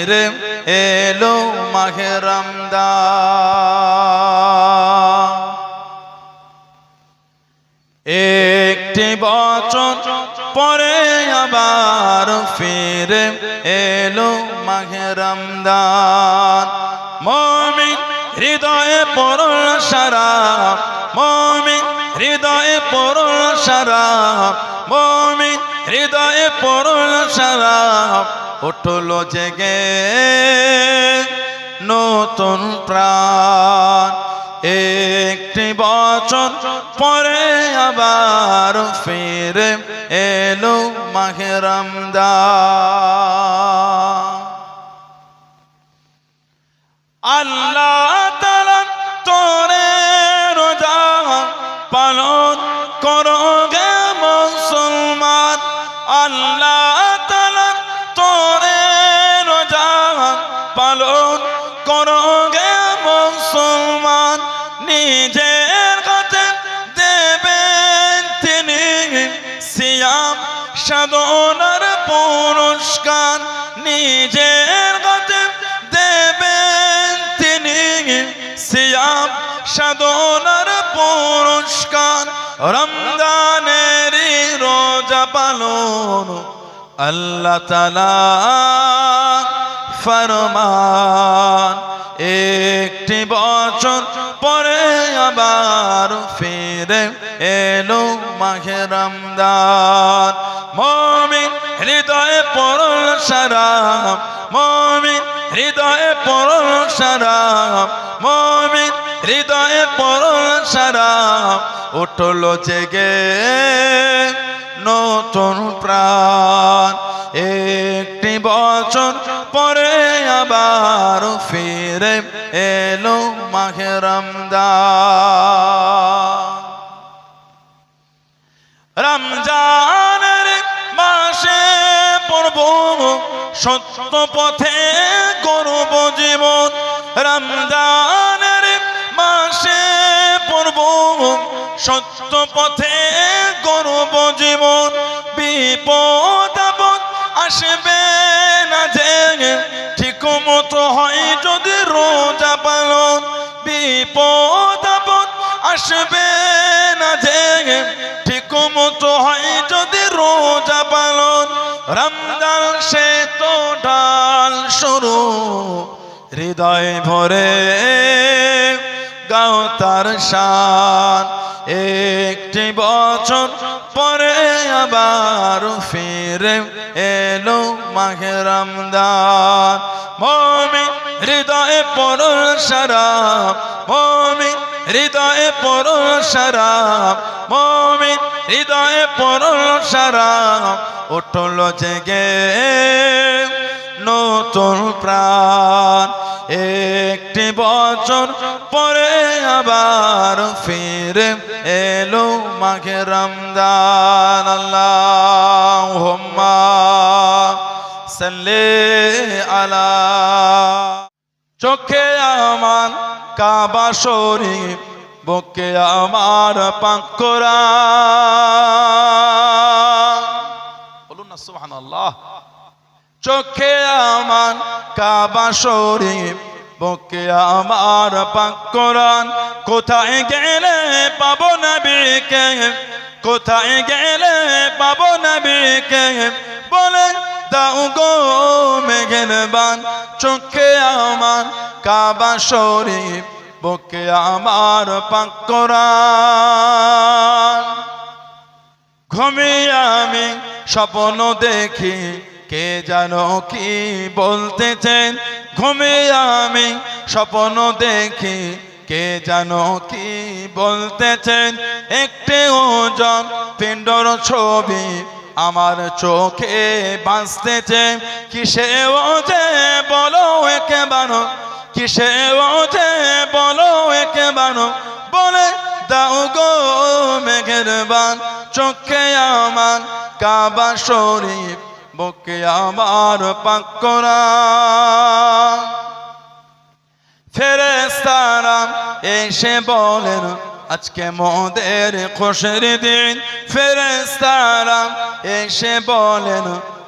ফিরে এলো মাহে রমজান। একটি বছর পরে আবার ফিরে এলো মাহে রমজান। মুমিন হৃদয়ে পড়ল সারা, মুমিন হৃদয়ে পড়ল সারা, মুমিন হৃদয়ে পড়ল সারা। উঠল জেগে নতুন প্রাণ। একটি বছর পরে আবার ফিরে এলো মাহে রমজান। আল্লাহ তাআলা তোরে রোজা পালন করো গে মুসলমান। আল্লাহ তাআলা তোরে রোজা পালন করো গে মুসলমান। নিজের কাছে দেবেন তিনি সিয়াম সাধনার পুরস্কার। নিজের কাছে দেবেন তিনি সিয়াম সাধনার পুরস্কার। রমজানের রোজা পালন আল্লাহ তাআলা ফরমান। একটি বছর পরে আবার ফিরে এলো মাহে রমজান। মুমিন হৃদয়ে পড়ল সারা, মুমিন হৃদয়ে পড়ল সারা, মুমিন হৃদয়ে পড়ল সারা। উঠল জেগে নতুন প্রাণ। একটি বছর পরে আবার ফিরে এলো মাহে রমজান। রমজানের মাসে পড়ব সত্য পথে করব জীবন। রমজানের মাসে পড়ব সত্য পথে করব জীবন। বিপদ আপদ আসবে না যে ঠিক মতো হয় যদি রোজা পালন। বিপদ আপদ আসবে না যে ঠিক মতো হয় যদি রোজা পালন। রমজান সে তো ঢাল শুরু, হৃদয় ভরে গাও তার শান। একটি বছর পরে আবার ফিরে এলো মাহে রমজান। মুমিন হৃদয়ে পড়ল সারা, মুমিন হৃদয়ে পড়ল সারা, মুমিন হৃদয়ে পড়ল সারা। উঠল জেগে নতুন প্রাণ। একটি বছর পরে আবার ফিরে এলো মাহে রমজান। আল্লাহুম্মা সাল্লি আলা। চোখে আমার কাবা শরীফ, বুকে আমার পাক কোরআন। বলুন না সুবহানাল্লাহ। চোখে আমার কাবা শরীফ, বুকে আমার পাক কোরআন। কোথায় গেলে পাবো নবীকে, কোথায় গেলে পাবো নবীকে, বলে দাও গো মেহেরবান। চোখে আমার কাবা শরীফ, বুকে আমার পাক কোরআন। ঘুমিয়ে আমি স্বপ্ন দেখি, কে জানো কি বলতেছেন। ঘুমিয়ে আমি স্বপ্ন দেখি, কে জানো কি বলতেছেন। একটি ওজন পিণ্ডর ছবি আমার চোখে ভাসতেছে। কিসে ওজে বলো একেবারে, কিসে ওজে বলো একেবারে, বলে দাও গো মেহেরবান। চোখে আমার কাবা শরীফ, বুকে আমার পাক কোরআন। ফেরেশতারা এসে বলেন আজকে মোদের খুশির দিন। ফেরেশতারা এসে বলেন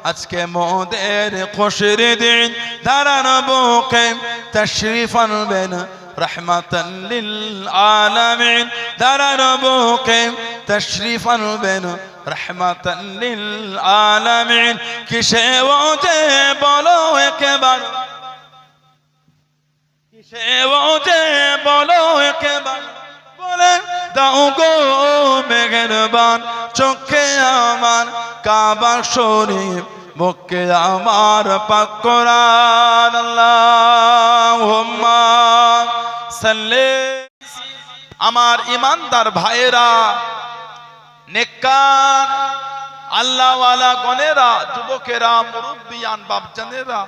আজকে মোদের খুশির দিন দাঁড়ানো বুকে তশরিফ আনবেন রহমাতাল লিল আলামিন দাঁড়ানো বুকে তশরিফ আনবেন রহমাতাল লিল আলামিন কিসে ওজে বলো একবার কিসে ওজে বলো একবার বলে দাও গো মেহেরবান চোখে আমার কাবা শরীফ বুকে আমার পাক কোরআন আল্লাহুম্মা সাল্লি আমার ঈমানদার ভাইয়েরা নেককার আল্লাহওয়ালা গণেরা যুবকেরা মুরব্বিয়ান বাপজানেরা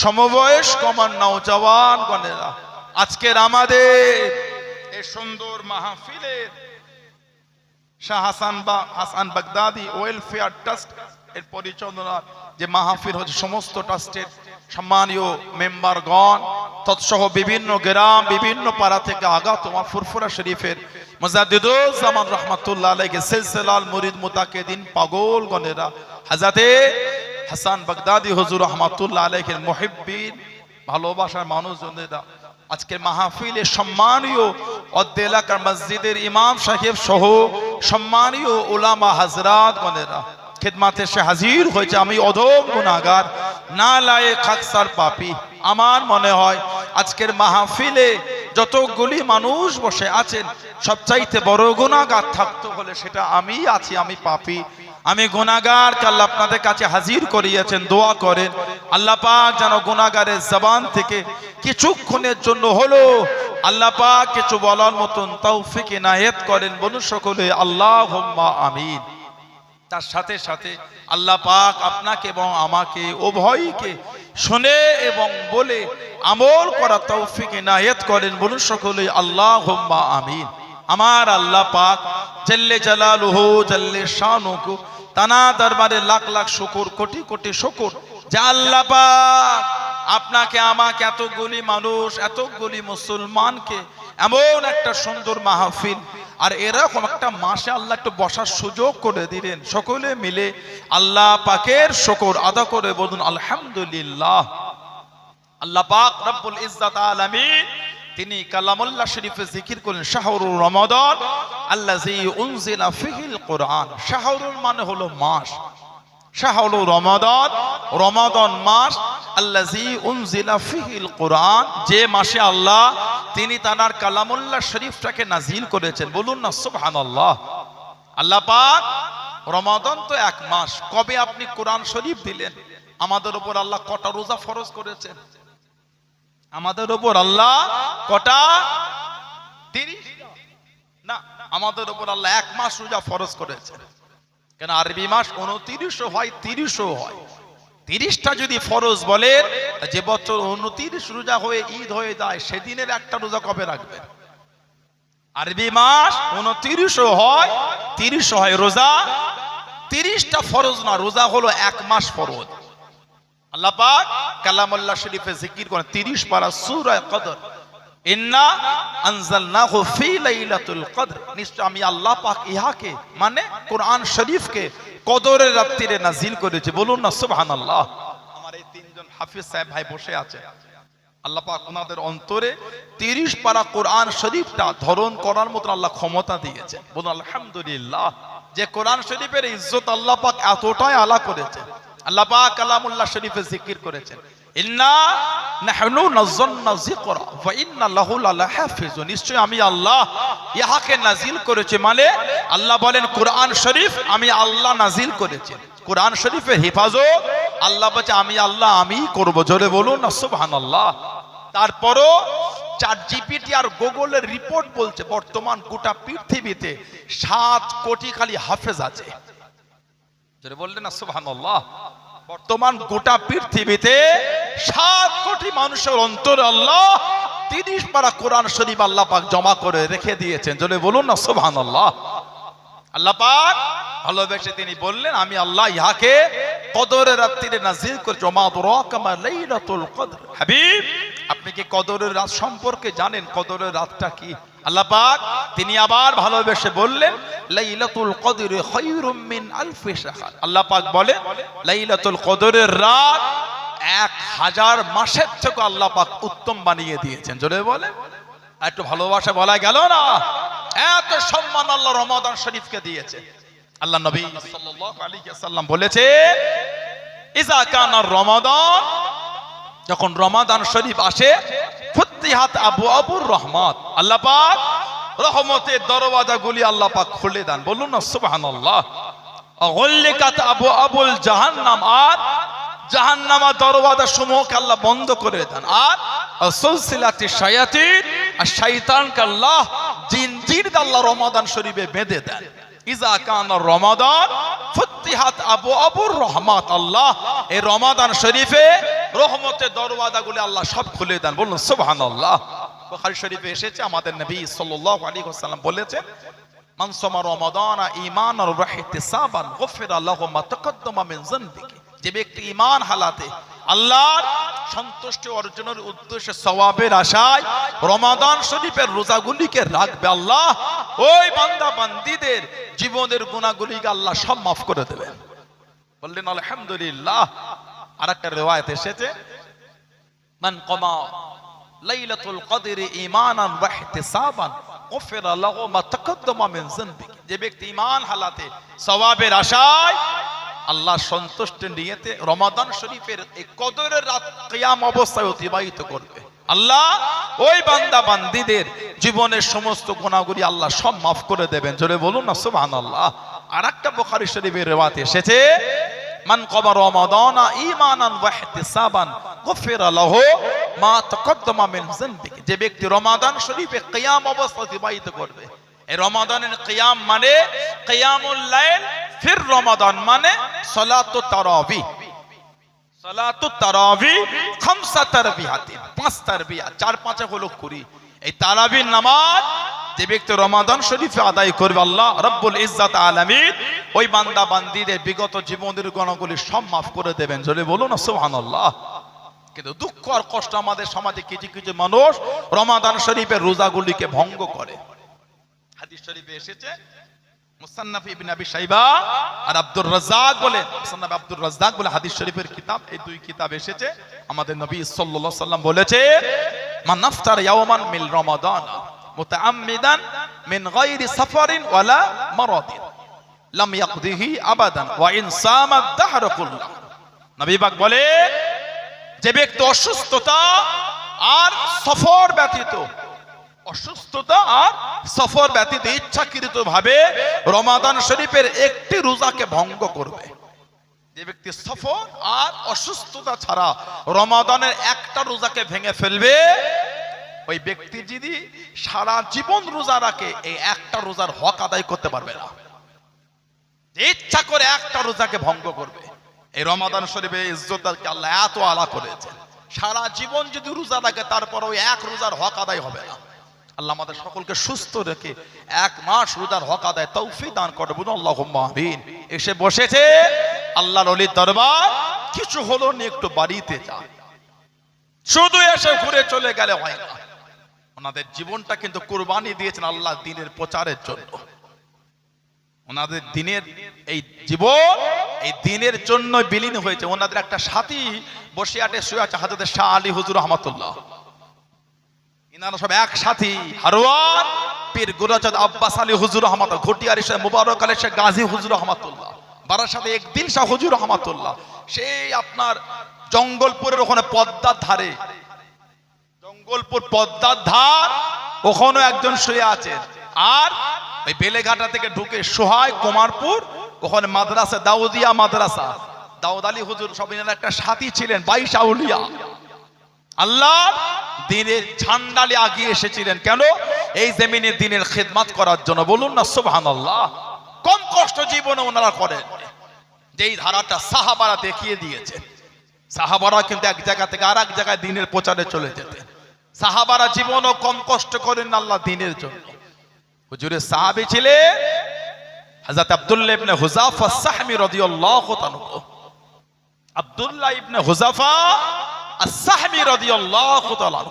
সমবয়স্ক আমার নওজওয়ান গণেরা আজকের আমাদের এই সুন্দর মাহফিলের শাহ হাসান বাগদাদি ওয়েলফেয়ার ট্রাস্ট এর পরিচালনার যে মাহফিল হচ্ছে সমস্ত ট্রাস্টের সম্মানীয় মেম্বারগণ তৎসহ বিভিন্ন গ্রাম বিভিন্ন পাড়া থেকে আগত আমার ফুরফুরা শরীফের মুজাদ্দিদুজ্জামান রাহমাতুল্লাহ আলাইহি সিলসিলাল মুরিদ মুতাকিদিন পাগল গণেরা হযরতে হাসান বাগদাদি হুজুর রাহমাতুল্লাহ আলাইহির মুহিব্বিন ভালোবাসার মানুষজনেরা আজকের মাহফিলে সম্মানীয় অদ্য এলাকার মসজিদের ইমাম সাহেব সহ সম্মানীয় উলামা হযরত গণেরা খিদমতে সে হাজির হয়েছে আমি অধম গুনাহগার নালায়েক খাকসার পাপী আমার মনে হয় আজকের মাহফিলে যতগুলি মানুষ বসে আছেন সবচাইতে বড় গুনাহগার থাকতে হলে সেটা আমি আছি আমি পাপী আমি গুনাহগার আল্লাহ আপনাদের কাছে হাজির করিয়েছেন দোয়া করেন আল্লাহ পাক যেন গুনাহগারের জবান থেকে কিছুক্ষণের জন্য হলো আল্লাহ পাক কিছু বলার মতন তৌফিক ইনায়েত করেন বলুন সকলে আল্লাহুম্মা আমিন তার সাথে সাথে আল্লাহ পাক আপনাকে এবং আমাকে উভয়কে শুনে এবং বলে আমল করা তৌফিক ইনায়েত করেন বলুন সকলে আল্লাহুম্মা আমিন আমার আল্লাহ পাক জাল্লে জালালুহু জাল্লে শানুহু তানা দরবারে লাখ লাখ শুকর কোটি কোটি শুকর যে আল্লাহ পাক আপনাকে আমাকে এতগুলি মানুষ এতগুলি মুসলমানকে এমন একটা সুন্দর মাহফিল আর এরকম একটা মাসে আল্লাহ একটু বসার সুযোগ করে দিলেন সকলে মিলে আল্লাহ পাকের শুকর আদা করে বলুন আলহামদুলিল্লাহ আল্লাহ পাক রব্বুল ইজ্জত আলামিন তিনি কালামুল্লাহ শরীফে জিকির করেন শাহরুর রমাদান আল্লাযী উনজিলা ফিহিল কোরআন শাহরুর মানে হলো মাস শাহরুর রমাদান রমাদান মাস আল্লাযী উনজিলা ফিহিল কোরআন যে মাসে আল্লাহ তিনি তার কালামুল্লাহ শরীফটাকে নাজিল করেছেন বলুন না সুবহানাল্লাহ আল্লাহ পাক রমাদান তো এক মাস কবে আপনি কোরআন শরীফ দিলেন আমাদের উপর আল্লাহ কটা রোজা ফরজ করেছেন আমাদের উপর আল্লাহ কটা 30 না আমাদের উপর আল্লাহ এক মাস রোজা ফরজ করেছেন কেন আরবি মাস 29 হয় 30 হয় 30টা যদি ফরজ বলে যে বছর 29 রোজা হয়ে ঈদ হয়ে যায় সেদিনের একটা রোজা কবে রাখবেন আরবি মাস 29 হয় 30 হয় রোজা 30টা ফরজ না রোজা হলো এক মাস ফরজ আল্লাহ পাক কালামুল্লাহ শরীফে জিকির করেন 30 পারা সূরা কদর ইন্না আনজালনাহু ফি লাইলাতুল কদর নিশ্চয় আমি আল্লাহ পাক ইহাকে মানে কোরআন শরীফকে কদরের রাত্রিতে নাজিল করেছে বলুন না সুবহানাল্লাহ আমার এই তিনজন হাফেজ সাহেব ভাই বসে আছে আল্লাহ পাক ওনাদের অন্তরে 30 পারা কোরআন শরীফটা ধারণ করার মতো আল্লাহ ক্ষমতা দিয়েছেন বলুন আলহামদুলিল্লাহ যে কোরআন শরীফের ইজ্জত আল্লাহ পাক এতটাই আলা করেছেন আল্লাহ পাক কালামুল্লাহ শরীফে জিকির করেছেন ইন্না নাহনু নাযালনা যিকরা ওয়া ইন্না লাহু লাহাফিজুন নিশ্চয় আমি আল্লাহ ইহাকে নাজিল করেছি মানে আল্লাহ বলেন কোরআন শরীফ আমি আল্লাহ নাজিল করেছি কোরআন শরীফের হেফাজত আল্লাহ বলে আমি আল্লাহ আমি করব জোরে বলুন না সুবহানাল্লাহ তারপরও চ্যাট জিপিটি আর গুগলের রিপোর্ট বলছে বর্তমান গোটা পৃথিবীতে 7 কোটি খালি হাফেজ আছে জোরে বললেন না সুবহানাল্লাহ বর্তমান গোটা পৃথিবীতে 7 কোটি মানুষের অন্তরে আল্লাহ 30 পারা কোরআন শরীফ আল্লাহ পাক জমা করে রেখে দিয়েছেন জোরে বলুন না সুবহানাল্লাহ আল্লাহ পাক ভালোবেসে তিনি বললেন আমি আল্লাহ ইহাকে কদরের রাত্রিতে নাজিল করে জমা দরাকামা লাইলাতুল কদর হাবিব আপনি কি কদরের রাত সম্পর্কে জানেন কদরের রাতটা কি আল্লাহ পাক তিনি আবার ভালোবেসে বললেন লাইলাতুল কদরে খায়রুম মিন আলফি শাহর। আল্লাহ পাক বলেন লাইলাতুল কদরের রাত 1000 মাসের থেকে আল্লাহ পাক উত্তম বানিয়ে দিয়েছেন। জোরে বলে একটু ভালোবাসা বলা গেল না? এত সম্মান আল্লাহ রমাদান শরীফকে দিয়েছে। আল্লাহ নবী সাল্লাল্লাহু আলাইহি ওয়াসাল্লাম বলেছে ইজা কানা রমাদান, যখন রমাদান শরীফ আসে ফুতিহাত আবওয়াবুর রহমাত, আল্লাহ পাক রহমতের দরওয়াজাগুলি আল্লাহ পাক খুলে দেন। বলুন না সুবহানাল্লাহ। গুল্লিকাত আবওয়াবুল জাহান্নাম, আর জাহান্নামের দরওয়াজা সমূহকে আল্লাহ বন্ধ করে দেন। আর সুলসিলাতি শায়াতিন, আর শয়তানকে আল্লাহ জিনজির দিয়ে আল্লাহ রমাদান শরীফে বেঁধে দেন। ইজা কানা রমাদান ফুতিহাত আবওয়াবুর রহমাত, আল্লাহ এই রমাদান শরীফে রহমতের দরওয়াজাগুলি আল্লাহ সব খুলে দেন। বলুন সুবহানাল্লাহ। বুখারী শরীফে এসেছে আমাদের নবী সাল্লাল্লাহু আলাইহি ওয়াসাল্লাম বলেছেন মান সামা রমাদানা ঈমানান ওয়া ইহতিসাবান গুফিরা লাহু মা তাকাদ্দামা মিন যানবিহি। যে ব্যক্তি ঈমান হালাতে আল্লাহর সন্তুষ্টি অর্জনের উদ্দেশ্যে সওয়াবের আশায় রমাদান শরীফের রোজাগুলিকে রাখবে, আল্লাহ ওই বান্দা বান্দীদের জীবনের গুনাহগুলিকে আল্লাহ সব মাফ করে দেবেন। বললেন আলহামদুলিল্লাহ। আরেকটা রিওয়ায়াত এসেছে মান কামা লাইলাতুল কদরি ঈমানান ওয়া ইহতিসাবান গুফিরা লাহু মা তাকাদ্দামা মিন যানবিহি। যে ব্যক্তি ঈমান হালাতে সওয়াবের আশায় আল্লাহ সন্তুষ্টির নিয়তে রমাদান শরীফের এই কদরের রাত কিয়াম অবস্থায় অতিবাহিত করবে, আল্লাহ ওই বান্দা বান্দীদের জীবনের সমস্ত গুনাহগুলি আল্লাহ সব মাফ করে দেবেন। জোরে বলুন না সুবহানাল্লাহ। আরেকটা বুখারী শরীফের রিওয়ায়াত এসেছে মান কামা রমাদানা ঈমানান ওয়া ইহতিসাবান গুফিরা লাহু মা তাকাদ্দামা মিন যানবিহি। যে ব্যক্তি রমাদান শরীফে কিয়াম অবস্থা অতিবাহিত করবে, এই রমাদানের কিয়াম মানে কিয়ামুল লাইল ফির রমাদান মানে সালাতুত তারাবি। সালাতুত তারাবি খামসা তারাবিহাতিন, 5 তারাবিয়া, 4-5 হলো 20। এই তারাবির নামাজ যে ব্যক্তি রমাদান শরীফে আদায় করবে, আল্লাহ রব্বুল ইজ্জাত আলামিন ওই বান্দা বান্দীদের বিগত জীবনের গুনাহগুলি সব মাফ করে দেবেন। জোরে বলুন না সুবহানাল্লাহ। কিন্তু দুঃখ আর কষ্ট আমাদের সমাজে কিছু কিছু মানুষ রমাদান শরীফের রোজাগুলিকে ভঙ্গ করে। হাদিস শরীফে এসেছে মুসান্নাফ ইবনে আবি শাইবা আর আব্দুর রাজ্জাক বলে, মুসান্নাফ আব্দুর রাজ্জাক বলে হাদিস শরীফের কিতাব, এই দুই কিতাব এসেছে। আমাদের নবী সাল্লাল্লাহু আলাইহি ওয়াসাল্লাম বলেছে মান নাফতার ইয়াওমান মিন রমাদান মুতাআম্মিদান মিন গায়রি সাফারিন ওয়ালা মারাদিন লাম ইয়াকদিহি আবাদান ওয়া ইন সামা আদ-দাহর কুল্লাহ। নবী পাক বলে যে ব্যক্তি অসুস্থতা আর সফর ব্যতীত, অসুস্থতা আর সফর ব্যতীত ইচ্ছাকৃত ভাবে রমাদান শরীফের একটি রোজাকে ভঙ্গ করবে, যে ব্যক্তি সফর আর অসুস্থতা ছাড়া রমাদানের একটা রোজাকে ভেঙে ফেলবে, ওই ব্যক্তি যদি সারা জীবন রোজা রাখে এই একটা রোজার হক আদায় করতে পারবে না। ইচ্ছা করে একটা রোজাকে ভঙ্গ করবে। এই রমাদান শরীফে ইজ্জতকে আল্লাহ এত আলা করেছেন, সারা জীবন যদি রোজা রাখে তারপর ওই এক রোজার হক আদায় হবে না। আল্লাহ আমাদের সকলকে সুস্থ রেখে 1 মাস রোজার হক আদায় তৌফিক দান করে। বলুন আল্লাহুম্মা আমিন। এসে বসেছে আল্লাহর ওলির দরবার, কিছু হলো না একটু বাড়িতে যা, শুধু এসে ঘুরে চলে গেলে হয় না। ওনাদের জীবনটা কিন্তু কুরবানি দিয়েছেন আল্লাহ দ্বীনের প্রচারের জন্য। ওনাদের দ্বীনের এই জীবন এই দ্বীনের জন্য বিলীন হয়েছে। ওনাদের একটা সাথী বসিয়াটে শুয়ে আছে, হযরত শাহ আলী হুজুর রহমাতুল্লাহ। ইনারা সব এক সাথী, হারওয়ার পীর গুরাজাদ আব্বাস আলী হুজুর রহমাতুল্লাহ, ঘটিয়ার শেখ মুবারক আলী শেখ গাজী হুজুর রহমাতুল্লাহ, বারাসাতে একদিন শাহ হুজুর রহমাতুল্লাহ। সেই আপনার জঙ্গলপুরের ওখানে পদ্মার ধারে, জঙ্গলপুর পদ্মার ধার, ওখানে একজন শুয়ে আছেন। আর ওই বেলেঘাটা থেকে ঢুকে সোহায় কুমারপুর, ওখানে মাদ্রাসা দাউদিয়া মাদ্রাসা, দাউদ আলী হুজুর সব একটা সাথী ছিলেন, 22 আউলিয়া। আল্লাহ দ্বীনের ঝান্ডালে আগিয়ে এসেছিলেন কেন? এই জমিনে দ্বীনের খিদমত করার জন্য। বলুন না সুবহানাল্লাহ। কম কষ্ট জীবনে ওনারা করেন, যেই ধারাটা সাহাবারা দেখিয়ে দিয়েছেন। সাহাবারা কিন্তু এক জায়গা থেকে আর এক জায়গায় দ্বীনের প্রচারে চলে যেতেন। সাহাবারা জীবনও কম কষ্ট করেন আল্লাহ দ্বীনের জন্য। হুজুরের সাহাবী ছিলেন হযরত আব্দুল্লাহ ইবনে হুযাফা আস-সাহমি রাদিয়াল্লাহু তাআলা। আব্দুল্লাহ ইবনে হুযাফা আস-সাহমি রাদিয়াল্লাহু তাআলা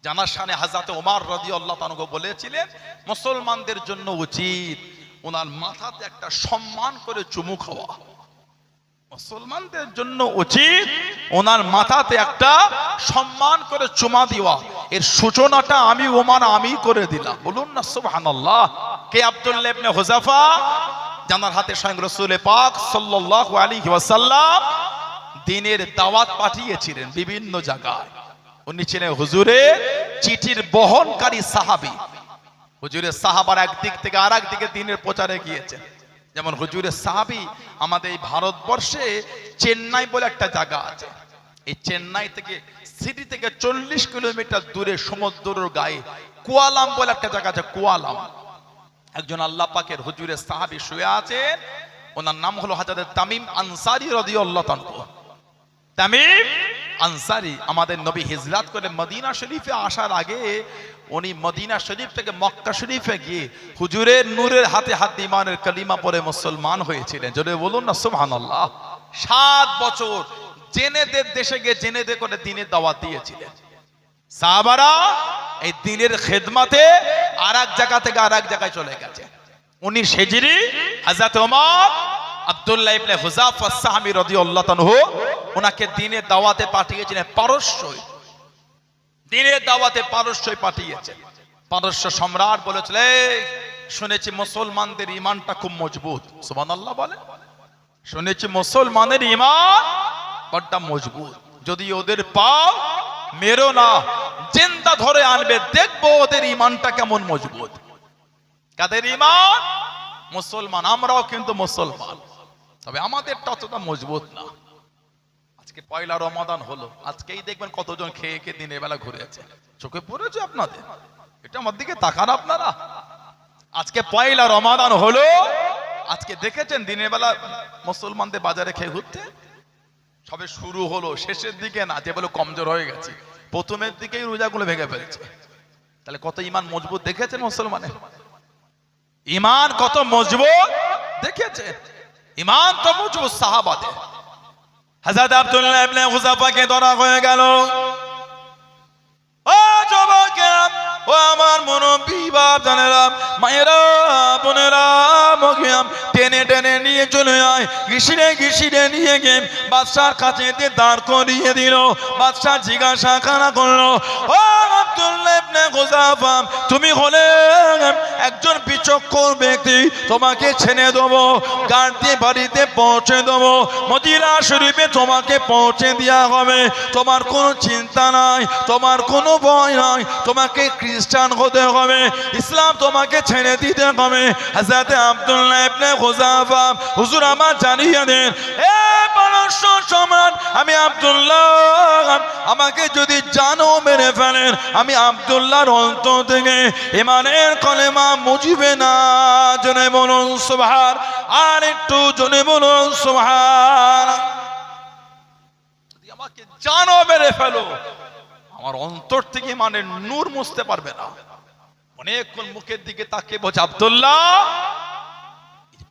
জানার শানে হযরত ওমর রাদিয়াল্লাহু তাআলা বলেছিলেন মুসলমানদের জন্য উচিত ওনার মাথাতে একটা সম্মান করে চুমু খাওয়া। মুসলমানদের জন্য উচিত ওনার মাথাতে একটা সম্মান করে চুমা দেওয়া। এর সূচনাটা আমি ওমর আমি করে দিলাম, বলুন না সুবহানাল্লাহ। কে? আব্দুল্লাহ ইবনে হুযাফা, জানার হাতে স্বয়ং রাসূল পাক সাল্লাল্লাহু আলাইহি ওয়াসাল্লাম দ্বীনের দাওয়াত পাঠিয়েছিলেন বিভিন্ন জায়গায়। উনি ছিলেন হুজুরের চিঠির বহনকারী সাহাবী। হুজুরের সাহাবার একদিক থেকে আরেক দিকে দ্বীনের প্রচারে গিয়েছেন। যেমন হুজুরের সাহাবী আমাদের এই ভারতবর্ষে চেন্নাই বলে একটা জায়গা আছে, এই চেন্নাই থেকে সিটি থেকে 40 কিলোমিটার দূরে সমুদ্রের গায়ে কুয়ালাম বলে একটা জায়গা আছে। কুয়ালাম একজন আল্লাহ পাকের হুজুরের সাহাবী শুয়ে আছেন, ওনার নাম হলো হযরত তামিম আনসারী রাদিয়াল্লাহু তাআলা। তামিম আনসারী আমাদের নবী হিজরত করে মদিনা শরীফে আসার আগে উনি মদিনা শরীফ থেকে মক্কা শরীফে গিয়ে হুজুরের নূরের হাতে হাত ঈমানের কালিমা পড়ে মুসলমান হয়েছিলেন। জোরে বলুন না সুবহানাল্লাহ। 7 বছর জেনেদের দেশে গিয়ে জেনেদের করে দ্বীনের দাওয়াত দিয়েছিলেন। সাহাবারা এই দ্বীনের খেদমতে আরেক জায়গা থেকে আরেক জায়গায় চলে গেছে। 19 হিজরি হযরত ওমর আব্দুল্লাহ ইবনে হুযাফা সাহাবী রাদিয়াল্লাহু তাআলা ওনাকে দ্বীনের দাওয়াতে পাঠিয়েছিলেন পারস্যে। দ্বীনের দাওয়াতে পারস্যে পাঠিয়েছেন। পারস্য সম্রাট বলেছিল, শুনেছি মুসলমানদের ঈমানটা খুব মজবুত। সুবহানাল্লাহ বলে, শুনেছি মুসলমানের ঈমান বড় মজবুত, যদি ওদের পাও মেরো না, জিন্দা ধরে আনবে, দেখবো ওদের ঈমানটা কেমন মজবুত। কাদের ঈমান? মুসলমান। আমরাও কিন্তু মুসলমান, তবে আমাদেরটা অতটা মজবুত না। আজকে পয়লা রমাদান হলো, আজকেই দেখবেন কতজন খেয়ে খেয়ে দিনের বেলা ঘুরেছে। চোখে পড়েছে আপনাদের? এটা আমার দিকে তাকান আপনারা। আজকে পয়লা রমাদান হলো, আজকে দেখেছেন দিনের বেলা মুসলমানদের বাজারে খেয়ে ঘুরতে? সবে শুরু হলো, শেষের দিকে না যে বলে কমজোর হয়ে গেছে, প্রথমের দিকেই রোজাগুলো ভেঙে ফেলছে। তাহলে কত ঈমান মজবুত দেখেছেন মুসলমানের? ঈমান কত মজবুত দেখেছেন? ঈমান তো মজবুত সাহাবাদের। হযরত আব্দুল্লাহ ইবনে হুযাফাকে ধরা হয়ে গেল। ও যুবকেরা, ও আমার মুরব্বি বাপ জানেরা, মায়েরা, বোনেরা, মগিয়াম টেনে টেনে নিয়ে চলে আয়। ঘিসিরে ঘিসিরে নিয়ে গিয়ে বাদশার কাছে দাঁড় করিয়ে দিল। বাদশা জিজ্ঞাসা করলো, ও আব্দুল্লাহ ইবনে হুযাফা, তুমি হলে একজন বিচক্ষণ ব্যক্তি, তোমাকে ছেড়ে দেবো, গাড় দিয়ে বাড়িতে পৌঁছে দেবো, মদিনা শরীফে তোমাকে পৌঁছে দেওয়া হবে। তোমার কোনো চিন্তা নাই, তোমার কোনো ভয় নাই, তোমাকে খ্রিস্টান হতে হবে, ইসলাম তোমাকে ছেড়ে দিতে হবে। হযরত আব্দুল্লাহ ইবনে হুযাফা, হুজুর আমার জানিয়ে দেন, এ পারস্য সম্রাট, আমি আব্দুল্লাহ, আমাকে যদি জানো মেরে ফেলেন, আমি আব্দুল্লাহর অন্তর থেকে ঈমানের কলেমা মুজিবে না। জনে বলুন সুবহান, আর একটু জনে বলুন সুবহান। যদি আমাকে জানো মেরে ফেলো, আমার অন্তর থেকে মানে নূর মুছতে পারবে না। অনেকক্ষণ মুখের দিকে তাকিয়ে বলছে, আব্দুল্লাহ,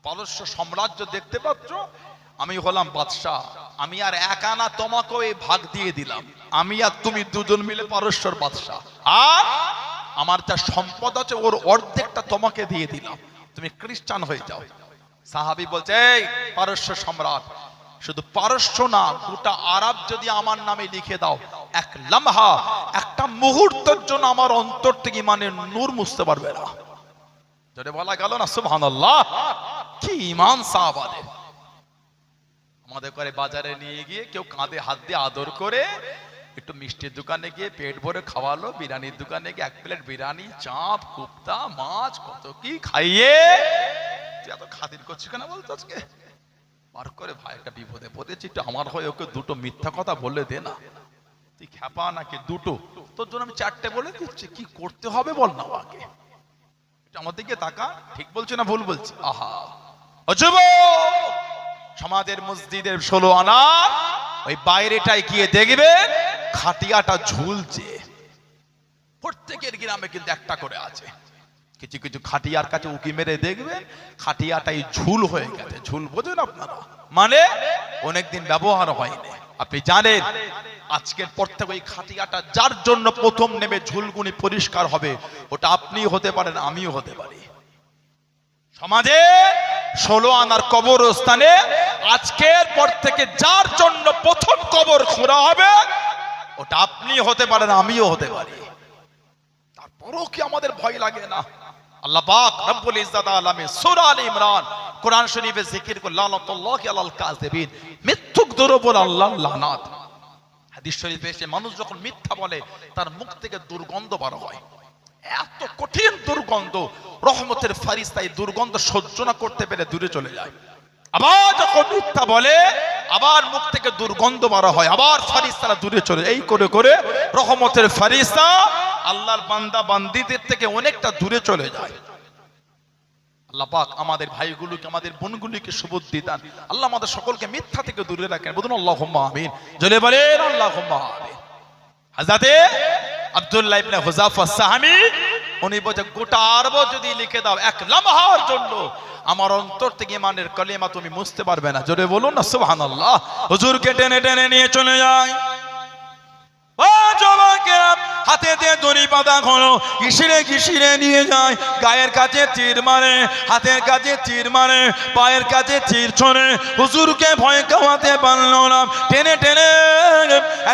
পারস্য সাম্রাজ্য দেখতে পাচ্ছ, আমি হলাম বাদশাহ, আমি আর একা না, তোমাকেও এই ভাগ দিয়ে দিলাম। আমি আর তুমি দুজন মিলে পারস্যর বাদশাহ, আর আমার যা সম্পদ আছে ওর অর্ধেকটা তোমাকে দিয়ে দিলাম, তুমি খ্রিস্টান হয়ে যাও। সাহাবী বলছে, এই পারস্য সম্রাট, শুধু পারস্য না, গোটা আরব যদি আমার নামে লিখে দাও, এক লম্হা, একটা মুহূর্তের জন্য আমার অন্তর থেকে মানে নূর মুছতে পারবে না। যদি বলা গেল না সুবহানাল্লাহ, কি ঈমান সাহাবাদের। আমাদের করে বাজারে নিয়ে গিয়ে কেউ কাঁধে হাত দিয়ে আদর করে, একটু মিষ্টির দোকানে গিয়ে পেট ভরে খাওয়ালো, বিরিয়ানির দোকানে গিয়ে 1 প্লেট বিরিয়ানি, চাপ, কুপ্তা, মাছ, কত কি খাইয়ে, তুই এত খাতির করছিস কেন বলতো? আজকে বার করে, ভাই একটা বিপদে পড়েছি, একটু আমার হয়ে ওকে দুটো মিথ্যা কথা বলে দে না। তুই খেপা নাকি দুটো? তোর জন্য আমি 4টে বলে দিচ্ছি, কি করতে হবে বল না আমাকে। এটা আমার দিকে তাকা, ঠিক বলছি না ভুল বলছি? আহা, অজব সমাজের মসজিদের 16 আনা ওই বাইরেটায় গিয়ে দেখবে খাটিয়াটা ঝুলছে। প্রত্যেকের গ্রামে কিন্তু একটা করে আছে। কিছু কিছু খাটিয়ার কাছে উকি মেরে দেখবে খাটিয়াটাই ঝুল হয়ে গেছে। ঝুল বোঝেন আপনারা? মানে অনেকদিন ব্যবহার হয়নি। আপনি জানেন আজকের পর থেকে ওই খাটিয়াটা যার জন্য প্রথম নেমে ঝুলগুনি পরিষ্কার হবে, ওটা আপনি হতে পারেন, আমিও হতে পারি। সমাজে 16 আনার কবরস্থানে আজকের পর থেকে যার জন্য প্রথম কবর খোঁড়া হবে, ওটা আপনি হতে পারেন, আমিও হতে পারি। তারপরও কি আমাদের ভয় লাগে না? আল্লাহ পাক রব্বুল ইজ্জত আলামিন সূরা আলে ইমরান কোরআন শরীফে জিকির করে লানাতুল্লাহি আলাল কাযিবিন, মিথ্যুকদের উপর আল্লাহর লানাত। হাদিস শরীফে এসে মানুষ যখন মিথ্যা বলে তার মুখ থেকে দুর্গন্ধ বার হয়, এত কঠিন দুর্গন্ধ, রহমতের ফারিস্তা এই দুর্গন্ধ সহ্য না করতে পেরে দূরে চলে যায়। আবার যখন মিথ্যা বলে আবার মুখ থেকে দুর্গন্ধ বার হয়, আবার ফারিস্তারা দূরে চলে, এই করে করে রহমতের ফারিস্তা আল্লাহর বান্দা বান্দীদের থেকে অনেকটা দূরে চলে যায়। আল্লাহ পাক আমাদের ভাইগুলোকে, আমাদের বোনগুলোকে সুবুদ্ধি দান। আল্লাহ আমাদের সকলকে মিথ্যা থেকে দূরে রাখেন। বলুন আল্লাহুম্মা আমিন, জোরে বলেন আল্লাহুম্মা আমিন। হযরতে আব্দুল্লাহ ইবনে হুযাফা সাহামী উনি বলে, গোটা আরব যদি লিখে দাও এক লম্হার জন্য আমার অন্তর থেকে ঈমানের কালিমা তুমি মুছতে পারবে না। জোরে বলুন না সুবহানাল্লাহ। হুজুরকে টেনে টেনে নিয়ে চলে যায়। ও যুবকেরা, হাতে দিয়ে দড়ি বাঁধা হলো, ঘিসিরে ঘিসিরে নিয়ে যায়, গায়ের কাছে তীর মারে, হাতের কাছে তীর মারে, পায়ের কাছে তীর ছোড়ে। হুজুরকে ভয় খাওয়াতে পারল না, টেনে টেনে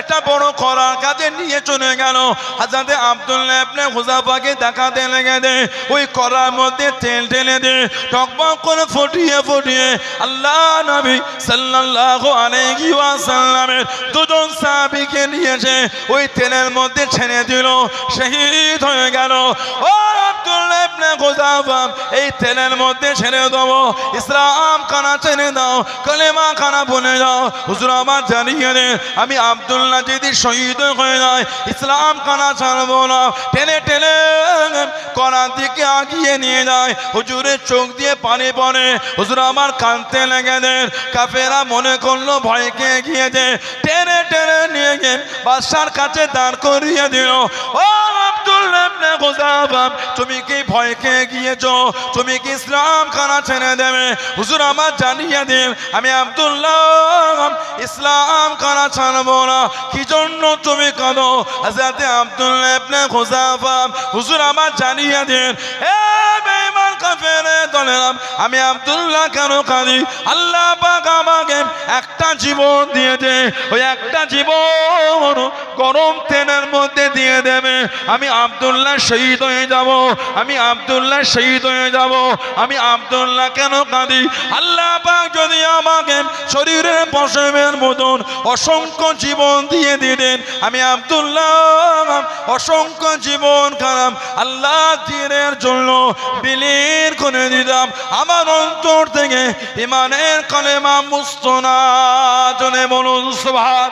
একটা বড় করার কাছে নিয়ে চলে গেল। হযরতে আব্দুল্লাহ ইবনে হুযাফাকে দেখাতে লেগে দে, ওই করার মধ্যে তেল ঢেলে দে, টকবক করে ফুটিয়ে ফুটিয়ে আল্লাহ নবী সাল্লাল্লাহু আলাইহি ওয়াসাল্লামের দুজন সাহাবীকে নিয়েছে ওই তেলের মধ্যে ছেড়ে দিল, শহীদ হয়ে গেল। ও আব্দুল্লাহ ইবনে হুযাফা, এই তেলের মধ্যে ছেড়ে দেবো, ইসলাম খানা ছেড়ে দাও, কালেমা খানা বলে যাও। হুজুর আমার জানিয়ে দেন, আমি আব্দুল্লাহ যদি শহীদ হয়ে যায় ইসলাম খানা ছাড়বো না। টেনে টেনে করার দিকে আগিয়ে নিয়ে যায়, হুজুরের চোখ দিয়ে পানি পড়ে। হুজুর আমার কাঁদতে লেগে দেন। কাফেরা মনে করলো ভয়কে গিয়েছে, টেনে টেনে নিয়ে গিয়ে বাদশার কাছে দাঁড় করিয়ে দিল। ও আব্দুল্লাহ ইবনে হুযাফা, তুমি কি ভয়কে গিয়েছো? তুমি কি ইসলাম খানা ছেড়ে দেবে? হুজুর আমার জানিয়ে দিন, আমি আব্দুল্লাহ ইসলাম খানা ছাড়বো না। কি জন্য তুমি কাঁদো? হযরতে আব্দুল্লাহ ইবনে হুযাফা, হুজুর আমার জানিয়ে দিন, এ বেঈমান কাফেরে দলেরা, আমি আব্দুল্লাহ কেন কাঁদি? আল্লাহ পাক আমাকে একটা জীবন দিয়েছে, ওই একটা জীবন গরম তেলের মধ্যে দিয়ে দেবে, আমি আব্দুল্লাহ শহীদ হয়ে যাব, আমি আব্দুল্লাহ শহীদ হয়ে যাব। আমি আব্দুল্লাহ কেন কাঁদি? আল্লাহ পাক যদি আমাকে শরীরের পশমের মতন অসংখ্য জীবন দিয়ে দিতেন, আমি আব্দুল্লাহ অসংখ্য জীবন খারাপ আল্লাহ দিনের জন্য বিলীন করে দিতাম। আমার অন্তর থেকে ঈমানের কালেমা মুছতো না। জনে বলুন সুবহান,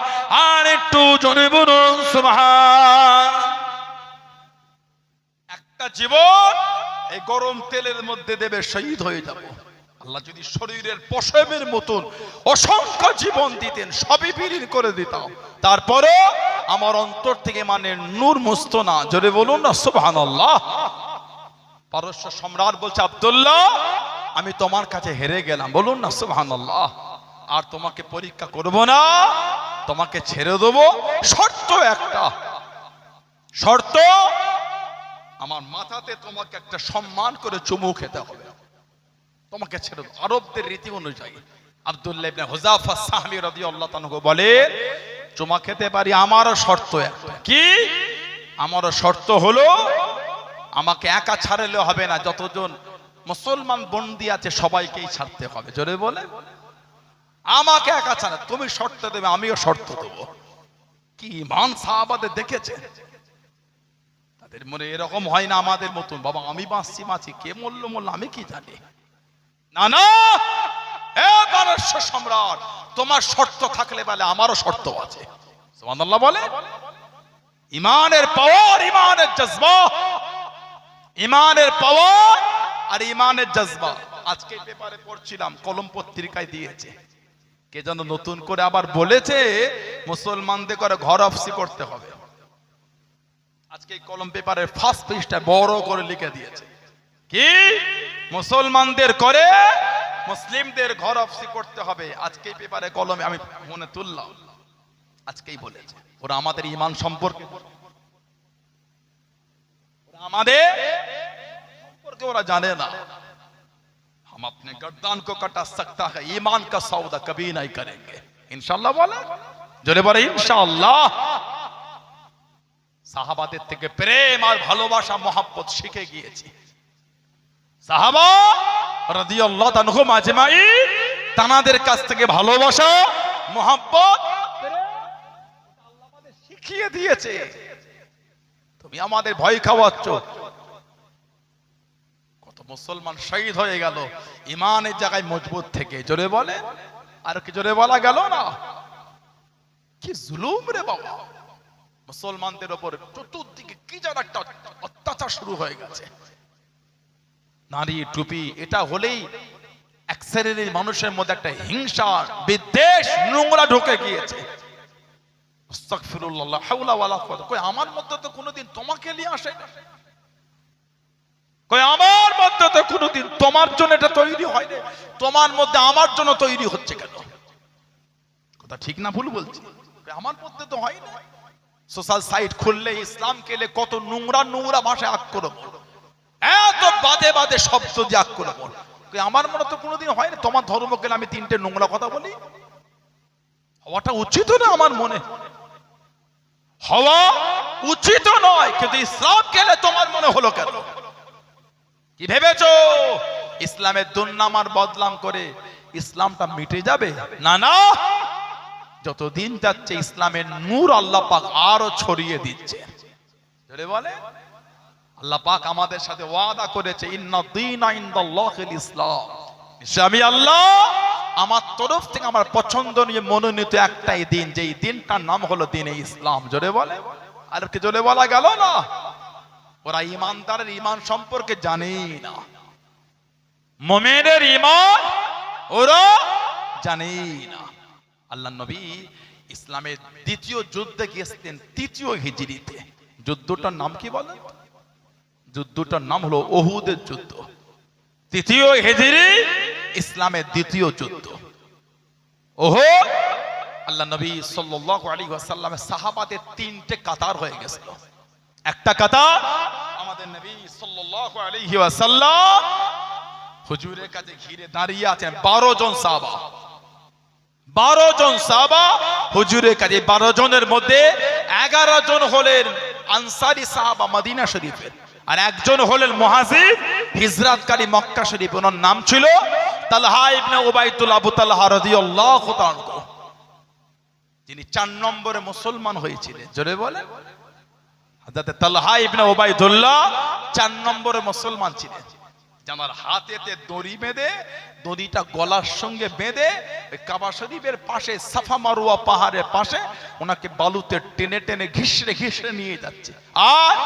আর একটু জনে বলুন সুবহান। একটা জীবন এই গরম তেলের মধ্যে দেবে, শহীদ হয়ে যাব। আল্লাহ যদি শরীরের পশমের মতন অসংখ্য জীবন দিতেন, সবই বিলীন করে দিতাম, তারপরে আমার অন্তর থেকে মানে নূর মুছতো না। জোরে বলুন না সুবহানাল্লাহ। পারস্য সম্রাট বলছে, আব্দুল্লাহ আমি তোমার কাছে হেরে গেলাম, বলুন না সুবহানাল্লাহ, আর তোমাকে পরীক্ষা করব না, তোমাকে ছেড়ে দেবো, শর্ত একটা, শর্ত আমার মাথাতে তোমাকে একটা সম্মান করে চুমু খেতে হবে, তোমাকে ছেড়ে দেবো। আরবদের রীতি অনুযায়ী আব্দুল্লাহ ইবনে হুযাফা সাহাবী রাদিয়াল্লাহু তাআলা বলে, চুমা খেতে পারি, আমারও শর্ত একটা। কি? আমারও শর্ত হলো আমাকে একা ছাড়লে হবে না, যতজন মুসলমান বন্দী আছে সবাইকেই ছাড়তে হবে। জোরে বলে, আমাকে একা ছাড়া, তুমি শর্ত দেবে, আমিও শর্ত দেবো। কি ঈমান সাহাবাদের দেখেছেন? তাদের মনে এরকম হয় না আমাদের মতন, বাবা আমি বাঁচছি বাঁচি, কে মরল মরল আমি কি জানি। না না, হে পারস্য সম্রাট, তোমার শর্ত থাকলে বলে আমারও শর্ত আছে। সুবহানাল্লাহ বলে। ঈমানের পাওয়ার, ঈমানের জজবা, ঈমানের পাওয়ার আর ঈমানের জজবা। আজকে পেপারে পড়ছিলাম, কলম পত্রিকায় দিয়েছে, কে যেন নতুন করে আবার বলেছে মুসলমানদের করে ঘর অফসি করতে হবে। আজকে কলম পেপারের ফার্স্ট পেজটা বড় করে লিখে দিয়েছে, কি মুসলমানদের করে মুসলিমদের ঘর অফসি করতে হবে। আজকে পেপারে কলমে আমি মনে তুললাম, আজকেই বলেছে ওরা আমাদের ঈমান সম্পর্কে, আমাদের সম্পর্কে ওরা জানে না। हम अपने गर्दान को कटा सकता है, ईमान का सौदा कभी नहीं करेंगे इंशाल्लाह। बोले জোরে বলে ইনশাআল্লাহ। সাহাবাদের থেকে প্রেম আর ভালোবাসা মহব্বত শিখে গিয়েছি। সাহাবা রাদিয়াল্লাহু তাআলা আজমাইন তানাদের কাছ থেকে ভালোবাসা মহব্বত আল্লাহ আমাদের শিখিয়ে দিয়েছে। তুমি আমাদের ভয় খাওয়াচ্ছ। কত মুসলমান শহীদ হয়ে গেল ঈমানের জায়গায় মজবুত থেকে। জোরে বলে, আর কি জোরে বলা গেল না? কি জুলুম রে বাবা, মুসলমানদের উপর চতুর্দিকে কি যেন একটা অত্যাচার শুরু হয়ে গেছে। নারী টুপি এটা হলেই এক শ্রেণীর মানুষের মধ্যে একটা হিংসা বিদ্বেষ নোংরা ঢুকে গিয়েছে। আস্তাগফিরুল্লাহ, লা হাওলা ওয়ালা কুওয়াতা। কই আমার মধ্যে তো কোনোদিন তোমাকে নিয়ে আসে না, কই আমার মধ্যে তো কোনোদিন তোমার জন্য এটা তৈরি হয় না, তোমার মধ্যে আমার জন্য তৈরি হচ্ছে কেন? কথা ঠিক না ভুল বলছি? আমার মধ্যে তো হয় না। সোশ্যাল সাইট খুললে ইসলামকে এলে কত নোংরা নোংরা ভাষায় আক্রমণ, এত বাদে বাদে শব্দ দিয়ে আক্রমণ। আমার মনে তো কোনোদিন হয় না তোমার ধর্মকে আমি তিনটে নোংরা কথা বলি। হওয়াটা উচিত না, আমার মনে হওয়া উচিত নয়, কিন্তু ইসলাম কেলে তোমার মনে হলো কেন? কি ভেবেছো ইসলামের দুর্নাম আর বদনাম করে ইসলামটা মিটে যাবে? না না, যতদিন যাচ্ছে ইসলামের নূর আল্লাহ পাক আরো ছড়িয়ে দিচ্ছে। বলে আল্লাহ পাক আমাদের সাথে ওয়াদা করেছে, ইন্না দীনা ইনদাল্লাহিল ইসলাম, আমি আল্লাহ আমার তরফ থেকে আমার পছন্দনীয় মনোনীত একটাই দিন, যেই দিনটার নাম হলো দ্বীনে ইসলাম। জোরে বলে, আর কি জোরে বলা গেল না? ওরা ঈমানদারের ঈমান সম্পর্কে জানেই না, মুমিনের ঈমান ওরা জানেই না। আল্লাহ নবী ইসলামের দ্বিতীয় যুদ্ধে গিয়েছিলেন তৃতীয় হিজরিতে। যুদ্ধটার নাম কি বলেন? যুদ্ধটার নাম হলো উহুদের যুদ্ধ। তৃতীয় হিজরি ইসলামের দ্বিতীয় যুদ্ধ উহুদ। আল্লাহ নবী সাল্লাল্লাহু আলাইহি ওয়াসাল্লামের সাহাবাদের তিনটে কাতার হয়ে গেছিল। একটা কাতার আমাদের নবী সাল্লাল্লাহু আলাইহি ওয়াসাল্লাম হুজুরের কাছে ঘিরে দাঁড়িয়ে আছেন 12 জন সাহাবা। 12 জন সাহাবা হুজুরের কাছে। 12 জনের মধ্যে 11 জন হলেন আনসারী সাহাবা মদিনা শরীফের, আর একজন হলেন মুহাজির হিজরতকারী মক্কা শরীফ। ওনার নাম ছিল তালহা ইবনে উবাইদুল্লাহ আবু তালহা রাদিয়াল্লাহু তাআলা, যিনি 4 নম্বরে মুসলমান হয়েছিলেন। জোরে বলেন, হযরত তালহা ইবনে উবাইদুল্লাহ 4 নম্বরে মুসলমান ছিলেন। জামার হাতেতে দড়ি বেঁধে, দড়িটা গলার সঙ্গে বেঁধে কাবা শরীফের পাশে সাফা মারওয়া পাহাড়ের পাশে ওনাকে বালুতে টেনে টেনে ঘিসড়ে ঘিসড়ে নিয়ে যাচ্ছে, আর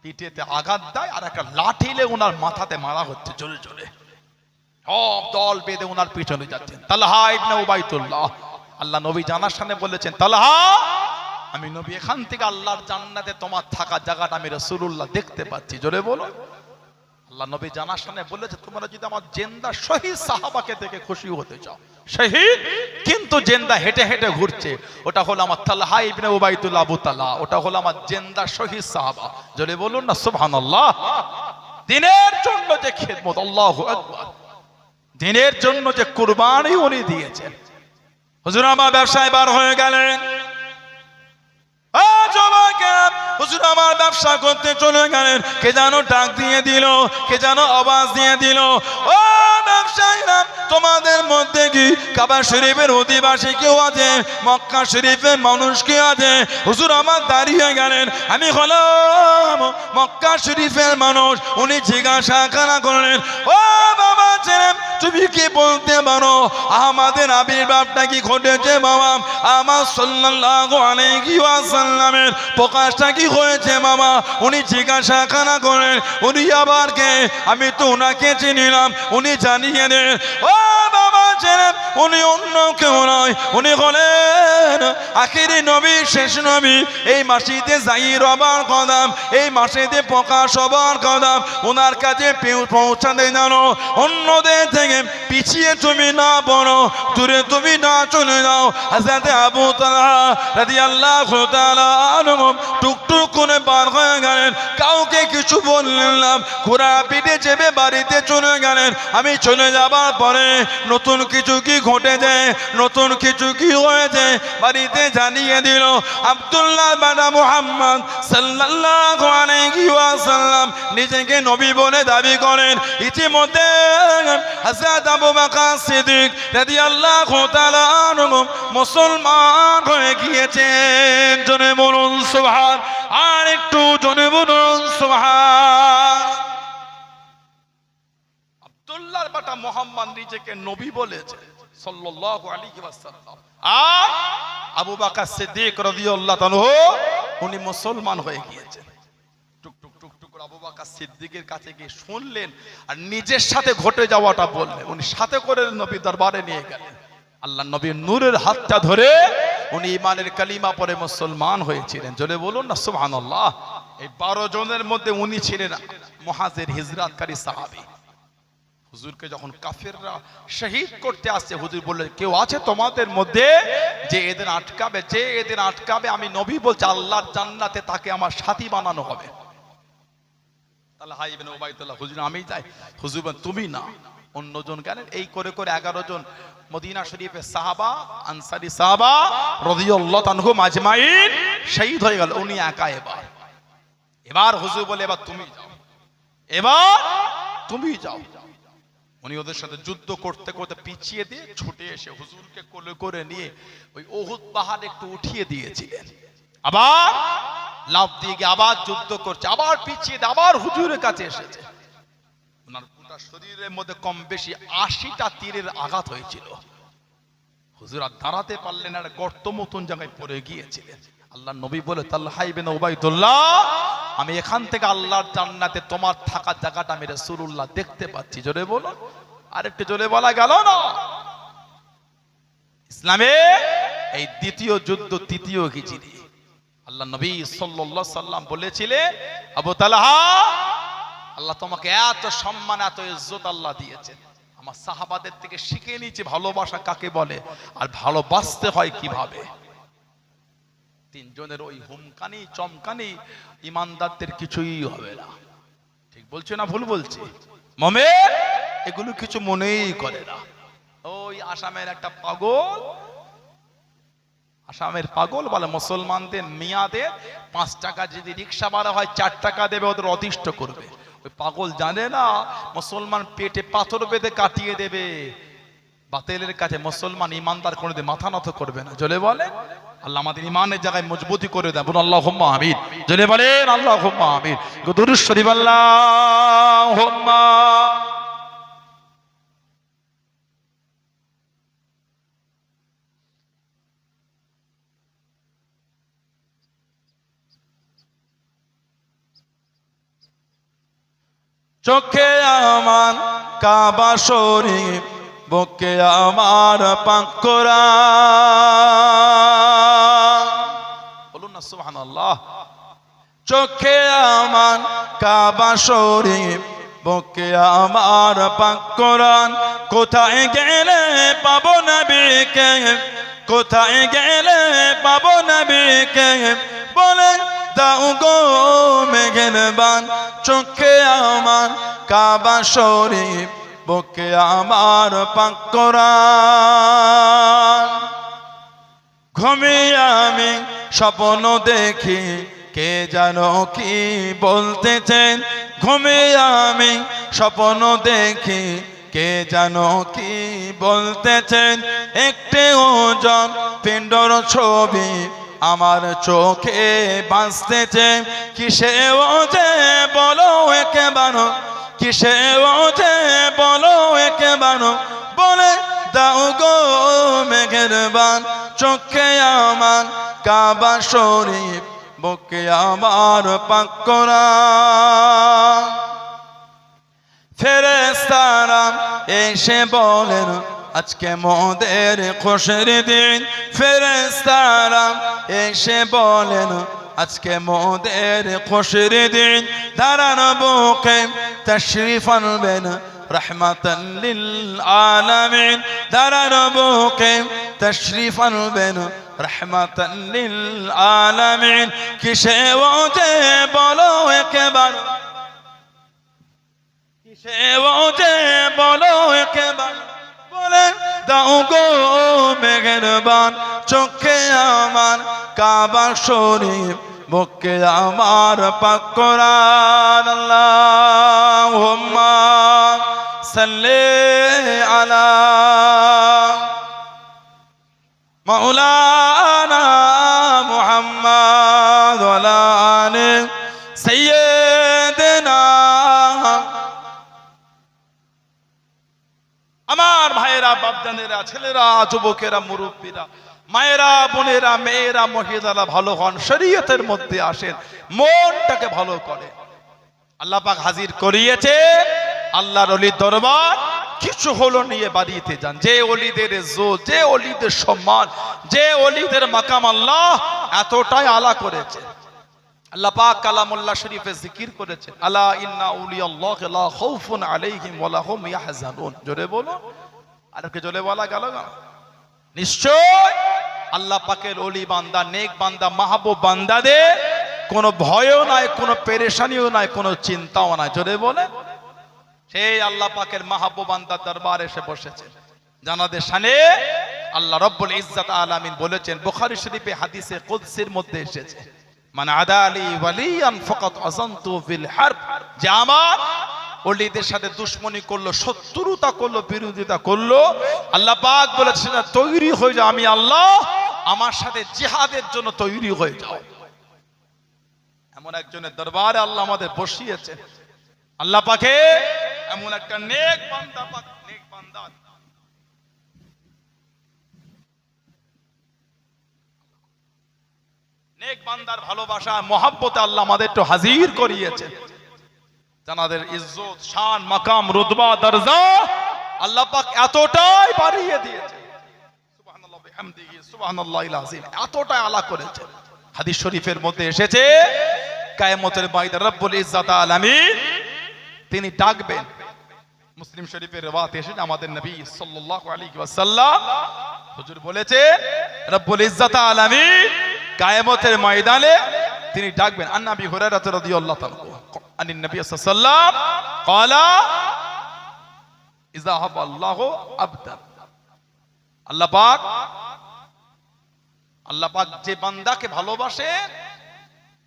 পিঠেতে আঘাত দেয়, আর একটা লাঠিলে ওনার মাথাতে মারা হচ্ছে জোরে জোরে। সব দল বেঁধে ওনার পিছনে যাচ্ছেন তালহা ইবনে উবাইদুল্লাহ। আল্লাহ নবী জানার সামনে বলেছেন, তালহা আমি নবী এখান থেকে আল্লাহর জান্নাতে তোমার থাকা জায়গাটা আমি রাসূলুল্লাহ দেখতে পাচ্ছি। জোরে বলো। আল্লাহ নবী জানার সামনে বলেছে, তোমরা যদি আমার জিন্দা শহীদ সাহাবাকে দেখে খুশি হতে চাও, শহীদ কিন্তু জিন্দা হেঁটে হেঁটে ঘুরছে, ওটা হলো আমার তালহা ইবনে উবাইদুল্লাহ আবু তালহা, ওটা হলো আমার জিন্দা শহীদ সাহাবা। জোরে বলুন না সুবহানাল্লাহ। দ্বীনের জন্য যে খিদমত, আল্লাহু আকবার, দ্বীনের জন্য যে কুরবানি উনি দিয়েছেন। হুজুর আমার ব্যবসায় বার হয়ে গেলেন, হুজুর আমার ব্যবসা করতে চলে গেলেন। কে যেন ডাক দিয়ে দিল, কে যেন আওয়াজ দিয়ে দিল, ও ব্যবসায়ীরা তোমাদের মধ্যে কি কাবা শরীফের অধিবাসী কেউ আছে? মক্কা শরীফের মানুষ কে আছে? হুজুর আমার দাঁড়িয়ে গেলেন, আমি হলাম মক্কা শরীফের মানুষ। উনি জিজ্ঞাসা করলেন, ও বাবা ছেলে তুমি কি বলতে পারো আমাদের আবির্ভাবটা কি ঘটেছে বাবা? আমার সাল্লাল্লাহু আলাইহি ওয়াসাল্লামের প্রকাশটা কি হয়েছে বাবা? উনি জিজ্ঞাসা করেন, উনি আবার কে? আমি তো উনাকে চিনিলাম। উনি জানিয়ে দেন, ও বাবা ছেলে উনি অন্য কেউ নয়, উনি হলেন আখিরি নবী, শেষ নবী। এই মাসিতে জাহির হবার কদম, এই মাসিতে প্রকাশ হবার কদম, ওনার কাছে পৌঁছাতে জানো। অন্যদের থেকে পিছিয়ে তুমি না পড়ো, দূরে তুমি না চলে যাও। হযরত আবু তালহা রাদিয়াল্লাহু তাআলা আনহু টুকটুক করে বার হয়ে গেলেন, কাউকে কিছু বললেন না, ঘোড়া পিঠে চেপে বাড়িতে চলে গেলেন। আমি চলে যাবার পরে নতুন কিছু কি ঘটেছে, নতুন কিছু কি হয়েছে বাড়িতে জানিয়ে দিল। আব্দুল্লাহ বাদা মুহাম্মদ সাল্লাল্লাহু আলাইহি ওয়াসাল্লাম নিজেকে নবী বলে দাবি করেন। ইতিমধ্যে হযরত আবু বকর সিদ্দিক রাদিয়াল্লাহু তাআলা আনহু মুসলমান হয়ে গিয়েছেন। জোরে বলুন সুবহান, আর একটু জোরে বলুন সুবহান। আব্দুল্লাহর বেটা মুহাম্মদ নিজেকে নবী বলেছে সাল্লাল্লাহু আলাইহি ওয়াসাল্লাম, আর আবু বকর সিদ্দিক রাদিয়াল্লাহু আনহু উনি মুসলমান হয়ে গিয়েছেন। টুকটুক টুকটুক করে আবু বকর সিদ্দিকের কাছে গিয়ে শুনলেন আর নিজের সাথে ঘটে যাওয়াটা বললেন। উনি সাথে করে নবী দরবারে নিয়ে গেলেন। আল্লাহ নবীর নূরের হাতটা ধরে উনি ইমানের কালিমা পড়ে মুসলমান হয়েছিলেন। জোরে বলুন না সুবহানাল্লাহ। এই 12 জনের মধ্যে উনি ছিলেন মুহাজির হিজরতকারী সাহাবী। হুজুরকে যখন কাফেররা শহীদ করতে আসছে, হুজুর বললেন, কেউ আছে তোমাদের মধ্যে যে এদের আটকাবে? যে এদের আটকাবে, আমি নবী বলছি, আল্লাহর জান্নাতে তাকে আমার সাথী বানানো হবে। তালহা ইবনে উবাইদুল্লাহ, হুজুর আমি যাই। হুজুর বলেন, তুমি না, অন্যজন গেলেন। এই করে করে 11 জন মদিনা শরীফের সাহাবা, আনসারী সাহাবা রাদিয়াল্লাহু আনহুম আজমাইন শহীদ হয়ে গেল। উনি একা। এবার হুজুর বলে, এবার তুমি যাও, এবার তুমি যাও। উনি ওদের সাথে যুদ্ধ করতে করতে পিছিয়ে দিয়ে ছুটে এসে হুজুরকে কোলে করে নিয়ে ওই উহুদ পাহাড় একটু উঠিয়ে দিয়েছিলেন। আবার লাফ দিয়ে গিয়ে আবার যুদ্ধ করছে, আবার পিছিয়ে দিয়ে আবার হুজুরের কাছে এসেছে। ওনার পুরো শরীরের মধ্যে কম বেশি 80টা তীরের আঘাত হয়েছিল। হুজুর আর দাঁড়াতে পারলেন না, গর্ত মতন জায়গায় পড়ে গিয়েছিলেন। আল্লাহ নবী বলে, তালহা ইবনে উবাইদুল্লাহ, আমি এখান থেকে আল্লাহর জান্নাতে তোমার থাকার জায়গাটা আমি রাসূলুল্লাহ দেখতে পাচ্ছি। জোরে বলো, আরেকটু জোরে বলা গেল না? ইসলামে এই দ্বিতীয় যুদ্ধ, তৃতীয় হিজরি, আল্লাহ নবী সাল্লাল্লাহু আলাইহি সাল্লাম বলেছিলেন, আবু তালহা, আল্লাহ তোমাকে এত সম্মান, এত ইজ্জত আল্লাহ দিয়েছেন, আমার সাহাবাদের থেকে শিখে নিয়েছি ভালোবাসা কাকে বলে আর ভালোবাসতে হয় কিভাবে। 3 জনের ওই হুমকানি চমকানি ইমানদারদের কিছুই হবে না। ঠিক বলছে না ভুল বলছে? মুমিন এগুলো কিছু মনেই করে না। ওই আসামের একটা পাগল, আসামের পাগল বলে মুসলমানদের মিয়াদের 5 টাকা যদি রিকশা ভাড়া হয় 4 টাকা দেবে, ওদের অতিষ্ঠ করবে। ওই পাগল জানে না মুসলমান পেটে পাথর বেঁধে কাটিয়ে দেবে। বাতিলের কাছে মুসলমান ইমানদার কোনোদিন মাথা নত করবে না। জোরে বলে আল্লাহ আমাদের ইমানের জায়গায় মজবুতি করে দেন। বলুন আল্লাহুম্মা আমিন। জোরে বলেন আল্লাহুম্মা আমিন। দুরূদ শরীফ আল্লাহুম্মা। চোখে আমার কাবা শরীফ, বুকে আমার পাক কোরআন। বলুন না সুবহানাল্লাহ। চোখে আমার কাবা শরীফ, বুকে আমার পাক কোরআন। কোথায় গেলে পাবো নবীকে, কোথায় গেলে পাবো নবীকে, বলে দাও গো মেহেরবান। চোখে আমার কাবা শরীফ, বুকে আমার পাক কোরআন। ঘুমিয়ে আমি স্বপ্ন দেখি, কে জানো কি বলতেছেন। ঘুমিয়ে আমি স্বপ্ন দেখি, কে জানো কি বলতেছেন। একটি ওজন পিণ্ডর ছবি আমার চোখে বাঁচতেছে। কিসে ওজে বলো একেবারে, কিসে ওজে বলো একেবারে, বলে দাও গো মেহেরবান। চোখে আমার কাবা শরীফ, বুকে আমার পাক কোরআন। ফেরেশতারা এসে বলেন, আজকে মোদের খুশির দিন ফেরেশতারা এসে বলেন আজকে মোদের খুশির দিন দাঁড়ানো বুকে তাশরীফ আনবেন রহমাতান লিল আলামিন দাঁড়ানো বুকে তাশরীফ আনবেন রহমাতান লিল আলামিন কিসে ওজে বলো একবার কিসে ওজে বলো একবার বলে দাও গো মেহেরবান চোখে আমার কাবা শরীফ বুকে আমার পাক কোরআন আল্লাহুম্মা সাল্লি আলা মাওলানা মুহাম্মদ ওয়া আলা আলি সাইয়্যিদিনা। আমার ভাইয়েরা, বাপজানেরা, ছেলেরা, যুবকেরা, মুরব্বীরা, মায়েরা, বোনেরা, মেয়েরা, মহিলারা ভালো হন, শরীয়তের মধ্যে আসেন, মনটাকে ভালো করে। আল্লাহ পাক হাজির করিয়েছে আল্লাহর ওলির দরবার, কিছু হলো নিয়ে বাড়িতে যান। যে ওলিদের ইজ্জত, যে ওলিদের সম্মান, যে ওলিদের মাকাম আল্লাহ এতটাই আলা করেছে। আল্লাহ পাক কালামুল্লাহ শরীফে জিকির করেছেন, আলা ইন্না আউলিয়াল্লাহি লা খাউফুন আলাইহিম ওয়া লা হুম ইয়াহজানুন। জোরে বলো, আর কি জোরে বলা গেল না? নিশ্চয় আল্লাহ পাকের ওলি বান্দা, নেক বান্দা, মাহবুব বান্দাদের কোনো ভয়ও নাই, কোনো পেরেশানিও নাই, কোনো চিন্তাও নাই। জোরে বলে সেই আল্লাহ পাকের মাহবুব বান্দার দরবারে এসে বসেছে। জানাদের শানে আল্লাহ রব্বুল ইজ্জত আলামিন বলেছেন, বুখারী শরীফে হাদিসে কুদসির মধ্যে এসেছে, মান আদা আলী ওয়ালিয়ান ফাকাত আযানতু ফিল হারব, যে আমার ওলিদের সাথে দুশমনি করলো, শত্রুতা করলো, বিরোধিতা করলো, আল্লাহ পাক বলেছেন তৈরি হয়ে যাও, আমি আল্লাহ আমার সাথে জিহাদের জন্য তৈরি হয়ে যাও। এমন একজনের দরবারে আল্লাহ আমাদের বসিয়েছেন। আল্লাহ পাকে এমন একটা নেক বান্দা পাক, নেক বান্দা নেক বান্দার ভালোবাসা মহব্বতে আল্লাহ আমাদের একটু হাজির করিয়েছে। জানাদের ইজ্জত, শান, মাকাম, রুতবা, দরজা আল্লাহ পাক এতটাই বাড়িয়ে দিয়েছে, সুবহানাল্লাহ বিহামদিহি সুবহানাল্লাহিল আযীম, এতটাই আলা করেছে। হাদিস শরীফের মধ্যে এসেছে, কিয়ামতের ময়দানে রব্বুল ইজ্জত আলামিন তিনি ডাকবেন। মুসলিম শরীফের riwayat এসেছে, আমাদের নবী সাল্লাল্লাহু আলাইহি ওয়াসাল্লাম হুজুর বলেছেন, রব্বুল ইজ্জত আলামিন কিয়ামতের ময়দানে তিনি ডাকবেন। আন নবী হুরায়রা রাদিয়াল্লাহু তাআলা আনিন নবী সাল্লাল্লাহু আলাইহি ওয়াসাল্লাম ক্বালা ইযা হাবাল্লাহু আবদান, আল্লাহ পাক যে বান্দাকে ভালোবাসেন,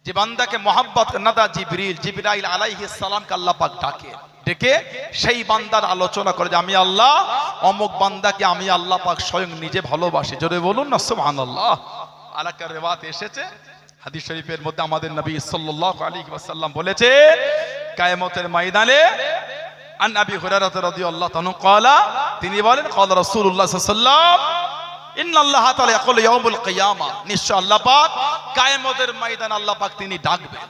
যে বান্দাকে মহব্বত নাদা জিবরাইল আলাইহিস সালামকে আল্লাহ পাক ডেকে সেই বান্দার আলোচনা করে যে আমি আল্লাহ অমুক বান্দাকে আমি আল্লাহ পাক স্বয়ং নিজে ভালোবাসি। জোরে বলুন না সুবহানাল্লাহ। আলাকার রিওয়ায়াত এসেছে হাদিস শরীফের মধ্যে, আমাদের নবী সাল্লাল্লাহু আলাইহি ওয়াসাল্লাম বলেছে, কিয়ামতের ময়দানে আন আবি হুরায়রা রাদিয়াল্লাহু তাআলা ক্বালা, তিনি বলেন, ক্বালা রাসূলুল্লাহ সাল্লাল্লাহু আলাইহি ওয়াসাল্লাম ইন্নাল্লাহা তাআলা ইয়াকুলু ইয়াউমুল কিয়ামা, নিশ্চয় আল্লাহ পাক কিয়ামতের ময়দানে আল্লাহ পাক তিনি ডাকবেন।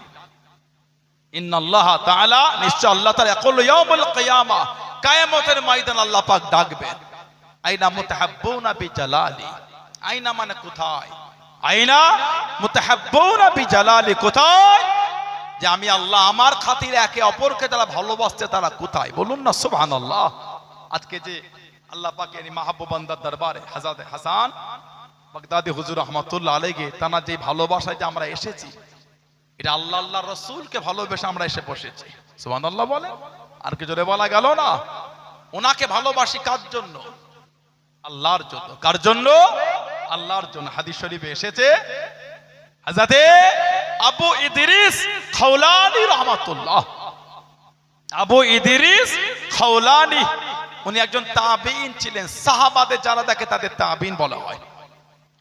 ইন্নাল্লাহা তাআলা, নিশ্চয় আল্লাহ তাআলা ইয়াকুলু ইয়াউমুল কিয়ামা, কিয়ামতের ময়দানে আল্লাহ পাক ডাকবেন, আইনা মুতাহাব্বুনা বিজালালি, আইনা মানে কোথায়, আইনা মুতাহাব্বুনা বিজালালি, কোথায়, যে আমি আল্লাহ আমার খাতিরে একে অপরকে যারা ভালোবাসছে তারা কোথায়, বলুন না সুবহানাল্লাহ। আজকে যে আল্লাহ পাকের মাহবুব বান্দার দরবারে হযরত হাসান বাগদাদি হুজুর রাহমাতুল্লাহ আলাইহি তানা যে ভালোবাসায় যে আমরা এসেছি, এটা আল্লাহ আল্লাহর রাসূলকে ভালোবেসে আমরা এসে বসেছি। সুবহানাল্লাহ বলে, আর কি জোরে বলা গেল না? ওনাকে ভালোবাসি কার জন্য? আল্লাহর জন্য। কার জন্য? আল্লাহর জন্য। হাদিস শরীফে এসেছে, হযরত আবু ইদ্রিস খাওলানি রাহমাতুল্লাহ, আবু ইদ্রিস খাওলানি উনি একজন তাবিঈন ছিলেন, সাহাবাদের যারা দেখে তাদের তাবিঈন বলা হয়।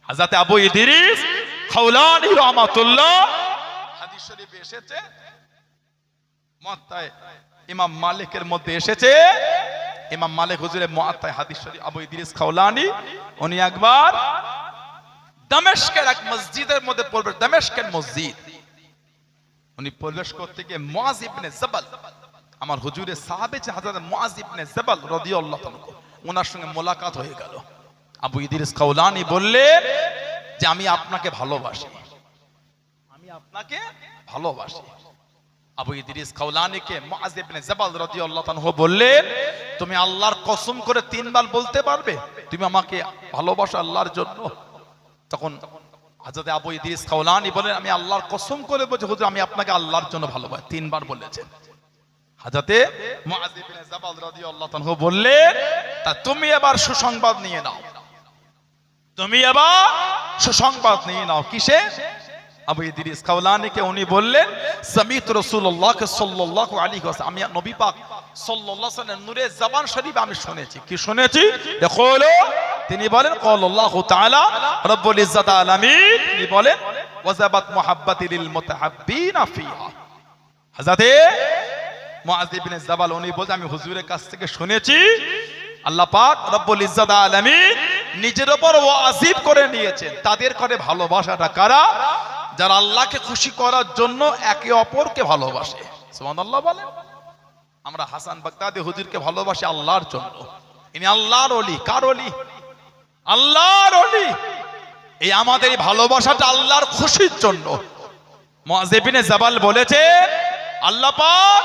হযরত আবু ইদ্রিস খাওলানি রাহমাতুল্লাহ, হাদিস শরীফে এসেছে, মুয়াত্তায় ইমাম মালিকের মধ্যে এসেছে, ইমাম মালিক হুজুরের মুয়াত্তায় হাদিস শরীফ, আবু ইদ্রিস খাওলানি উনি একবার দামেস্কের এক মসজিদের মধ্যে প্রবেশ, দামেস্কের মসজিদ উনি প্রবেশ করতে গিয়ে মুআজ ইবনে জাবাল, আমার হুজুরের সাহাবী যে হযরত মুআজ ইবনে জাবাল রাদিয়াল্লাহু তাআলা, ওনার সঙ্গে মোলাকাত হয়ে গেল। আবু ইদ্রিস খাওলানি বললেন যে আমি আপনাকে ভালোবাসি, আমি আপনাকে ভালোবাসি। আবু ইদ্রিস খাওলানিকে মুআজ ইবনে জাবাল রাদিয়াল্লাহু আনহু বললেন, তুমি আল্লাহর কসম করে 3 বার বলতে পারবে তুমি আমাকে ভালোবাসো আল্লাহর জন্য? তখন হযরত আবু ইদ্রিস খাওলানি বলেন, আমি আল্লাহর কসম করে বলছি হুজুর আমি আপনাকে আল্লাহর জন্য ভালোবাসি। 3 বার বলেছেন। হযরত মুআজ ইবনে জাবাল রাদিয়াল্লাহু আনহু বললেন, তা তুমি এবার সুসংবাদ নিয়ে নাও, তুমি এবার সুসংবাদ নিয়ে নাও। কিসে? আবু ইদ্রিস খাওলানিকে উনি বললেন, সামিত রাসূলুল্লাহ সাল্লাল্লাহু আলাইহি ওয়াসাল্লাম, আমি নবী পাক সাল্লাল্লাহু আলাইহি ওয়াসাল্লাম নূরে জবান শরীফ আমি শুনেছি। কি শুনেছি? দেখো, তিনি বলেন ক্বালাল্লাহু তাআলা রব্বুল ইজ্জাত আলামিন, তিনি বলেন ওয়াজাবাত মুহাব্বাতি লিল মুতাহাব্বিনা ফিহা। হযরত মুআজ ইবনে জাবাল উনি বলতে আমি হুজুরের কাছ থেকে শুনেছি আল্লাহ পাক রব্বুল ইজ্জাত আলামিন নিজের উপর ওয়াজিব করে নিয়েছেন তাদের করে ভালোবাসাটা কারা? যারা আল্লাহকে খুশি করার জন্য একে অপরকে ভালোবাসে। সুবহানাল্লাহ বলেন। আমরা হাসান বাগদাদি হুজুরকে ভালোবাসি আল্লাহর জন্য। ইনি আল্লাহর ওলি। কার ওলি? আল্লাহর ওলি। এই আমাদের এই ভালোবাসাটা আল্লাহর খুশির জন্য। মুআজ ইবনে জাবাল বলেছে আল্লাহ পাক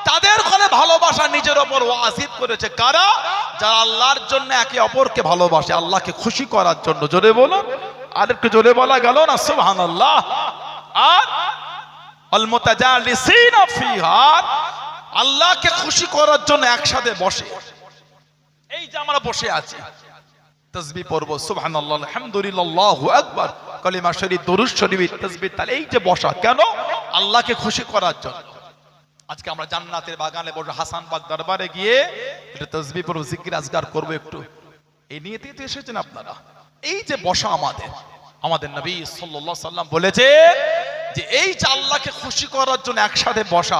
তাদের করে ভালোবাসা নিজের উপর ওয়াজিব করেছে কারা? যারা আল্লাহর জন্য একে অপরকে ভালোবাসে, আল্লাহকে খুশি করার জন্য। জোরে বলো, আর একটু জোরে বলা গেল না? সুবহানাল্লাহ। আর আল মুতাজালিসিনা ফিহা, আল্লাহকে খুশি করার জন্য একসাথে বসে। এই যে আমরা বসে আছি, তাসবিহ পড়ব, সুবহানাল্লাহ, আলহামদুলিল্লাহ, আল্লাহু আকবার, কালিমা শরীফ, দরুদ শরীফ, তাসবিহ, তাহলে এই যে বসা কেন? আল্লাহকে খুশি করার জন্য। আজকে আমরা জান্নাতের বাগানে বসে হাসান বাগ দরবারে গিয়ে একটু তাসবিহ পড়ব, জিকির আজকার করব, একটু এই নিয়তেই তো এসেছেন আপনারা। এই যে বসা আমাদের নবী সাল্লাল্লাহু আলাইহি সাল্লাম বলেছে যে এই যে আল্লাহকে খুশি করার জন্য একসাথে বসা,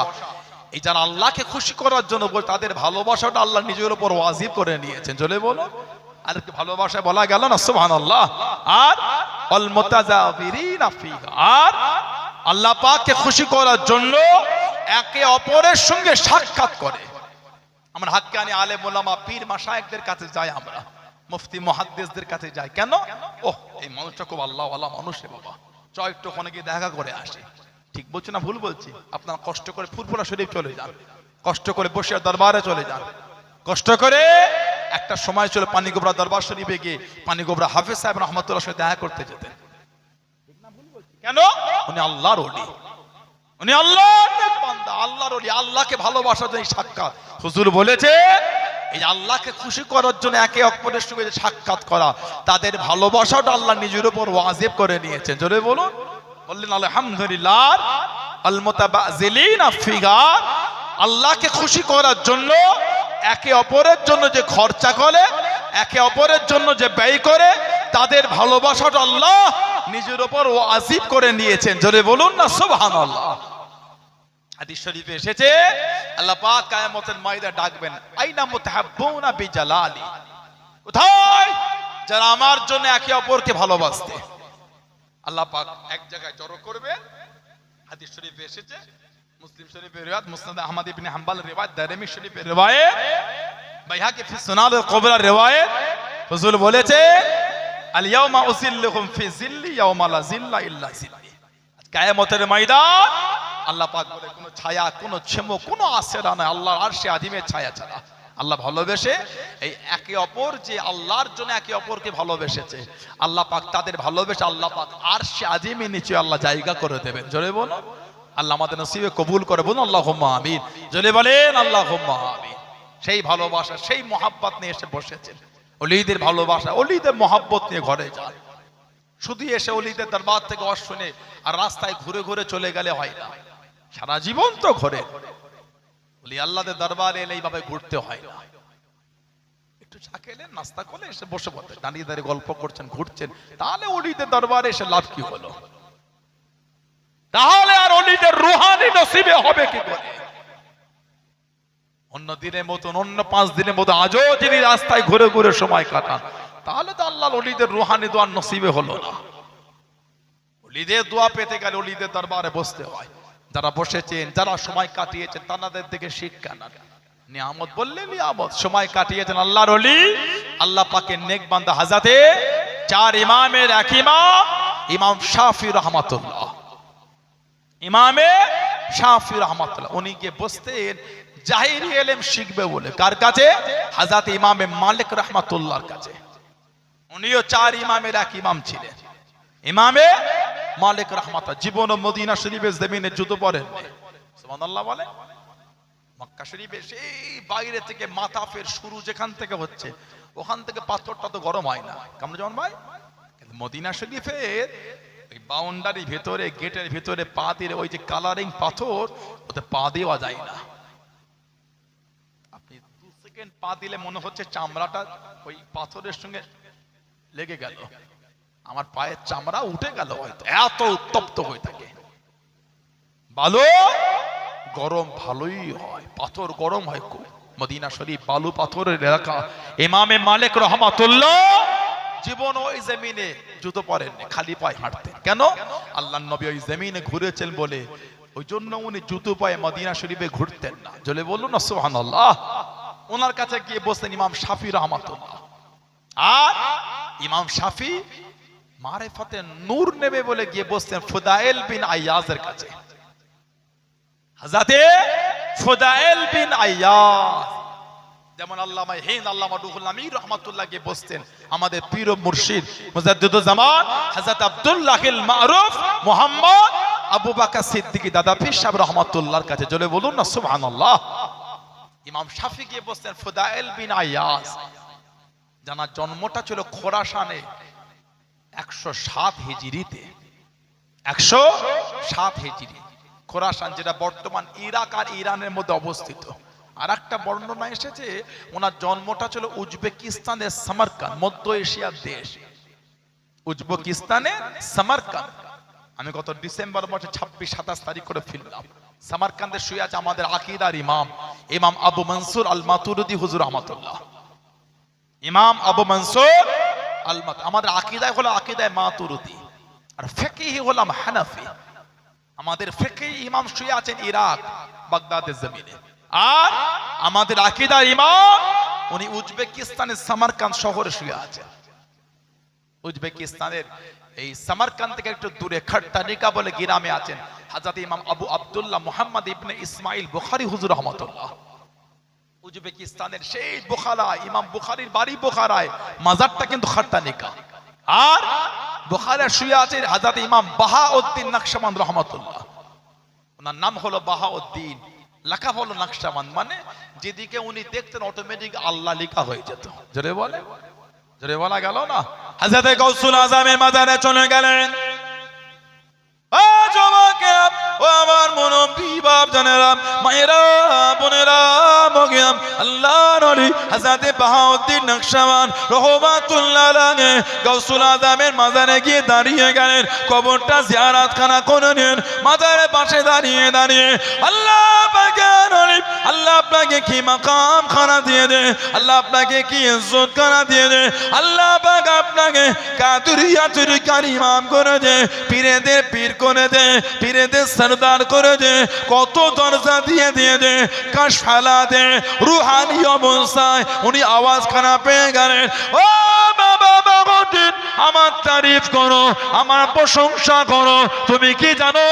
এই যারা আল্লাহকে খুশি করার জন্য বলে তাদের ভালোবাসাটা আল্লাহ নিজের উপর ওয়াজিব করে নিয়েছেন। চলে বলো, আর একটু ভালোবাসা বলা গেল না? সুবহানাল্লাহ। আর আল মুতাজাবিরিনা ফিহা, আর আল্লাহ পাককে খুশি করার জন্য একে অপরের সঙ্গে সাক্ষাৎ করে। আমরা হাক্কানি আলেম ওলামা পীর মাশায়েখদের কাছে যাই, আমরা মুফতি মুহাদ্দিসদের কাছে যাই। কেন? ওহ, এই মানুষটা খুব আল্লাহ ওয়ালা মানুষ রে বাবা, চল একটু ওখানে গিয়ে দেখা করে আসি। ঠিক বলছি না ভুল বলছি? আপনারা কষ্ট করে ফুরফুরা শরীফ চলে যান, কষ্ট করে বসিয়া দরবারে চলে যান, কষ্ট করে একটা সময় চলে পানিগোবরা দরবার শরীফে গিয়ে পানিগোবরা হাফেজ সাহেব রহমাতুল্লাহর সাথে দেখা করতে যেতেন। কেন? উনি আল্লাহর ওলি, উনি আল্লাহর নেক বান্দা, আল্লাহর ওলি। আল্লাহকে ভালোবাসার জন্য সাক্ষাৎ। হুজুর বলেছে এই আল্লাহকে খুশি করার জন্য একে অপরের সঙ্গে সাক্ষাৎ করা, তাদের ভালোবাসাটা আল্লাহ নিজের উপর ওয়াজিব করে নিয়েছেন। জোরে বলুন, বললেন আলহামদুলিল্লাহ। আল মুতাবাজিলিনা ফিহা, আল্লাহকে খুশি করার জন্য একে অপরের জন্য যে খরচা করে, একে অপরের জন্য যে ব্যয় করে, তাদের ভালোবাসাটা আল্লাহ নিজের উপর ওয়াজিব করে নিয়েছেন। জোরে বলুন না সুবহানাল্লাহ। হাদিস শরীফে এসেছে আল্লাহ পাক কিয়ামতের ময়দানে ডাকবেন, আইনা মুতাহাব্বুনা বিজালালি, কোথায় যারা আমার জন্য একে অপরকে ভালোবাসতে। আল্লাহ পাক এক জায়গায় জড়ো করবেন। হাদিস শরীফে এসেছে, মুসলিম শরীফের রিওয়ায়াত, মুসনাদ আহমদ ইবনে হাম্বল রিওয়ায়াত, দারমি শরীফের রিওয়ায়াত, বাইহাকি ফি সুনান আল কুবরা রিওয়ায়াত। হুজুর বলেছে আল ইয়াউমা উযিল্লুকুম ফি যিল্লি ইয়াউমা লা যিল্লা ইল্লা যিল্লি। কিয়ামতের ময়দান আল্লাহ পাক বলে কোনো ছায়া, কোনো ছেমো, কোনো আশ্রয় নাই আল্লাহর আরশে আজিমের ছায়া ছাড়া। আল্লাহ ভালোবেসে এই একে অপর যে আল্লাহর জন্য একে অপরকে ভালোবেসেছে, আল্লাহ পাক তাদের ভালোবেসে আল্লাহ পাক আরশে আজিমের নিচে আল্লাহ জায়গা করে দেবেন। জোরে বলো, আল্লাহ আমাদের নসিবে কবুল করে বলুন আল্লাহুম্মা আমিন। জোরে বলেন আল্লাহুম্মা আমিন। সেই ভালোবাসা, সেই মোহাব্বত নিয়ে এসে বসেছেন। ওলিদের ভালোবাসা, ওলিদের মোহাব্বত নিয়ে ঘরে যান। শুধু এসে ওলিদের দরবার থেকে ওয়াজ শুনে আর রাস্তায় ঘুরে ঘুরে চলে গেলে হয় না, সারা জীবন তো ঘরে। ওলি আল্লাহদের দরবারে এলে এইভাবে ঘুরতে হয় না। একটু চা খেলেন, নাস্তা করলে এসে বসে পড়তেন, দাঁড়িয়ে দাঁড়িয়ে গল্প করছেন, ঘুরছেন, তাহলে ওলিদের দরবারে এসে লাভ কি হলো? তাহলে আর ওলিদের রুহানি নসিবে হবে কি করে? অন্য দিনের মতন, অন্য 5 দিনের মতো আজও যদি রাস্তায় ঘুরে ঘুরে সময় কাটান, তাহলে তো আল্লাহ ওলিদের রুহানি দোয়া নসিবে হলো না। ওলিদের দোয়া পেতে গেলে ওলিদের দরবারে বসতে হয়। যারা বসেছেন, যারা সময় কাটিয়েছেন, তাদের থেকে শিক্ষা নেন। নিয়ামত বললে নিয়ামত, সময় কাটিয়েছেন আল্লাহর ওলি, আল্লাহ পাকের নেক বান্দা হাজাতে চার ইমামের এক ইমাম, ইমাম শাফি রহমাতুল্লাহ। ইমামে শাফি রহমাতুল্লাহ উনি গিয়ে বসতেন জাহিরি ইলম শিখবে বলে, কার কাছে? হাজরত ইমামে মালিক রহমাতুল্লাহর কাছে। উনিও চার ইমামের এক ইমাম ছিলেন, ইমামে মালিক রহমাতুল্লাহ। জীবন ও মদিনা শরীফের জমিনে জুতো পরেন, সুবহানাল্লাহ বলে। মক্কা শরীফে সেই বাইরে থেকে মাতাফের শুরু যেখান থেকে হচ্ছে ওখান থেকে পাথরটা তো গরম হয় না, কেমন যেমন ভাই। কিন্তু মদিনা শরীফের ওই বাউন্ডারি ভেতরে, গেটের ভেতরে পা দিলে ওই যে কালারিং পাথর, ওতে পা দেওয়া যায় না। আপনি 2 সেকেন্ড পা দিলে মনে হচ্ছে চামড়াটা ওই পাথরের সঙ্গে লেগে গেল, আমার পায়ের চামড়া উঠে গেল, হয়তো এত উত্তপ্ত হয়ে থাকে। ভালো গরম ভালোই হয়, পাথর গরম হয় খুব। মদিনা শরীফ বালু পাথরের এলাকা। ইমামে মালিক রহমাতুল্লাহ জীবন ওই জমিনে জুতো পরেন, খালি পায়ে হাঁটতেন। কেন? আল্লাহর নবী ওই জমিনে ঘুরেছেন বলে, ওই জন্য উনি জুতো পায়ে মদিনা শরীফে ঘুরতেন না। জলে বলুন না সুবহানাল্লাহ। ওনার কাছে গিয়ে বসতেন ইমাম শাফি রহমাতুল্লাহ। আর ইমাম শাফি মারিফাতে নূর নেবে বলে গিয়ে বসতেন ফুদাইল বিন আইয়াজের কাছে। হযরতে ফুদাইল বিন আইয়াজ, যেমন আল্লামা হিন্দ আল্লামা রুহুল আমিন রহমাতুল্লাহ গিয়ে বসতেন আমাদের পীর ও মুর্শিদ মুজাদ্দিদুজ জামান হযরত আব্দুল্লাহিল মারুফ মুহাম্মদ আবু বকর সিদ্দিকী দাদা পীর সাহেব রহমাতুল্লাহর কাছে। জলে বলুন না সুবহানাল্লাহ। ইমাম শাফি গিয়ে বসতেন ফুদাইল বিন আইয়াজ, জানার জন্মটা ছিল খোরাসানে 107 হিজরিতে, 107 হিজরি। খোরাসান যেটা বর্তমান ইরাক আর ইরানের মধ্যে অবস্থিত। আর একটা বর্ণনা এসেছে ওনার জন্মটা ছিল উজবেকিস্তানের সামারকান্দ, মধ্য এশিয়ার দেশ উজবেকিস্তানের সামারকান্দ। আমি গত ডিসেম্বর মাসে 26-27 তারিখ করে ফিরলাম। সামারকান্দে শুয়ে আছে আমাদের আকীদার ইমাম, ইমাম আবু মনসুর আল মাতুরিদি হুজুর রহমাতুল্লাহ। ইমাম আবু মনসুর আল মাতুরিদি, আমাদের আকীদায় হলো আকীদায় মাতুরিদি, আর ফিকহি হলাম হানাফি। আমাদের ফিকহি ইমাম শুয়ে আছেন ইরাক বাগদাদের জমিনে, আর আমাদের আকীদার ইমাম উনি উজবেকিস্তানের সামারকান্দ শহরে শুয়ে আছেন। উজবেকিস্তানের এই সামারকান্দ থেকে একটু দূরে খট্টানিকা বলে গ্রামে আছেন হযরত ইমাম আবু আব্দুল্লাহ মুহাম্মদ ইবনে ইসমাইল বুখারী হুজুর রহমাতুল্লাহ। উজবেকিস্তানের সেই বুখারা, ইমাম বুখারীর বাড়ি বুখারায়, মাজারটা কিন্তু খট্টানিকা। আর বুখারায় শুয়ে আছেন হযরত ইমাম বাহাউদ্দিন নকশবন্দ রহমাতুল্লাহ। ওনার নাম হলো বাহাউদ্দিন, লেখা হলো নকশবন্দ, মানে যেদিকে উনি দেখতেন অটোমেটিক আল্লাহ লেখা হয়ে যেত। জোরে বলে, জোরে বলা গেল না। হযরত গাউসুল আজমের মাজারে চলে গেলেন। ও আমার মুরব্বি বাপ জানেরা, মায়েরা, বোনেরা, মগিয়াম আল্লাহর ওলি হযরত বাহাউদ্দিন নকশবন্দ রহমাতুল্লাহ আলাইহি গাউসুল আজমের মাজারে গিয়ে দাঁড়িয়ে গেলেন। কবরটা জিয়ারত খানা করে নেন। মাজারের পাশে দাঁড়িয়ে দাঁড়িয়ে আল্লাহ পাকের ওলি, আল্লাহ আপনাকে কি মাকাম খানা দিয়ে দে, আল্লাহ আপনাকে কি ইজ্জত খানা দিয়ে দে, আল্লাহ পাক আপনাকে কাদরিয়াতুল কারিমাম করে দে, পীরেদের পীর করে দে, পীরেদের সরদার করে দে, কত দরজা দিয়ে দিয়ে দে, কাশফালা দে। রুহানি অবস্থায় উনি আওয়াজ খানা পেয়ে গেলেন। ও বাবা বাবাউদ্দিন, আমার তারিফ করো, আমার প্রশংসা করো। তুমি কি জানো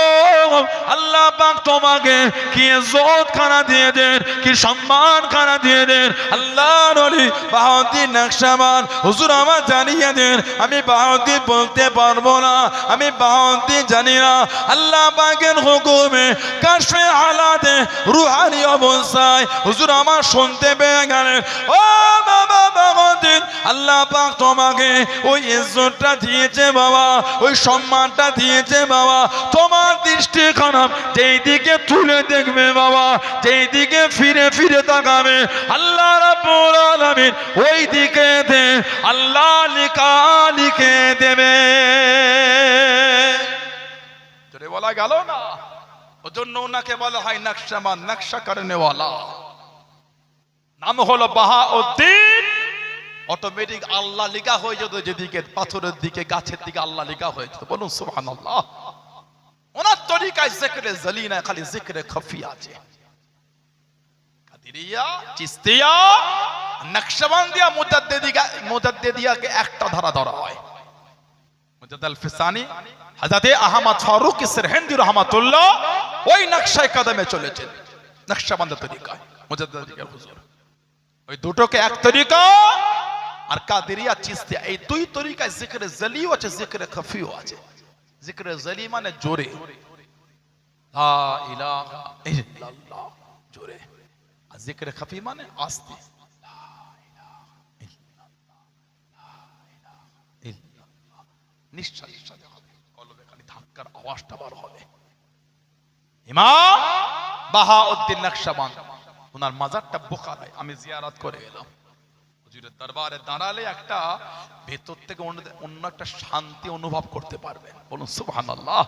আল্লাহ পাক তোমাকে কি ইজ্জত খানা দিয়ে দেন, কি সম্মান খানা দিয়ে দেন। আল্লাহর ওলি বাহাউদ্দিন নকশবন্দ হুজুর আমার জানিয়ে দেন। আমি বাহাউদ্দিন বলতে পারবো না, আমি বাহাউদ্দিন জানি না। আল্লাহ পাকের হুকুমে কাশফে হালাতে রুহানি অবস্থায় হুজুর আমার শুনতে পেয়ে গেলেন। ও বাবা বাহাউদ্দিন, আল্লাহ পাক তোমাকে ওই ইজ্জতটা দিয়েছে বাবা, ওই সম্মানটা দিয়েছে বাবা। তোমার দৃষ্টি খারাপ যেই দিকে তুলে দেখবে বাবা, যেই দিকে ফিরে ফিরে তাকাবে আল্লাহ রাব্বুল আলামিন ওই দিকে দে আল্লাহ লিখে দেবে। জোরে বলা গেল না। ওজন্য ওনাকে বলা হয় নকশবন্দ, নকশা করনে ওয়ালা। নাম হলো বাহাউদ্দিন। অটোমেটিক আল্লাহ লেখা হয়ে যেত, যেদিকে পাথরের দিকে গাছের দিকে আল্লাহ লেখা হয়ে যেত। বলুন সুবহানাল্লাহ। ওনার তরিকায় জিকরে জলিনা খালি জিকরে খফি আছে। কাদেরিয়া, চিশতিয়া, নকশবন্দিয়া, মুজাদ্দিদিয়াকে একটা ধারা ধরা হয়। মুজাদ্দিদ আল ফিসানি হযরত আহমদ ফারুক সিরহিন্দি রাহমাতুল্লাহ ওই নকশায় কদমে চলেছেন, নকশবন্দ তরিকায় মুজাদ্দিদিয়া হুজুর। ওই দুটোকে এক তরিকা, আর কাদেরিয়া চিশতিয়া এই দুই তরিকায় জিকরে জলিও আছে, জিকরে খফিও আছে। জিকরে জলি মানে জোরে, লা ইলাহা ইল্লাল্লাহ জোরে, আর জিকরে খফি মানে আস্তে, লা ইলাহা ইল্লাল্লাহ, লা ইলাহা ইল্লাল্লাহ। নিঃশ্বাসের সাথে হবে, কলবে খালি ধাক্কার আওয়াজটা বার হবে। ইমাম বাহাউদ্দিন নকশবন্দ, ওনার মাজারটা বোখারায়, আমি জিয়ারত করে এলাম। হুজুরের দরবারে দাঁড়ালে একটা ভেতর থেকে অন্য একটা শান্তি অনুভব করতে পারবেন। বলুন সুবহানাল্লাহ।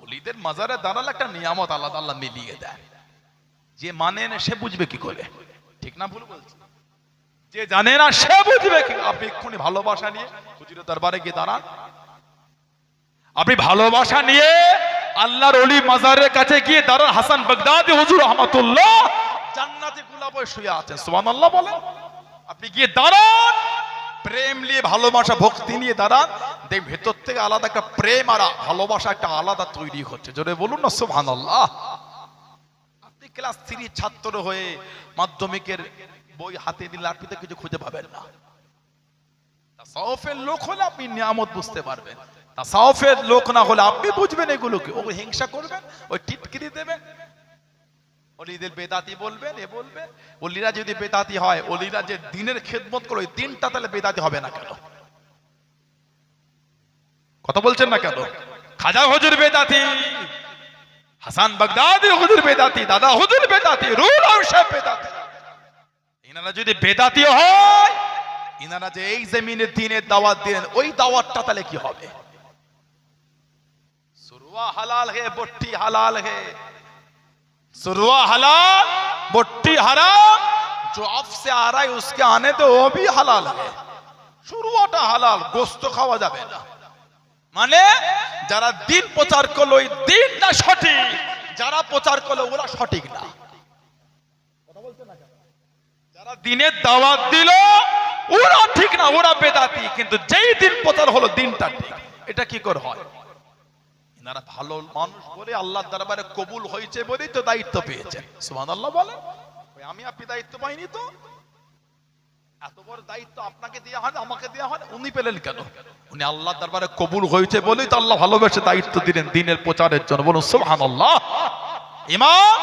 ওলিদের মাজারে দাঁড়ালে একটা নিয়ামত আলাদা আল্লাহ মিলিয়ে দেয়। যে মানে না সে বুঝবে কি করে, ঠিক না ভুল বলছি? যে জানে না সে বুঝবে কি? আপনি এক্ষুনি ভালোবাসা নিয়ে হুজুরের দরবারে গিয়ে দাঁড়ান, আপনি ভালোবাসা নিয়ে আল্লাহর ওলি মাজারের কাছে গিয়ে দাঁড়ান। হাসান বাগদাদি হুজুর রহমাতুল্লাহ জান্নাতে গোলাপ শুয়ে আছেন, সুবহানাল্লাহ বলেন। আপনি গিয়ে দাঁড়ান, প্রেম নিয়ে, ভালোবাসা ভক্তি নিয়ে দাঁড়ান, দেখ ভেতর থেকে আলাদা একটা প্রেম আর ভালোবাসা একটা আলাদা তৈরি হচ্ছে। জোরে বলুন না সুবহানাল্লাহ। আপনি ক্লাস 3 ছাত্র হয়ে মাধ্যমিকের বই হাতে নিলে আপনি তো কিছু খুঁজে পাবেন না। তাসাউফের লোক হলে আপনি নিয়ামত বুঝতে পারবেন, তাসাউফের লোক না হলে আপনি বুঝবেন এগুলোকে। ও হিংসা করবেন, ওই টিটকিরি দেবেন, ওলিদের বেদাতি বলবেন, এ বলবেন। ওলিরা যদি বেদাতি হয়, ওলিরা যে দিনের খেদমত করে ওই দিনটা তাহলে বেদাতি হবে না কেন? কথা বলছেন না কেন? খাজা হুজুর বেদাতি, হাসান বাগদাদি হুজুর বেদাতি, দাদা হুজুর বেদাতি, রুহুল আমিন সাহেব বেদাতি। ইনারা যদি বেদাতি হয়, ইনারা যে এই জমিনের দিনের দাওয়াত দেন, ওই দাওয়াতটা তাহলে কি হবে? সুরওয়া হালাল হে, বট্টি হালাল হে। सुरवा हलाल, बोट्टी हराम, जो अफ से आ रहा है उसके आने तो वो भी हलाल है। শুরুয়াটা হালাল, গোশত খাওয়া যাবে না। মানে যারা দিন প্রচার করলো ওই দিনটা সঠিক, যারা প্রচার করলো ওরা সঠিক না। কথা বলছেন না কেন? যারা দিনের দাওয়াত দিল ওরা ঠিক না, ওরা বেদাতি। কিন্তু যেই দিন প্রচার হলো দিনটা ঠিক, এটা কি করে হয়? এনারা ভালো মানুষ বলে আল্লাহর দরবারে কবুল হয়েছে বলেই তো দায়িত্ব পেয়েছেন, সুবহানাল্লাহ বলেন। আমি আপনি দায়িত্ব পাইনি তো। এত বড় দায়িত্ব আপনাকে দেয়া হয়, আমাকে দেয়া হয়, উনি পেলেন কেন? উনি আল্লাহর দরবারে কবুল হয়েছে বলেই তো আল্লাহ ভালোবেসে দায়িত্ব দিলেন দিনের প্রচারের জন্য। বলুন সুবহানাল্লাহ। ইমাম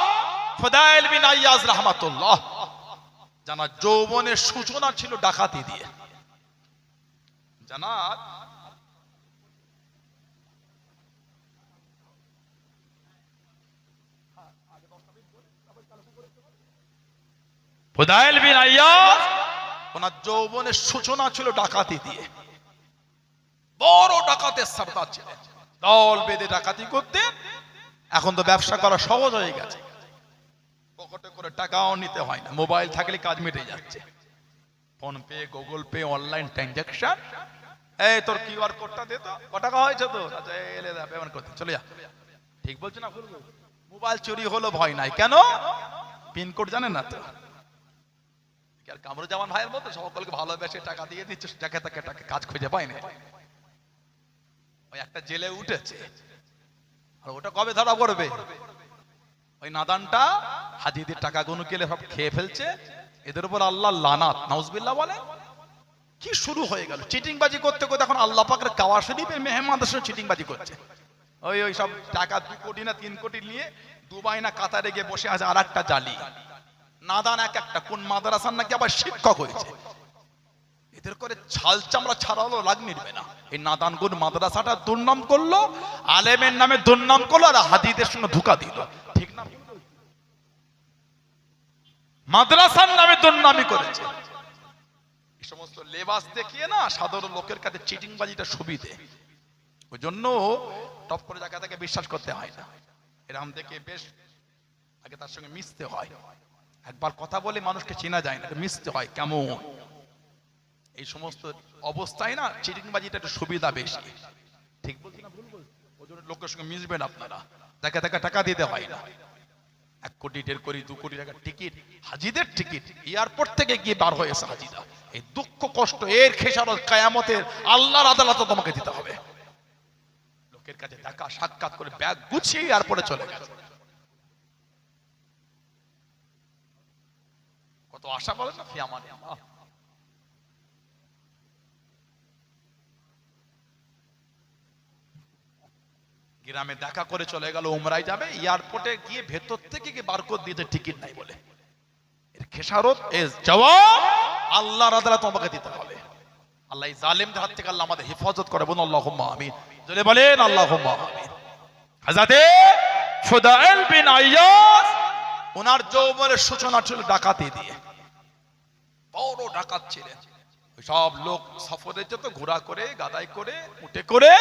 ফুদাইল বিন আইয়াজ রাহমাতুল্লাহ জানা যৌবনের সূচনা ছিল ডাকাতি দিয়ে। জানা ফুদাইল বিন আইয়াজ ওনার যৌবনের সূচনা ছিল ডাকাতি দিয়ে। বড় ডাকাতের সর্দার ছিলেন, দল বেঁধে ডাকাতি করতেন। এখন তো ব্যবসা করা সহজ হয়ে গেছে, পকেটে করে টাকাও নিতে হয় না, মোবাইল থাকলে কাজ মিটে যাচ্ছে। Phone pay, Google pay, online transaction. এই তোর কিউআর কোডটা দে তো, কত টাকা হয়েছে তো? আচ্ছা এলে দা, পেমেন্ট করতে চলে যা। ঠিক বলছো না ভুল বলছো? মোবাইল চুরি হলো ভয় নাই, কেন? পিন কোড জানেন না তো। কামরুজ্জামান ভাইয়ের মতো সকলকে ভালোবেসে টাকা দিয়ে দিচ্ছে, টাকা কাজ খুঁজে পায় না। ওই একটা জেলে উঠেছে, আর ওটা কবে ধরা পড়বে? ওই নাদানটা হাজিদের টাকা গুনো কেলে সব খেয়ে ফেলছে। এদের উপর আল্লাহ লানাত, নাউজুবিল্লাহ বলে। কি শুরু হয়ে গেল চিটিংবাজি করতে করতে। এখন আল্লাহ পাকের কাওয়া শরীফে মেহমানদের সঙ্গে চিটিংবাজি করছে। ওই সব টাকা 2 কোটি না 3 কোটি নিয়ে দুবাই না কাতারে গিয়ে বসে আছে আর একটা জালি নাদান। এক একটা কোন মাদ্রাসার নাকি আবার শিক্ষক হয়েছে। এদের করে ছাল চামড়া ছাড়ালো লাগ নিবে না। এই নাদান কোন মাদ্রাসাটা দুর্নাম করলো, আলেমের নামে দুর্নাম করলো, আর হাদিদের সঙ্গে ধোঁকা দিল। ঠিক না? মাদ্রাসার নামে দুর্নামি করেছে। এই সমস্ত লেবাস দেখিয়ে না সাধারণ লোকের কাছে চিটিংবাজিটা সুবিধে। ওই জন্য টপ করে জায়গা থেকে বিশ্বাস করতে হয় না। এরকম দেখে বেশ আগে তার সঙ্গে মিশতে হয়। একবার কথা বলে মানুষকে চেনা যায় না, মিশতে হয় কেমন। এই সমস্ত অবস্থায় না চিটিংবাজিটা একটু সুবিধা বেশি। ঠিক বলছি না ভুল বলছি? ওই জন্য লোকের সঙ্গে মিশবেন আপনারা, দেখা টাকা দিতে হয় না। 1 কোটি 1.5 কোটি 2 কোটি টাকার টিকিট, হাজিদের টিকিট, এয়ারপোর্ট থেকে গিয়ে বার হয়েছে হাজিরা। এই দুঃখ কষ্ট এর খেসারত কিয়ামতের আল্লাহর আদালতে তোমাকে দিতে হবে। লোকের কাছে দেখা সাক্ষাৎ করে ব্যাগ গুছিয়ে এয়ারপোর্টে চলে গেছে। কত আশা বলে না, ফিয়ামানে আল্লাহ। গ্রামে দেখা করে চলে গেল, উমরায় যাবে, এয়ারপোর্টে গিয়ে ভেতর থেকে গিয়ে বারকোড দিতে টিকিট নাই বলে। এর খেসারত এর জবাব আল্লাহর আদালতে তোমাকে দিতে হবে। আল্লাহ এই জালেমদের হাত থেকে আল্লাহ আমাদের হেফাজত করে, বলুন আল্লাহুম্মা আমিন। জোরে বলেন আল্লাহুম্মা আমিন। হযরতে ফুদাইল বিন আইয়াজ, ওনার যৌবনের সূচনা ছিল ডাকাতি দিয়ে। বড় ডাকাত ছিলেন। সব লোক সফরে যেত, ঘোড়া করে, গাদাই করে, উঠে করে,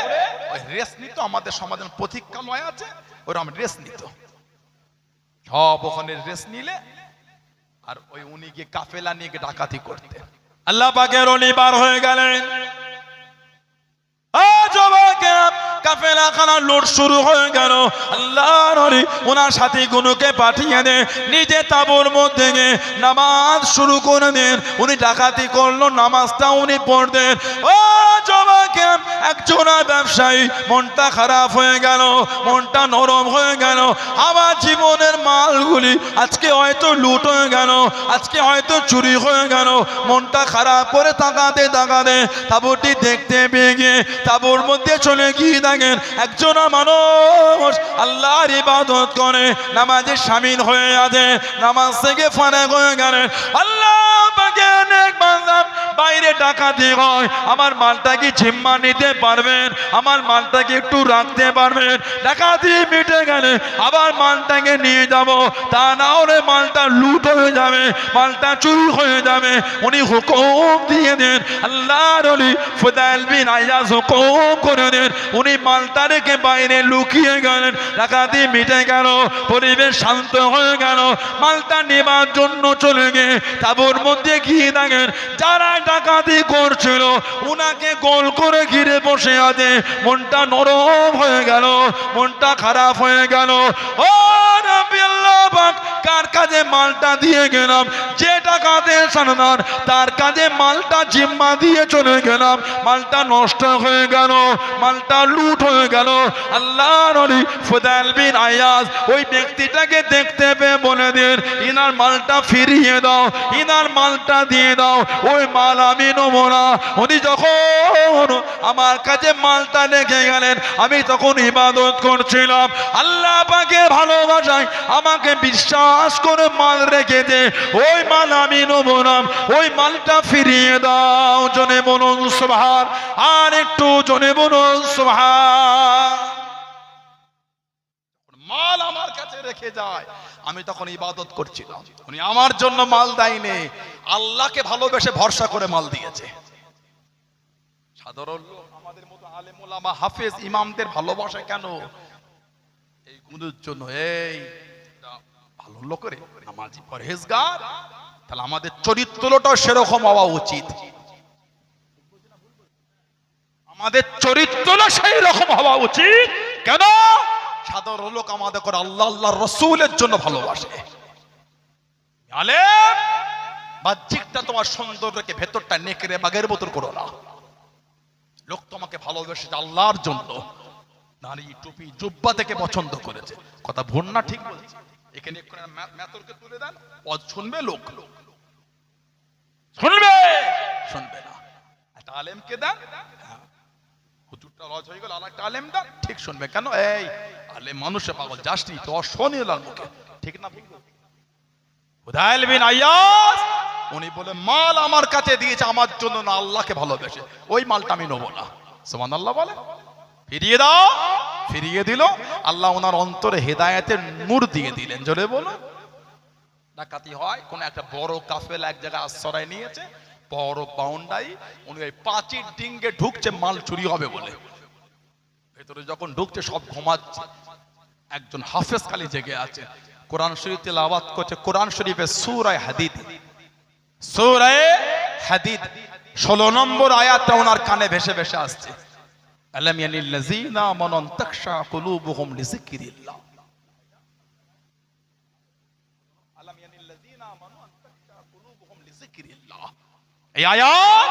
ওই রেস নিত। আমাদের সমাজের প্রতীক্ষালয় আছে, ওরকম রেস নিত। সব ওখানে রেস নিলে আর ওই উনি গিয়ে কাফেলা নিয়ে গিয়ে ডাকাতি করতে। আল্লাহ পাকের ওলি বার হয়ে গেলেন। কাফেলা খানা লুট শুরু হয়ে গেল। আল্লাহর ওলি ওনার সাথী গুলোকে পাঠিয়ে দেন, নিজে তাঁবুর মধ্যে গিয়ে নামাজ শুরু করে দেন। উনি ডাকাতি করলো, নামাজটা উনি পড়তেন। ও জবাকে একজন ব্যবসায়ী মনটা খারাপ হয়ে গেল, মনটা নরম হয়ে গেল। আমার জীবনের মালগুলি আজকে হয়তো লুট হয়ে গেল, আজকে হয়তো চুরি হয়ে গেল। মনটা খারাপ করে তাকাতে তাকাতে তাঁবুটি দেখতে পেয়ে গিয়ে তাঁবুর মধ্যে চলে গিয়ে দেখেন একজন মানুষ আল্লাহর ইবাদত করে, নামাজে শামিল হয়ে আছে, নামাজ থেকে ফারাগ হয়ে গেলেন। আল্লাহ পাকে অনেক বান্দা বাইরে ডাকাতি হয়, আমার মালটা কি জিম্মা নিতে পারবেন? আমার মালটাকে একটু রাখতে পারবেন? ডাকাতি মিটে গেলে আবার মালটাকে নিয়ে যাব, তা না হলে মালটা লুট হয়ে যাবে, মালটা চুরি হয়ে যাবে। উনি হুকুম দিয়ে দেন, আল্লাহর ওলি ফুদাইল বিন আইয়াজ হুকুম করে দেন। উনি মালটা রেখে বাইরে লুকিয়ে গেলেন। ডাকাতি মিটে গেল, পরিবেশ শান্ত হয়ে গেল। মালটা নেবার জন্য চলে গিয়ে তাঁবুর মধ্যে গিয়ে দেখেন যারা ডাকাতি করছিল উনাকে গোল করে ঘিরে বসে আছে। মনটা নরম হয়ে গেল, মনটা খারাপ হয়ে গেল। ও নবী আল্লাহ পাক, কার কাজে মালটা দিয়ে গেলাম, যে ডাকাতের সর্দার তার কাজে মালটা জিম্মা দিয়ে চলে গেলাম, মালটা নষ্ট হয়ে গেল, মালটা লুট হয়ে গেল। আল্লাহর ওলি ফুদাইল বিন আইয়াজ ওই ব্যক্তিটাকে দেখতে পেয়ে বলে দেন, ইনার মালটা ফিরিয়ে দাও, ইনার মালটা দিয়ে দাও, ওই মাল আমি নেব না। উনি যখন আমার কাছে মালটা রেখে গেলেন, আমি তখন ইবাদত করছিলাম। আল্লাহ পাকে ভালোবাসায় আমাকে বিশ্বাস করে মাল রেখে দে, ওই মাল আমি নেব না, ওই মালটা ফিরিয়ে দাও। জনে বলুন সুবহান, আর একটু জনে বলুন সুবহান। মাল আমার কাছে রেখে যায়, আমি তখন ইবাদত করছিলাম। উনি আমার জন্য মাল দেয়নি, আল্লাহকে ভালোবেসে ভরসা করে মাল দিয়েছে। সাধারণ লোক আমাদের মতো আলেম ওলামা হাফেজ ইমামদের ভালোবাসা কেন? এই গুণের জন্য। এই ভালো লোকের নামাজি পরহেজগার, তাহলে আমাদের চরিত্রটাও সেরকম হওয়া উচিত। আমাদের চরিত্রটা সেই রকম হওয়া উচিত। কেন? সাধারণ লোক আমাদের করে আল্লাহ আল্লাহ রসুলের জন্য ভালোবাসে। আলেম বাহ্যিকটা তোমার সুন্দর রেখে ভেতরটা নেকড়ে বাঘের মতো করো না। লোক তোমাকে ভালোবেসে আল্লাহর জন্য, নারী টুপি জুব্বা থেকে পছন্দ করেছে। কথা ভুল না ঠিক বলছে? এখানে মেতরকে তুলে দেন, শুনবে লোক, শুনবে শুনবে না। একটা আলেমকে দেন, হুজুরটা লজ হয়ে গেল, আরেকটা আলেম দেন, ঠিক শুনবে। কেন? এই আলেম মানুষে পাগল, যাসনি তো শোনিলার মুখে, ঠিক না? ফুদাইল বিন আইয়াজ উনি বলে মাল আমার কাছে দিয়েছে আমার জন্য না, আল্লাহকে ভালোবেসে, ওই মালটা আমি নেবো না। সুবহানাল্লাহ বলে, ফিরিয়ে দাও। ফিরিয়ে দিল। আল্লাহ ওনার অন্তরে হেদায়েতের নূর দিয়ে দিলেন। জোরে বলো। ডাকাতি হয়, কোন একটা বড় কাফেলা এক জায়গায় আশ্রয় নিয়েছে, বড় বাউন্ডারি, উনি ওই পাঁচির ডিঙ্গে ঢুকছে মাল চুরি হবে বলে। ভেতরে যখন ঢুকছে সব ঘুমাচ্ছে, একজন হাফেজ খালি জেগে আছে, কোরআন শরীফ তেলাওয়াত করছে। কোরআন শরীফে সূরা হাদিদ, সূরা হাদিদ 16 নম্বর আয়াতটা ওনার কানে ভেসে ভেসে আসছে। আলাম ইয়ানিল লাযিনা আমানু তাখশা কুলুবুহুম লিযিকরিল্লাহ। এই আয়াত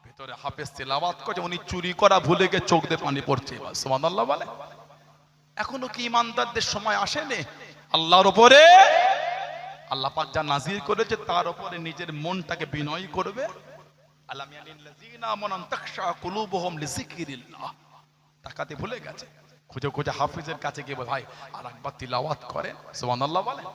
ভিতরে হাফেজ তেলাওয়াত করছে, উনি চুরি করা ভুলে গিয়ে চোখ দিয়ে পানি পড়ছে। সুবহানাল্লাহ বলে। এখনো কি ইমানদারদের সময় আসেনি আল্লাহর উপরে আল্লাহ পাক যা নাজির করেছে তার উপরে নিজের মনটাকে বিনয় করবে। আলাম ইয়ানিল্লাযিনা আমানু তাখশা কুলুবুহুম লিযিকরিল্লাহ। তাকাতে ভুলে গেছে, খুঁজে খুঁজে হাফেজের কাছে গিয়ে ভাই আর একবার তিলাওয়াত করেন। সুবহানাল্লাহ বলে।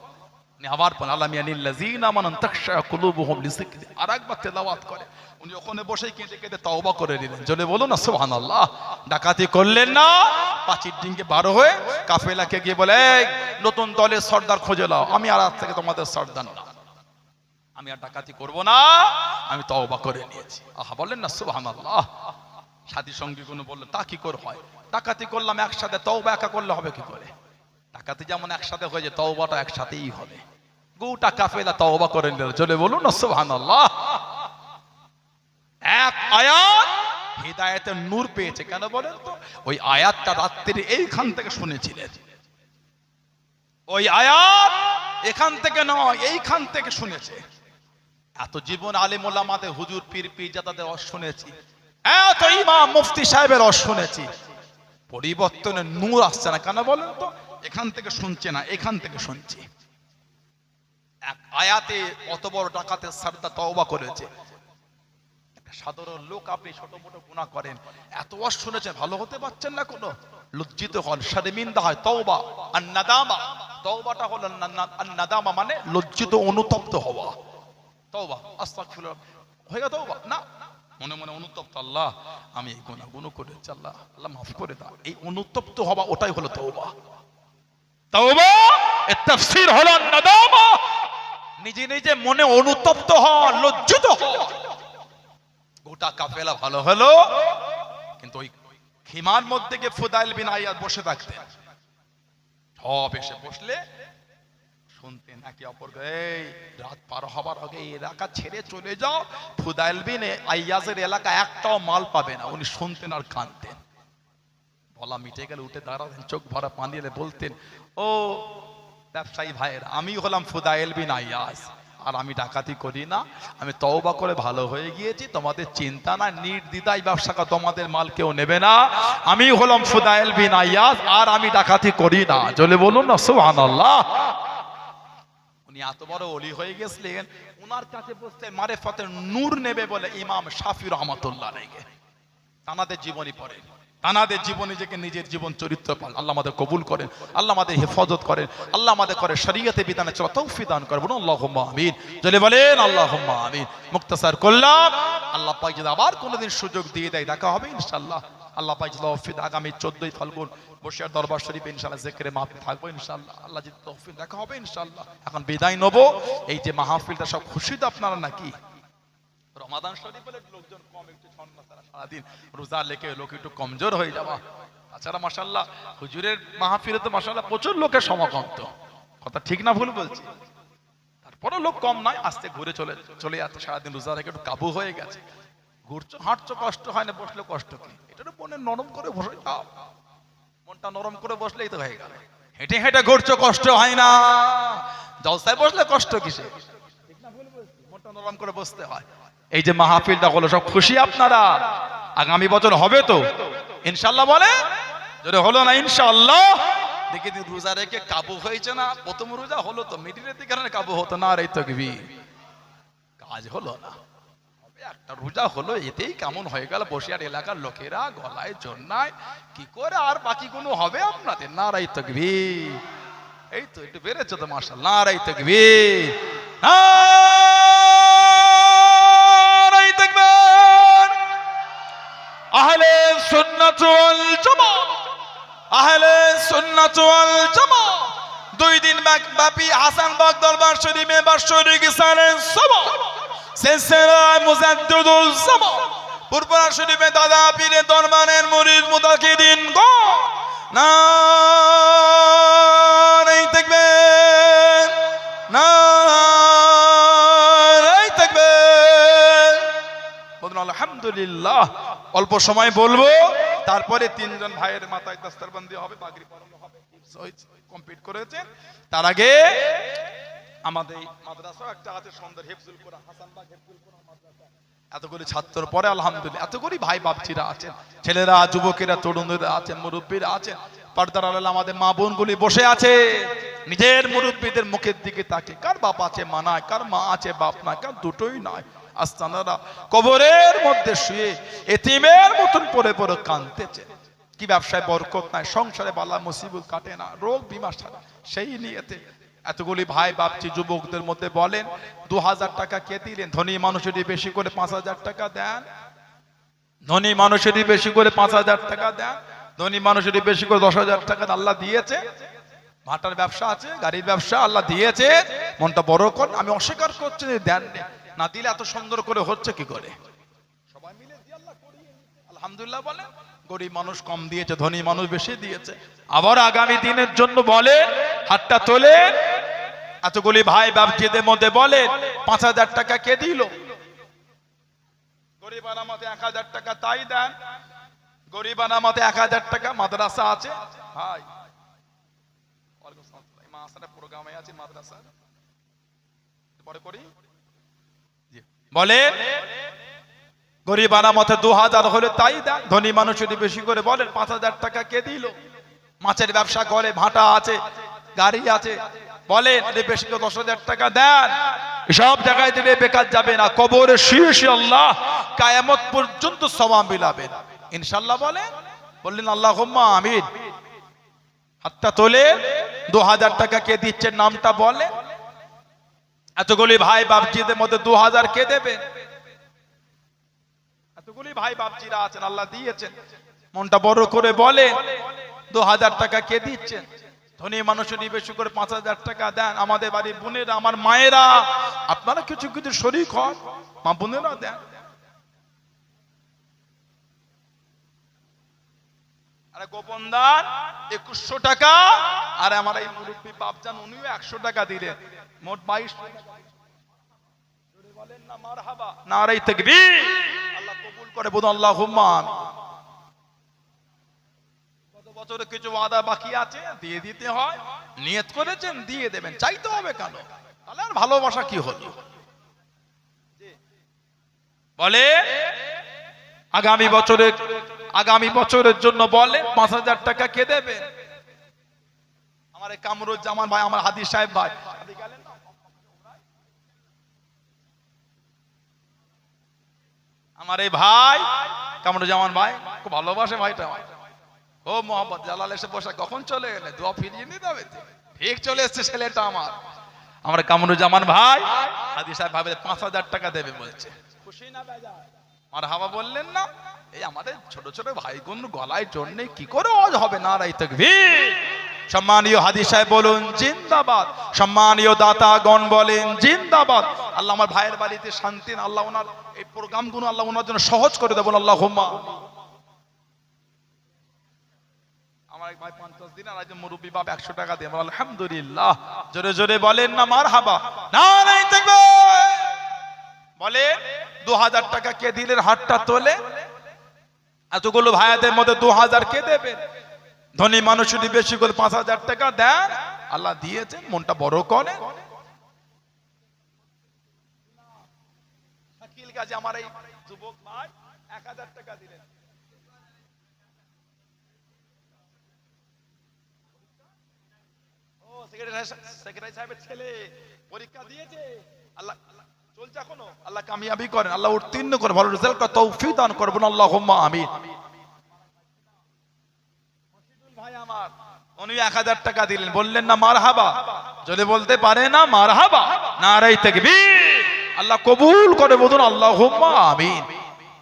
উনি আবার বলেন আলাম ইয়ানিল্লাযিনা আমানু তাখশা কুলুবুহুম লিযিকরিল্লাহ, আর একবার তিলাওয়াত করে উনি ওখানে বসেই কেঁদে কেঁদে তওবা করে নিলেন। জলে বলুন না সুবহানাল্লাহ। ডাকাতি করলেন না, পাঁচির ডিঙ্গে বার হয়ে কাফেলাকে গিয়ে বলে এই নতুন দলের সর্দার খোঁজে নাও, আমি আর আজ থেকে তোমাদের সর্দার না, আমি আর ডাকাতি করব না, আমি তওবা করে নিয়েছি। আহা বললেন না সুবহানাল্লাহ। সাথী সঙ্গী কোনো বললেন তা কি করে হয়, ডাকাতি করলাম একসাথে, তওবা একা করলে হবে কি করে? ডাকাতি যেমন একসাথে হয়ে যায় তওবাটা একসাথেই হবে। গোটা কাফেলা তওবা করে নিল। চলে বলুন না সুবহানাল্লাহ। এক আয়াত হিদায়াতের নূর পেয়েছে। কেন বলেন তো? ওই আয়াতটা রাত্রির এইখান থেকে শুনেছিলেন। ওই আয়াত এখান থেকে নয়, এইখান থেকে শুনেছে। এত জীবন আলেম ওলামাদের হুজুর পীর পীরজাদাদের শুনেছি, এত ইমাম মুফতি সাহেবের শুনেছি, পরিবর্তনের নূর আসছে না। কেন বলেন তো? এখান থেকে শুনছে না, এখান থেকে শুনছি। এক আয়াতে কত বড় ডাকাতের সর্দার তওবা করেছে। সাধারণ লোক আপনি ছোট মোটো গুনাহ করেন, এত ওয়াজ শুনেছেন, ভালো হতে পারছেন না, কোনো লজ্জিত হন, শর্মিন্দা হয়। তওবা আর নাদামা, তওবাটা হলো নাদামা মানে লজ্জিত অনুতপ্ত হওয়া। তওবা আস্তাগফিরুল্লাহ হয়ে গেল তওবা না, মনে মনে অনুতপ্ত, আল্লাহ আমি এই গুনাহগুলো করেছি, আল্লাহ আল্লাহ মাফ করে দাও, এই অনুতপ্ত হওয়া ওটাই হলো তওবা। তওবা এর তাফসীর হলো নাদামা, নিজে নিজে মনে অনুতপ্ত হওয়া, লজ্জিত হওয়া। গোটা কাফেলা ভালো হলো, কিন্তু ওই খিমার মধ্যে গিয়ে ফুদাইল বিন আয়াদ বসে থাকতেন। সব এসে বসলে শুনতেন একে অপরকে, এই রাত পার হবার আগে এই এলাকা ছেড়ে চলে যাও, ফুদাইল বিন আয়াজের এলাকা একটাও মাল পাবে না। উনি শুনতেন আর কাঁদতেন। বলা মিটে গেলে উঠে দাঁড়াতেন, চোখ ভরা পানি এলে বলতেন, ও ব্যবসায়ী ভাইয়ের, আমি হলাম ফুদাইল বিন আয়াজ, আর আমি ডাকাতি করি না, আমি তওবা করে ভালো হয়ে গিয়েছি, তোমাদের চিন্তা না, নির্দ্বিধায় ব্যবসা কর, তোমাদের মাল কেউ নেবে না, আমি হলাম ফুদাইল বিন আয়াজ, আর আমি ডাকাতি করি না। জলে বলুন না সুবহানাল্লাহ। উনি এত বড় ওলি হয়ে গেছিলেন, উনার কাছে বসতে মারেফতের নূর নেবে বলে ইমাম শাফি রাহমাতুল্লাহ আলাইহি তানাদের জীবনী পড়ে, তানাদের জীবনে থেকে নিজের জীবন চরিত্র পাল। আল্লাহ আমাদের কবুল করেন, আল্লাহ আমাদের হেফাজত করেন, আল্লাহ আমাদের করে শরীয়তে বিধানে চলা তৌফিক দান করেন। বলুন আল্লাহুম্মা আমিন। জলে বলেন আল্লাহুম্মা আমিন। মুক্তাসার করলাম, আল্লাহ পাক যদি আবার কোনোদিন সুযোগ দিয়ে দেয় দেখা হবে ইনশাআল্লাহ। আল্লাহ পাক যদি তৌফিক, আগামী 14 ফাল্গুন বসিরহাট দরবার শরীফে ইনশাআল্লাহ জিকিরে মাহফিল থাকবো ইনশাআল্লাহ। আল্লাহ যদি তৌফিক দেখা হবে ইনশাআল্লাহ। এখন বিদায় নেব। এই যে মাহফিলটা সব খুশি তো আপনারা নাকি? রমাদান শরীফ বলে লোকজন কম, একটু ছন্না তারা সারাদিন রোজা লেখে লোক একটু কমজোর হয়ে যাওয়া। তাছাড়া মাশাআল্লাহ হুজুরের মাহফিলে তো মাশাআল্লাহ প্রচুর লোকের সমাগম, তো কথা ঠিক না ভুল বলছি? তারপরে লোক কম নয়, আস্তে ঘুরে চলে যাচ্ছে, সারাদিন রোজা রেখে একটু কাবু হয়ে গেছে। ঘুরছো হাঁটছো কষ্ট হয় না, বসলে কষ্ট কি? এটা মনে নরম করে বসে যাও, মনটা নরম করে বসলেই তো হয়ে গেল। হেঁটে হেঁটে ঘুরছো কষ্ট হয় না, জলসায় বসলে কষ্ট কিসে? ঠিক না ভুল বলছি? মনটা নরম করে বসতে হয়। এই যে মাহফিলটা হলো সব খুশি আপনারা? আগামী বছর হবে তো ইনশাআল্লাহ? বলে যদি হলো না ইনশাআল্লাহ, দেখে দিন রোজা রেখে কাবু হয়েছে না, প্রথম রোজা হলো তো মিডিলের দিকে কাবু হতো না, আর এই তাকবীর কাজ হলো না, একটা রোজা হলো, এতেই কেমন হয়ে গেল। বসিরহাট এলাকার লোকেরা গলায় জন্নায়, কি করে আর বাকি কোনো হবে আপনাদের? নারাই তাকবীর। এই তো একটু বেড়েছে তো মাশাআল্লাহ, নারাই তাকবীর, নারাই তাকবীর। আহলে সুন্নাত ওয়াল জামাত, আহলে সুন্নাত ওয়াল জামাত 2 দিন ব্যাপী হাসানবাগ দরবার শরীফে বাৎসরিক ইসানের সভা সিলসিলা মুজাদ্দিদুল জামান পুরপুরা শরীফে দাদা পীরের দরবারের মুরিদ মুতাকিদিন গো নারায়ে তাকবীর, নারায়ে তাকবীর। বলুন আলহামদুলিল্লাহ। অল্প সময় বলবো, তারপরে 3 জন ভাইয়ের মাথায় দস্তরবন্দি হবে, পাগড়ি পরানো হবে, কমপ্লিট করেছে। তার আগে আমাদের মাদ্রাসা একটা আছে সুন্দর হেফজুল কোরআন, হাসানবাগ হেফজুল কোরআন মাদ্রাসা। এতগুলি ছাত্র পরে আলহামদুলিল্লাহ, এতগুলি ভাই বাপচিরা আছেন, ছেলেরা, যুবকেরা, তরুণরা আছেন, মুরব্বীরা আছেন, পর্দার আড়ালে আমাদের মা বোনগুলি বসে আছে। নিজের মুরব্বীদের মুখের দিকে তাকে, কার বাপ আছে মা নাই, কার মা আছে বাপ নাই, কার দুটোই নাই, আস্তানারা কবরের মধ্যে শুয়ে এতিমের মতন পড়ে পড়ে কাঁদতেছে। কি ব্যবসায় বরকত নাই, সংসারে বালা মুসিবত কাটে না, রোগ বিমার ছাড়া, সেই নিয়েতে এতগুলি ভাই বাপচি যুবকদের মধ্যে বলেন 2000 টাকা কে দিলেন? ধনী মানুষেরই বেশি করে 5000 টাকা দেন, ধনী মানুষেরই বেশি করে 5000 টাকা দেন, ধনী মানুষেরই বেশি করে 10,000 টাকা আল্লাহ দিয়েছে। ভাটার ব্যবসা আছে, গাড়ির ব্যবসা আল্লাহ দিয়েছে, মনটা বড় কর। আমি অস্বীকার করছি দেন না, দিলে এত সুন্দর করে হচ্ছে কি করে? সবাই মিলে দিয়ে আল্লাহ করিয়ে আলহামদুলিল্লাহ বলেন। গরিব মানুষ কম দিয়েছে, ধনী মানুষ বেশি দিয়েছে। আবার আগামী দিনের জন্য বলে হাতটা তোলে। এতগুলি ভাই বাপজিদের মধ্যে বলে 5000 টাকা কে দিল? গরিব আনামতে 1000 টাকা তাই দেন, গরিব আনামতে 1000 টাকা। মাদ্রাসা আছে ভাই, প্রোগ্রামে আছে মাদ্রাসা পরে করি, বলে গরিব আনামতে 2000 হলে তাই দেন, ধনী মানুষ যদি বেশি করে বলেন 5000 টাকা কে দিল? মাছের ব্যবসা করে, ভাটা আছে, গাড়ি আছে, বলে বেশি করে 10,000 টাকা দেন। সব জায়গায় দিলে বেকার যাবে না, কবরে শুয়ে শুয়ে আল্লাহ কিয়ামত পর্যন্ত সওয়াব মিলাবেন ইনশাআল্লাহ। বললেন আল্লাহুম্মা আমিন। হাতটা তোলে। 2000 টাকা কে দিচ্ছেন নামটা বলে। এতগুলি ভাই বাপজিদের মধ্যে 2000 কে দেবে? এতগুলি ভাই বাপজিরা আছেন, আল্লাহ দিয়েছেন, মনটা বড় করে বলে 2000 টাকা কে দিচ্ছেন? ধনী মানুষেরই বেশি করে 5000 টাকা দেন। আমাদের বাড়ির বোনেরা, আমার মায়েরা, আপনারা কিছু কিছু শরীক হন, মা বোনেরা দেন। আরে গোপন দান 2100 টাকা, আর আমার এই মুরব্বী বাপজান উনিও 100 টাকা দিলেন, মোট 2200 টাকা। বলেন না মারহাবা, নারে তাকবীর। আল্লাহ কবুল করে, বলুন আল্লাহুম্মা আমিন। কত বছরে কিছু ওয়াদা বাকি আছে, দিয়ে দিতে হয়। নিয়ত করেছেন দিয়ে দেবেন, চাইতে হবে কেন? তাহলে আর ভালোবাসা কি হলো? বলে আগামী বছরের জন্য বলে 5000 টাকা কে দেবে? আমার কামরুজ্জামান ভাই, আমার হাদি সাহেব ভাই, আমার এই ভাই কামরুজ্জামান ভাই খুব ভালোবাসে ভাইটা। ও মোহাম্মদ জালাল এসে বসে, কখন চলে গেলে? দোয়া ফিরিয়ে নিতে হবে। ঠিক চলে এসছে ছেলেটা আমার কামরুজ্জামান ভাই। হাদি সাহেব ভাবে 5000 টাকা দেবে বলছে, খুশি না বেজার? মারহাবা বললেন না? এই আমাদের ছোট ছোট ভাই বোন গলায় জোর নেই, কি করে ওয়াজ হবে? নারায়ে তাকবীর। সম্মানীয় হাদি সাহেব বলুন জিন্দাবাদ, সম্মানীয় দাতাগণ বলেন জিন্দাবাদ। আল্লাহ আমার ভাইয়ের বাড়িতে শান্তি, আল্লাহ ওনার এই প্রোগ্রামগুলো আল্লাহ ওনার জন্য সহজ করে দেবেন আল্লাহুম্মা। আমার এক ভাই 50 দিন আর একজন মুরব্বী বাপ 100 টাকা দেন, আলহামদুলিল্লাহ। জোরে জোরে বলেন না মারহাবা, নারায়ে তাকবীর। বলে 2000 টাকা কে দিলেন? হাতটা তোলে। এতগুলো ভাইয়াদের মধ্যে 2000 কে দেবেন? ধনী মানুষ যদি বেশি করে 5000 টাকা দেন, আল্লাহ দিয়েছেন, মনটা বড় করে। শাকিল গাজী আমার এই যুবক ভাই 1000 টাকা দিলেন। ও সেক্রেটারি সাহেবের ছেলে পরীক্ষা দিয়েছে, আল্লাহ চলছে এখনো, আল্লাহ কামিয়াবি করেন, আল্লাহ উত্তীর্ণ করে, ভালো রেজাল্ট করে, তৌফিক দান করবেন আল্লাহুম্মা আমিন। ভাই আমার উনি 1000 টাকা দিলেন, বললেন না মারহাবা? যদি বলতে পারে না মারহাবা, নারায়ে তাকবীর। আল্লাহ কবুল করে, বলুন আল্লাহুম্মা আমিন।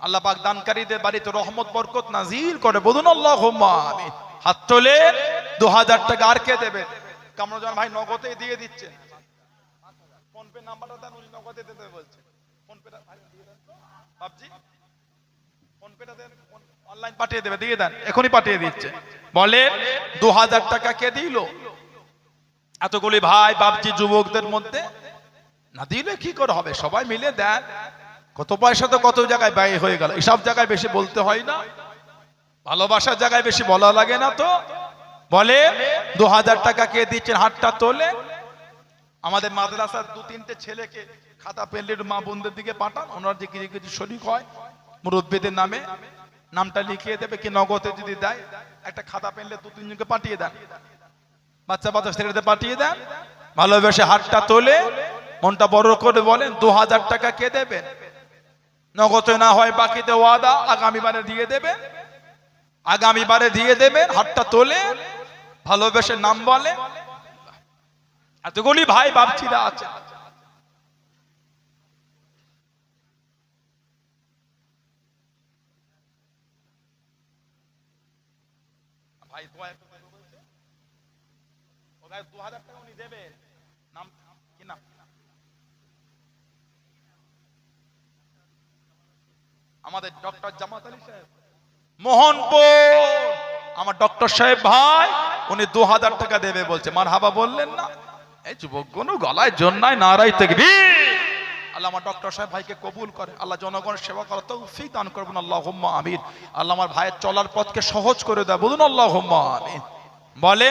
আল্লাহ পাক দানকারীদের বাড়িতে রহমত বরকত নাজিল করে, বলুন আল্লাহুম্মা আমিন। হাত তোলে। 2000 টাকা আর কে দেবে? কামরুজ্জামান ভাই নগদে দিয়ে দিচ্ছে। ফোন পে নাম্বারটা দেন, উনি নগদে দিতে বলছে। ফোন পেটা দিয়ে দেন তো বাপজি, ফোন পেটা দেন, অনলাইন পাঠিয়ে দেবে, দিয়ে দেন, এখনই পাঠিয়ে দিচ্ছে। বলে 2000 টাকা কে দিল? এতগুলি ভাই বাপজি যুবকদের মধ্যে না দিলে কি করে হবে? সবাই মিলে দেন। কত পয়সা তো কত জায়গায় ব্যয় হয়ে গেল, এসব জায়গায় বেশি বলতে হয় না, ভালোবাসার জায়গায় বেশি বলা লাগে না তো। বলে 2000 টাকা কে দিচ্ছেন? হাতটা তোলে। আমাদের মাদ্রাসার 2-3টে ছেলেকে খাতা পেলের মা বোনদের দিকে পাঠান, ওনার যে কিছু কিছু শরীক হয় মুরব্বীদের নামে নামটা লিখিয়ে দেবে, কি নগদে যদি দেয় একটা খাতা পেলে 2-3 জনকে পাঠিয়ে দেন, বাচ্চা বাচ্চা ছেলেদের পাঠিয়ে দেন, ভালোবেসে হাতটা তোলে মনটা বড় করে বলেন 2000 টাকা কে দেবেন, নগদে না হয় বাকিতে ওয়াদা আগামীবারে দিয়ে দেবেন, আগামীবারে দিয়ে দেবেন, হাতটা তোলে ভালোবেসে নাম বলে। এতগুলি ভাই বাপচিরা আছে, ভাই 2000 টাকা উনি দেবেন, নাম কি নাম? আমাদের ডক্টর জামাত আলী সাহেব মোহনপুর, আমার ডক্টর সাহেব ভাই উনি 2000 টাকা দেবে বলছে, মারহাবা বললেন না? এই যুবকগুলো গলায় জন্নায় নারাই তাকবীর। আল্লাহ আমার ডক্টর সাহেব ভাইকে কবুল করে, আল্লাহ জনগণের সেবা করার তৌফিক দান করবেন, আল্লাহুম্মা আমিন। আল্লাহ আমার ভাইয়ের চলার পথকে সহজ করে দেয়, বলুন আল্লাহুম্মা আমিন। বলে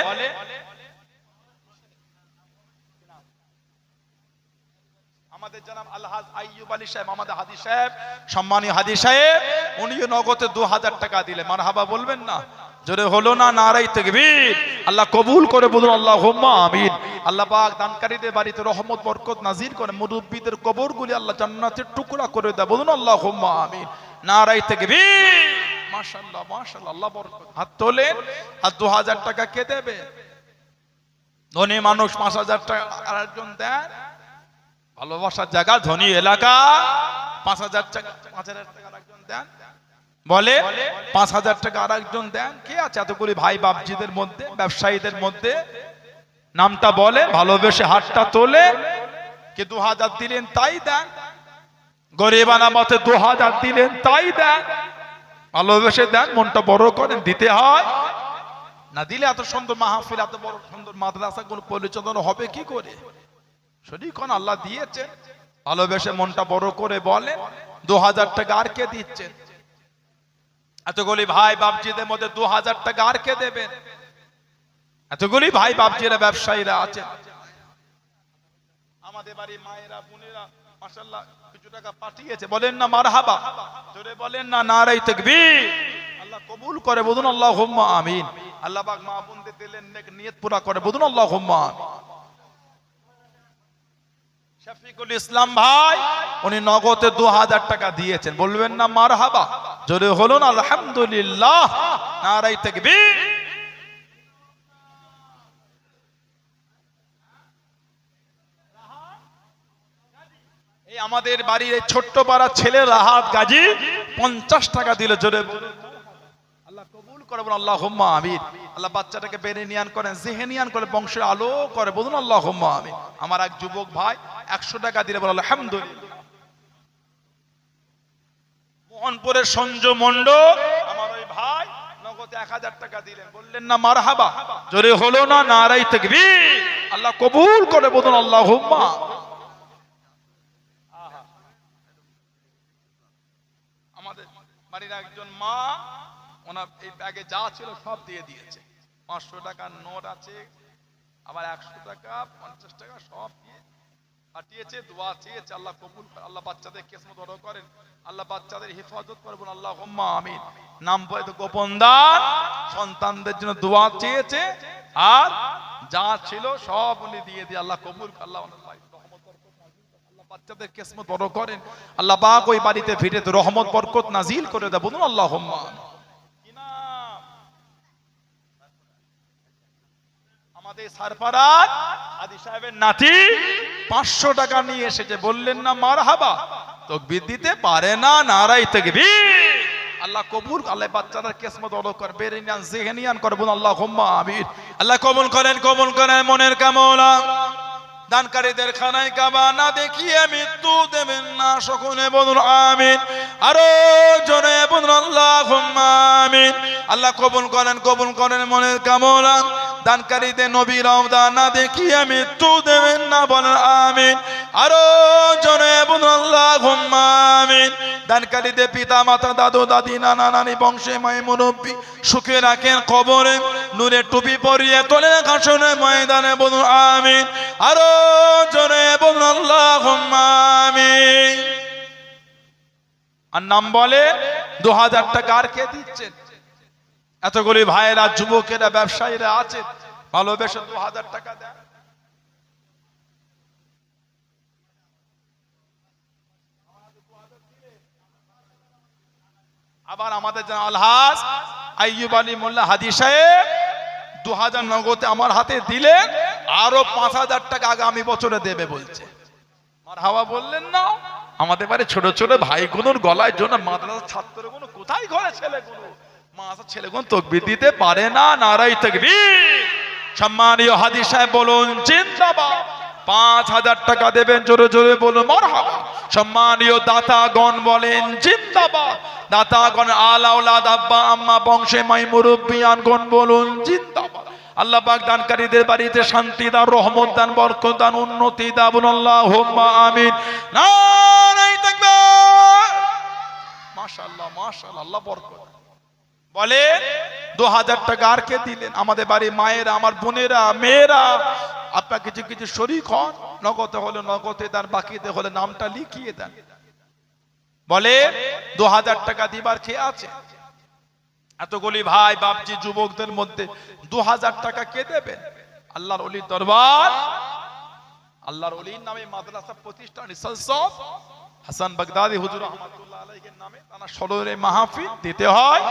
আমাদের জনাব আলহাজ আইয়ুব আলী সাহেব, আমাদের হাদি সাহেব, সম্মানীয় হাদি সাহেব, উনিও নগদে 2000 টাকা দিলে, মারহাবা বলবেন না? জোরে হলো না নারাই তাকবীর। আল্লাহ কবুল করে, বলুন আল্লাহুম্মা আমিন। আল্লাহ পাক দানকারীদের বাড়িতে রহমত বরকত নাজির করে, মুরব্বিদের কবরগুলি আল্লাহ জান্নাতের টুকরা করে দেয়, বলুন আল্লাহুম্মা আমিন। নারাই তাকবীর। মাশাআল্লাহ মাশাআল্লাহ, আল্লাহ বরকত। হাত তোলেন। আর 2000 টাকা কে দেবে? ধনী মানুষ 5000 টাকা আরেকজন দেন, ভালোবাসার জায়গা ধনী এলাকা 5000 টাকা, 5000 টাকা আরেকজন দেন, বলে 5000 টাকা আরেকজন দেন। কে আছে এতগুলি ভাই বাপজিদের মধ্যে, ব্যবসায়ীদের মধ্যে? নামটা বলে, ভালোবেসে হাতটা তোলে, কে 2000 দিলেন তাই দেন, গরিবানা মতে 2000 দিলেন তাই দেন, ভালোবেসে দেন, মনটা বড় করেন, দিতে হয়। না দিলে এত সুন্দর মাহফিল, এত বড় সুন্দর মাদ্রাসা গুলো পরিচালনা হবে কি করে? শরীকন আল্লাহ দিয়েছে, ভালোবেসে মনটা বড় করে বলে 2000 টাকা আর কে দিচ্ছেন? এতগুলি ভাই বাপজিদের মধ্যে 2000 টাকা আর কে দেবেন? এতগুলি ভাই বাপজিরা ব্যবসায়ীরা আছেন, আমাদের বাড়ি মায়েরা বোনেরা মাশাআল্লাহ কিছু টাকা পাঠিয়েছে, বলেন না মারহাবা, জোরে বলেন না নারাই তাকবীর। আল্লাহ কবুল করে, বলুন আল্লাহুম্মা আমিন। আল্লাহ পাক মা বোনদের দিলেন নেক নিয়ত পুরা করে, বলুন আল্লাহুম্মা আমিন। শফিকুল ইসলাম ভাই উনি নগদে 2000 টাকা দিয়েছেন, বলবেন না মারহাবা, জোরে হলো না আলহামদুলিল্লাহ, নারাই তাকবীর। এই আমাদের বাড়ির এই ছোট্ট পাড়া ছেলে রাহাত গাজী 50 টাকা দিল, জোরে আল্লাহ কবুল করে, বলুন আল্লাহুম্মা আমিন। আল্লাহ বাচ্চাটাকে বেরেনিয়ান করেন, জেহেনিয়ান করে, বংশের আলো করে, বলুন আল্লাহুম্মা আমিন। আমার এক যুবক ভাই 100 টাকা দিলে, বলুন আলহামদুলিল্লাহ। মোহনপুরের সঞ্জু মণ্ডল আমার ওই ভাই নগদে 1000 টাকা দিলেন, বললেন না মারহাবা, জোরে হলো না নারাই তাকবীর। আল্লাহ কবুল করে, বলুন আল্লাহুম্মা। আমাদের বাড়ির একজন মা, ওনার এই ব্যাগে যা ছিল সব দিয়ে দিয়েছে, 500 টাকার নোট আছে, আবার 100 টাকা 50 টাকা সব দিয়ে পাঠিয়েছে, দোয়া চেয়েছে, আল্লাহ কবুল করে, আল্লাহ বাচ্চাদের কিসমত বড় করেন, আল্লাহ বাচ্চাদের হেফাজত করবেন, আল্লাহুম্মা আমিন। নাম বলে তো গোপন দান, সন্তানদের জন্য দোয়া চেয়েছে, আর যা ছিল সব উনি দিয়ে দিয়ে আল্লাহ কবুল, আল্লাহ বাচ্চাদের কিসমত বড় করেন, আল্লাহ পাক ওই বাড়িতে ফিরে রহমত বরকত নাজিল করে দেয়, বলুন আল্লাহুম্মা। আমাদের সারফারাজ হাদি সাহেবের নাতি 500 টাকা নিয়ে এসেছে, বললেন না মারহাবা, তাকবীর দিতে পারে না, নারাই তাকবীর। আল্লাহ কবুল, আল্লাহ বাচ্চাদের কিসমত বড় করে, বেরেনিয়ান জেহেনিয়ান করে, বলুন আল্লাহুম্মা আমিন। আল্লাহ কবুল করেন, কবুল করেন মনের কামনা। দানকারীদের খানায় কাবা না দেখিয়ে মৃত্যু দেবেন না, সকলে বলুন আমিন। আরো জোরে বলুন আল্লাহুম্মা আমিন। আল্লাহ কবুল করেন, কবুল করেন মনের কামনা। দানকারীদের নবী রওজা না দেখিয়ে মৃত্যু দেবেন না, বলেন আমিন। আরো জোরে বলুন আল্লাহুম্মা আমিন। দানকারীদের পিতা মাতা দাদু দাদি নানা নানি বংশে মায়ে মুরব্বী সুখে রাখেন কবরে নূরের টুপি পরিয়ে তোলে কাশনে ময়দানে বলুন আমিন। আরো জোরে বলুন আল্লাহুম্মা আমিন। আর নাম বলে 2000 টাকা আর কে দিচ্ছেন? এতগুলি ভাইয়েরা যুবকেরা ব্যবসায়ীরা আছে, ভালোবেসে 2000 টাকা দেন। আবার আমাদের আলহাজ আইয়ুব আলী মোল্লা হাদি সাহেব 2000 নগদে আমার হাতে দিলেন, আরো 5000 টাকা আগামী বছরে দেবে বলছে। মারহাবা বললেন না? আমাদের বাড়ি ছোট ছোট ভাইগুলোর গলায় জন্য মাদ্রাসার ছাত্রগুলো কোথায় ঘরে ছেলেগুলো মাদ্রাসার ছেলেগুলো তাকবীর দিতে পারে না। নারায়ে তাকবীর। সম্মানীয় হাদি সাহেব বলুন জিন্দাবাদ। 5000 টাকা দেবেন, জোরে জোরে বলুন মারহাবা। সম্মানীয় দাতাগণ বলেন জিন্দাবাদ। দাতাগণ আলা আওলাদ আব্বা আম্মা বংশে মাই মুরব্বিয়ানগণ বলুন জিন্দাবাদ। আল্লাহ পাক দানকারীদের বাড়িতে শান্তি দান, রহমত দান, বরকত দান, উন্নতি দান, বলুন আল্লাহুম্মা আমিন। নারায়ে তাকবীর। মাশাআল্লাহ মাশাআল্লাহ, আল্লাহ বরকত। বলে 2000 টাকা আর কে দিলেন? আমাদের বাড়ি মায়েরা, আমার বোনেরা, মেয়েরা, আপনার কিছু কিছু শরীক হন, নগদে হলে নগদে দেন, বাকিতে হলে নামটা লিখিয়ে দেন। বলে 2000 টাকা দিবার কে আছে? এতগুলি ভাই বাপজি যুবকদের মধ্যে 2000 টাকা কে দেবেন? আল্লাহর ওলির দরবার, আল্লাহর ওলির নামে মাদ্রাসা প্রতিষ্ঠান ইসলসব হাসান বাগদাদি হুজুর রাহমাতুল্লাহ আলাইহির নামে তারা সদরে মাহফিল দিতে হয়।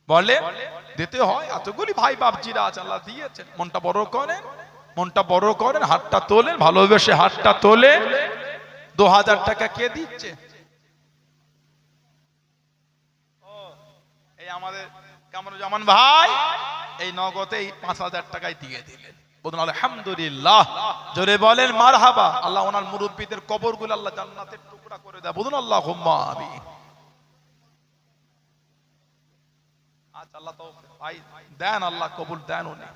বলে দিতে হয়। এতগুলি ভাই বাপজিরা আছে, আল্লাহ দিয়েছেন। মনটা বড় করেন, মনটা বড় করেন, হাতটা তোলেন, ভালোবেসে হাতটা তোলে। 2000 টাকা কে দিচ্ছে? এই আমাদের কামরুজ্জামান ভাই এই নগদে 5000 টাকায় দিয়ে দিলেন। বলুন আলহামদুলিল্লাহ, জোরে বলেন মারহাবা। আল্লাহ ওনার মুরব্বীদের কবরগুলো আল্লাহ জান্নাতের টুকরা করে দেয়, বলুন আল্লাহুম্মা আমিন। আচ্ছা আল্লাহ তো ভাই দেন, আল্লাহ কবুল দেন। উনি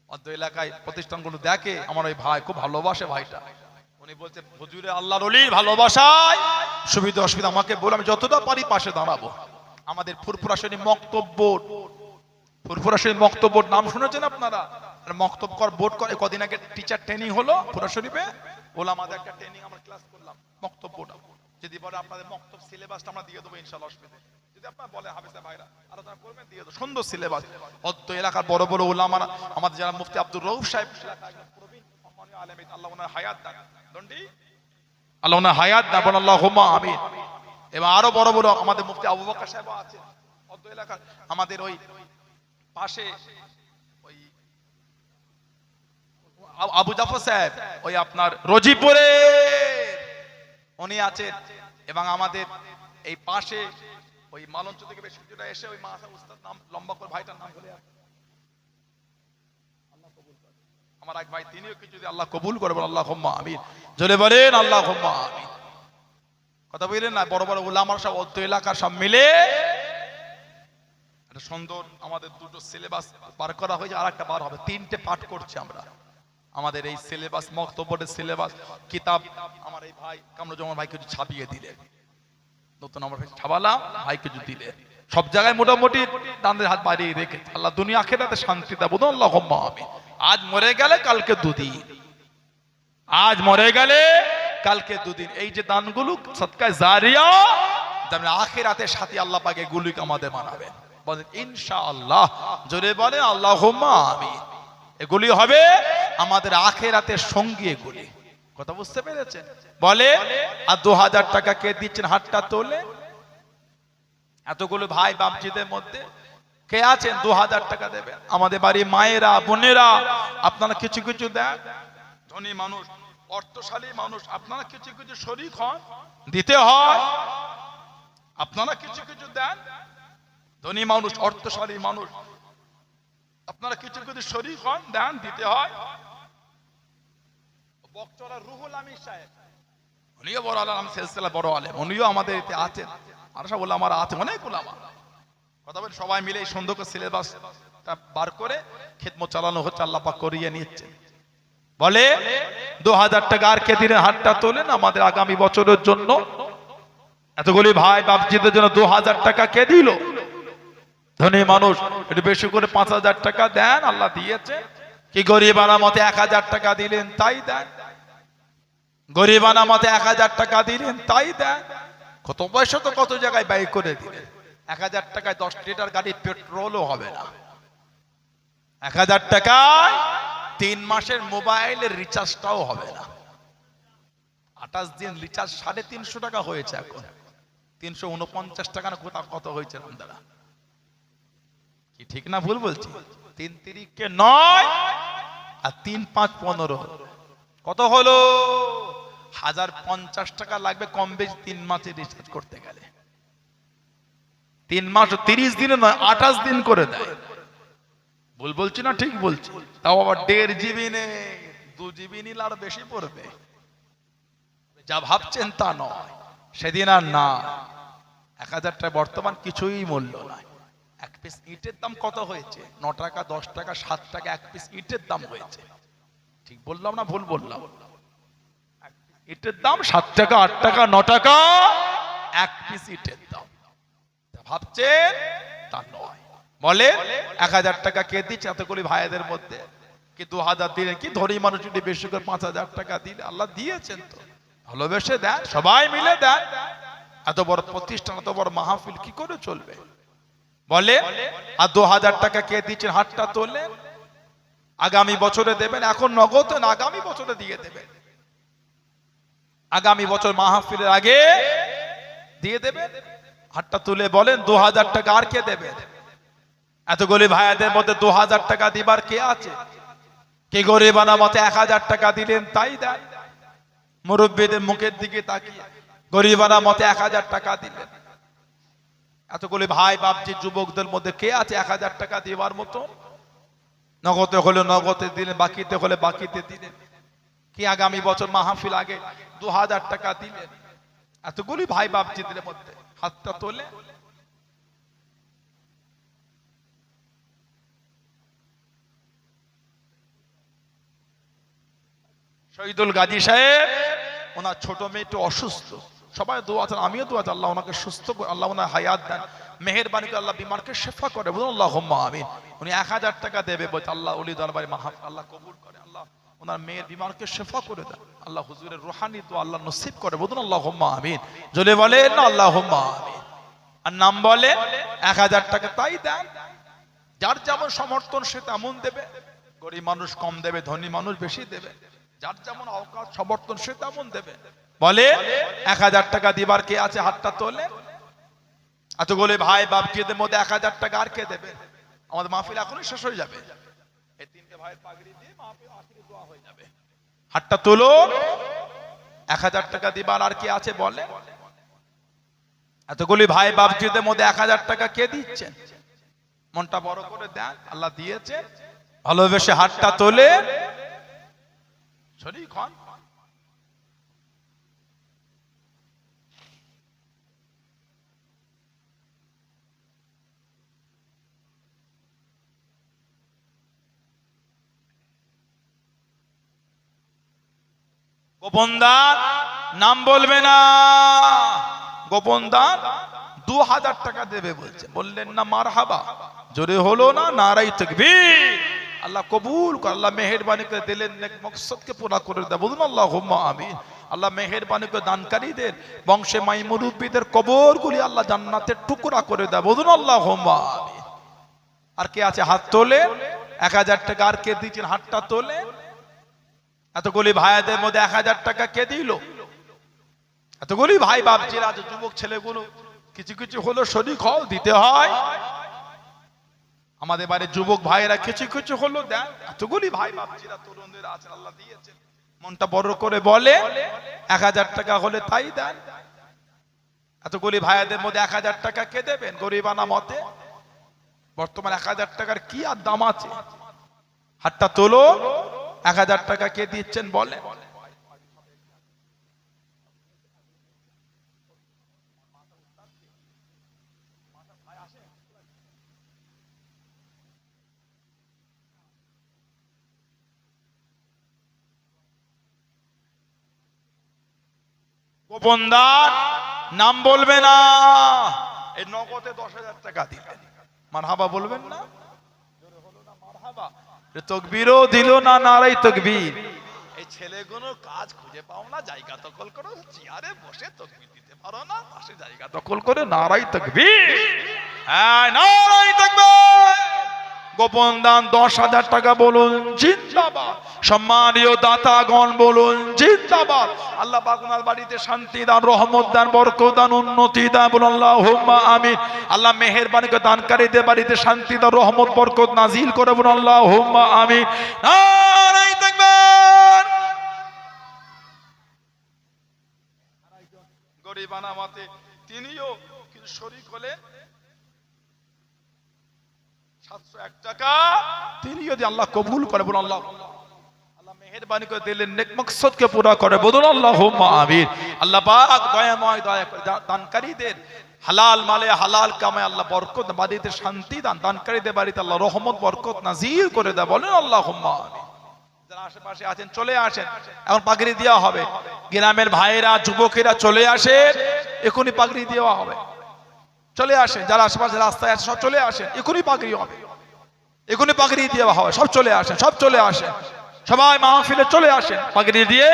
অর্ধ এলাকায় প্রতিষ্ঠানগুলো দেখে, আমার ওই ভাই খুব ভালোবাসে ভাইটা। উনি বলছে হুজুরে আল্লাহর ওলির ভালোবাসায় সুবিধা অসুবিধা আমাকে বলে আমি যতটা পারি পাশে দাঁড়াবো। আমাদের ফুরফুরা শরীফ মক্তব বোর্ড, ফুরফুরা শরীফ মক্তব বোর্ড নাম শুনেছেন আপনারা? মক্তব কর বোর্ড করে কদিন আগে টিচার ট্রেনিং হলো ফুরফুরা শরীফে, ওলামাদের একটা ট্রেনিং আমরা ক্লাস করলাম মক্তব বোর্ড। যদি বলে আপনাদের মক্তব সিলেবাসটা আমরা দিয়ে দেবো ইনশাআল্লাহ, অসুবিধা নেই। যদি আপনারা বলে হাফেজা ভাইরা আলোচনা করবেন দিয়ে দেবো, সুন্দর সিলেবাস। অত এলাকার বড় বড় ওলামারা, আমাদের যারা মুফতি আব্দুর রউফ সাহেব প্রবীণ সম্মানীয় আলেম, আল্লাহ ওনার হায়াত দান, দন্ডি আল্লাহ ওনার হায়াত দান, বলেন আল্লাহুম্মা আমিন। এবং আরো বড় বড় আমাদের মুফতি আবু বকর সাহেব আছে অত এলাকার। আমাদের ওই পাশে ওই আবু জাফর সাহেব ওই আপনার রজিপুরে উনি আছেন। এবং আমাদের এই পাশে ওই মালঞ্চ থেকে বেশ কিছুটা এসে ওই মাসা উস্তাদ নাম লম্বা করে ভাইটার নাম বলে আল্লাহ কবুল করে। আমার এক ভাই তিনিও কি যদি আল্লাহ কবুল করে বলেন আল্লাহুম্মা আমিন, জোরে বলেন আল্লাহুম্মা আমিন। কথা বললেন না? বড় বড় ওলামার সব অর্ধ এলাকার সব মিলে একটা সুন্দর আমাদের দুটো সিলেবাস বার করা হয়েছে, আর একটা বার হবে। 3টে পাঠ করছি আমরা আমাদের এই সিলেবাস, মক্তব্যের সিলেবাস কিতাব। আমার এই ভাই কামরুজ্জামান ভাই কিছু ছাপিয়ে দিলেন, নতুন আমার ভাই ছাপালাম, ভাই কিছু দিলেন। সব জায়গায় মোটামুটি দানের হাত বাড়িয়ে রেখে আল্লাহ দুনিয়া আখিরাতে শান্তি দেব, বলুন আল্লাহুম্মা আমিন। আজ মরে গেলে কালকে দুদিন, আজ মরে গেলে কালকে দুদিন। এই যে দানগুলো সদকায়ে জারিয়া, যেমন আখিরাতের সাথে আল্লাহ পাক এগুলোকে আমাদের বানাবেন, বলেন ইনশাআল্লাহ, জোরে বলেন আল্লাহুম্মা আমিন। এগুলি হবে আমাদের আখিরাতের সঙ্গী এগুলি। কথা বুঝতে পেরেছেন? বলে আর 2000 টাকা কে দিচ্ছেন? হাতটা তোলে। এতগুলো ভাই বাপজিদের মধ্যে কে আছেন 2000 টাকা দেবেন? আমাদের বাড়ি মায়েরা, বোনেরা, আপনারা কিছু কিছু দেন। ধনী মানুষ, অর্থশালী মানুষ, আপনারা কিছু কিছু শরীক হন, দিতে হয়। আপনারা কিছু কিছু দেন। ধনী মানুষ, অর্থশালী মানুষ, আপনারা কিছু কিছু শরীক হন, দেন, দিতে হয়। বক্তরা রুহুল আমিন সাহেব, উনিও বড় আলেম, সিলসিলা বড় আলেম, উনিও আমাদের এতে আছেন। আর সব ওলামারা আছে, অনেক ওলামা। কথা বলে সবাই মিলে এই সুন্দর করে সিলেবাসটা বার করে খিদমত চালানো হচ্ছে, আল্লাহ পাক করিয়ে নিচ্ছে। বলে 2000 টাকা আর কে দিনে হাতটা তোলেন আমাদের আগামী বছরের জন্য এতগুলি ভাই বাপজিদের জন্য 2000 টাকা কে দিল? ধনী মানুষ একটু বেশি করে 5000 টাকা দেন, আল্লাহ দিয়েছে। কি গরিবানা মতে 1000 টাকা দিলেন তাই দেন, গরিবানা মতে 1000 টাকা দিলেন তাই দেন। কত পয়সা তো কত জায়গায় ব্যয় করে দিলেন। 1000 টাকায় 10 লিটার গাড়ি পেট্রোলও হবে না। 1000 টাকায় 3 মাসের মোবাইলের রিচার্জটাও হবে না। 28 দিন রিচার্জ 350 টাকা হয়েছে, এখন 349 টাকা না কত হয়েছে রামদারা? কি ঠিক না ভুল বলছি? 3 তিরিকে 9 আর 3 5 15 কত হলো? 1050 টাকা লাগবে কম বেশি 3 মাসে রিচার্জ করতে গেলে। 3 মাস 30 দিনে নয় 28 দিন করে দেয়। ভুল বলছি না ঠিক বলছি? তাও আবার 1.5 জিবি নেই, 2 জিবি নিলে আর বেশি পড়বে। যা ভাবছেন তা নয়, সেদিন আর না। 1000 টাকা বর্তমান কিছুই মূল্য নাই। এক পিস ইটের দাম কত হয়েছে? 9 টাকা 10 টাকা 7 টাকা এক পিস ইটের দাম হয়েছে। ঠিক বললাম না ভুল বললাম? ইটের দাম 7 টাকা 8 টাকা 9 টাকা এক পিস ইটের দাম। ভাবছেন তা নয়। বলে 1000 টাকা কে দিচ্ছে এতগুলি ভাইদের মধ্যে? কি 2000 দিলেন? কি ধনী মানুষ যদি বেশি করে 5000 টাকা দিলে আল্লাহ দিয়েছেন, তো ভালোবেসে দেন, সবাই মিলে দেন। এত বড় প্রতিষ্ঠান, এত বড় মাহফিল কি করে চলবে? বলে আর 2000 টাকা কে দিচ্ছেন? হাতটা তোলে। আগামী বছরে দেবেন, এখন নগদ না, আগামী বছরে দিয়ে দেবেন। আগামী বছর মাহফিলের আগে দিয়ে দেবেন। হাতটা তুলে বলেন 2000 টাকা আর কে দেবে? এতগুলি ভাইয়াদের মধ্যে 2000 টাকা দিবার কে আছে? কে গরিবানা মতে 1000 টাকা দিলেন তাই দেন। মুরব্বীদের মুখের দিকে তাকিয়ে গরিবানা মতে 1000 টাকা দিলেন। এতগুলি ভাই বাপজি যুবকদের মধ্যে কে আছে 1000 টাকা দেওয়ার মতো? নগদে হলে নগদে দিলেন, বাকিতে হলে বাকিতে দিলেন। কি আগামী বছর মাহফিল আগে 2000 টাকা দিলেন? এতগুলি ভাই বাপজিদের মধ্যে হাতটা তোলে। শহীদুল গাজী সাহেব, ওনার ছোট মেয়েটি অসুস্থ, সবাই দোয়া চান, আমিও দোয়া চাই আল্লাহ ওনাকে সুস্থ করে, আল্লাহ ওনার হায়াত দেন, মেহেরবানি করে আল্লাহ বিমারকে শেফা করে। বলুন আল্লাহুম্মা আমিন। উনি 1000 টাকা দেবে বলছে, আল্লাহ ওলি দরবারে মাহফিল আল্লাহ কবুল করে, আল্লাহ ওনার মেয়ের বিমারকে শেফা করে দেন, আল্লাহ হুজুরের রুহানি দোয়া আল্লাহ নসিব করে। বলুন আল্লাহুম্মা আমিন। জলে বলেন আল্লাহুম্মা আমিন। আর নাম বলে 1000 টাকা তাই দেন। যার যেমন সমর্থন সে তেমন দেবে। গরিব মানুষ কম দেবে, ধনী মানুষ বেশি দেবে। যার যেমন অকাত সমর্থন সে তেমন দেবে। বলে 1000 টাকা দিবার কে আছে? হাতটা তোলে। এতগুলো ভাই বাপজিদের মধ্যে 1000 টাকা আর কে দেবে? আমাদের মাহফিল এখনই শেষ হয়ে যাবে। এই তিনটে ভাইয়ের পাগড়ি দিয়ে মাহফিল আখিরি দোয়া হয়ে যাবে। হাতটা তোলো। 1000 টাকা দিবার আর কে আছে? বলে এতগুলি ভাই বাপজিদের মধ্যে 1000 টাকা কে দিচ্ছেন? মনটা বড় করে দেন, আল্লাহ দিয়েছে। ভালোবেসে হাতটা তোলে। শরীক হন। গোপনদার নাম বলবে না। গোপনদার 2000 টাকা দেবে বলছে, বললেন না মারহাবা? জোরে হলো না নারাই তাকবীর। আল্লাহ কবুল করে, আল্লাহ মেহেরবানি করে দিলেন নেক মকসদকে পুরা করে দেয়। বলুন আল্লাহুম্মা আমিন। আল্লাহ মেহেরবানি করে দানকারীদের বংশে মাই মুরব্বীদের কবরগুলি আল্লাহ জান্নাতের টুকরা করে দেয়। বলুন আল্লাহুম্মা আমিন। আর কে আছে? হাত তোলে। 1000 টাকা আর কে দিচ্ছেন? হাতটা তোলে। এতগুলি ভাইদের মধ্যে 1000 টাকা কে দিল? এতগুলি ভাই বাপজিরা আছে, যুবক ছেলেগুলো কিছু কিছু হলো শরীক হও, দিতে হয়। আমাদের বাড়ির যুবক ভাইয়েরা কিছু কিছু হলো দেন। এতগুলি ভাই বাপজিরা তরুণদের আছেন, আল্লাহ দিয়েছেন। মনটা বড় করে বলে 1000 টাকা হলে তাই দেন। এতগুলি ভাইদের মধ্যে 1000 টাকা কে দেবেন গরিবানা মতে? বর্তমান 1000 টাকার কি আর দাম আছে? হাতটা তোলো। 1000 টাকা কে দিচ্ছেন? বলে গোপনদার নাম বলবে না, এই নগদে 10,000 টাকা দিবেন, মারহাবা বলবেন না? মারহাবা। তকবীরও দিল না, নারাই তকবীর। এই ছেলেগুলোর কাজ খুঁজে পাও না, জায়গা দখল করো, চেয়ারে বসে তকবীর দিতে পারো না, পাশে জায়গা দখল করে নারাই তকবীর। হ্যাঁ, নারাই তকবীর। গোপন দান 10,000 টাকা বলুন জিন্দাবাদ। সম্মানীয় দাতাগণ বলুন জিন্দাবাদ। আল্লাহ পাক ওনার বাড়িতে শান্তি দান, রহমত দান, বরকত দান, উন্নতি দান, বলুন আল্লাহুম্মা আমিন। আল্লাহ মেহেরবানি করে দানকারীদের বাড়িতে শান্তি দান, রহমত বরকত নাজিল করে, বলুন আল্লাহুম্মা আমিন। নারায়ে তাকবীর। গরিব আনামাতে তিনিও কিন্তু শরীক হলে 701 টাকা তিনি যদি আল্লাহ কবুল করে, বলুন আল্লাহ মেহেরবানি করে দিলেন, নেক মাকসাদকে পুরা করে, বলুন আল্লাহুম্মা আমিন। আল্লাহ পাক দয়াময়, দয়া করে দানকারীদের হালাল মালে হালাল কামায় আল্লাহ বরকত, বাড়িতে শান্তি দান, দানকারীদের বাড়িতে আল্লাহ রহমত বরকত নাজিল করে দেয়, বলেন আল্লাহুম্মা আমিন। যারা আশেপাশে আছেন চলে আসেন, এখন পাগড়ি দেওয়া হবে। গ্রামের ভাইয়েরা যুবকেরা চলে আসেন, এখনই পাগড়ি দেওয়া হবে। চলে আসেন, যারা আশেপাশে রাস্তায় আছে সব চলে আসেন, এখনই পাগড়ি হবে, এখনই পাগড়ি দেওয়া হবে। সব চলে আসেন, সব চলে আসেন, সবাই মাহফিলে চলে আসেন, পাগড়ি দিয়ে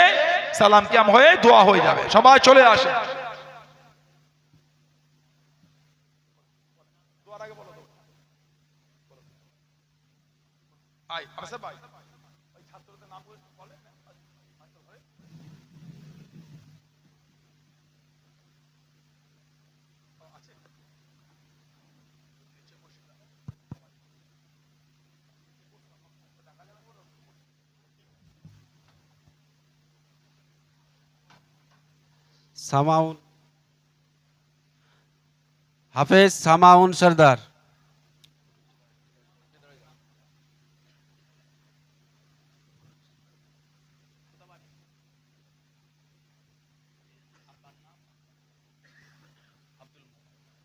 সালাম কিয়াম হয়ে দোয়া হয়ে যাবে, সবাই চলে আসেন। সামাউন হাফেজ সামাউন সরদার।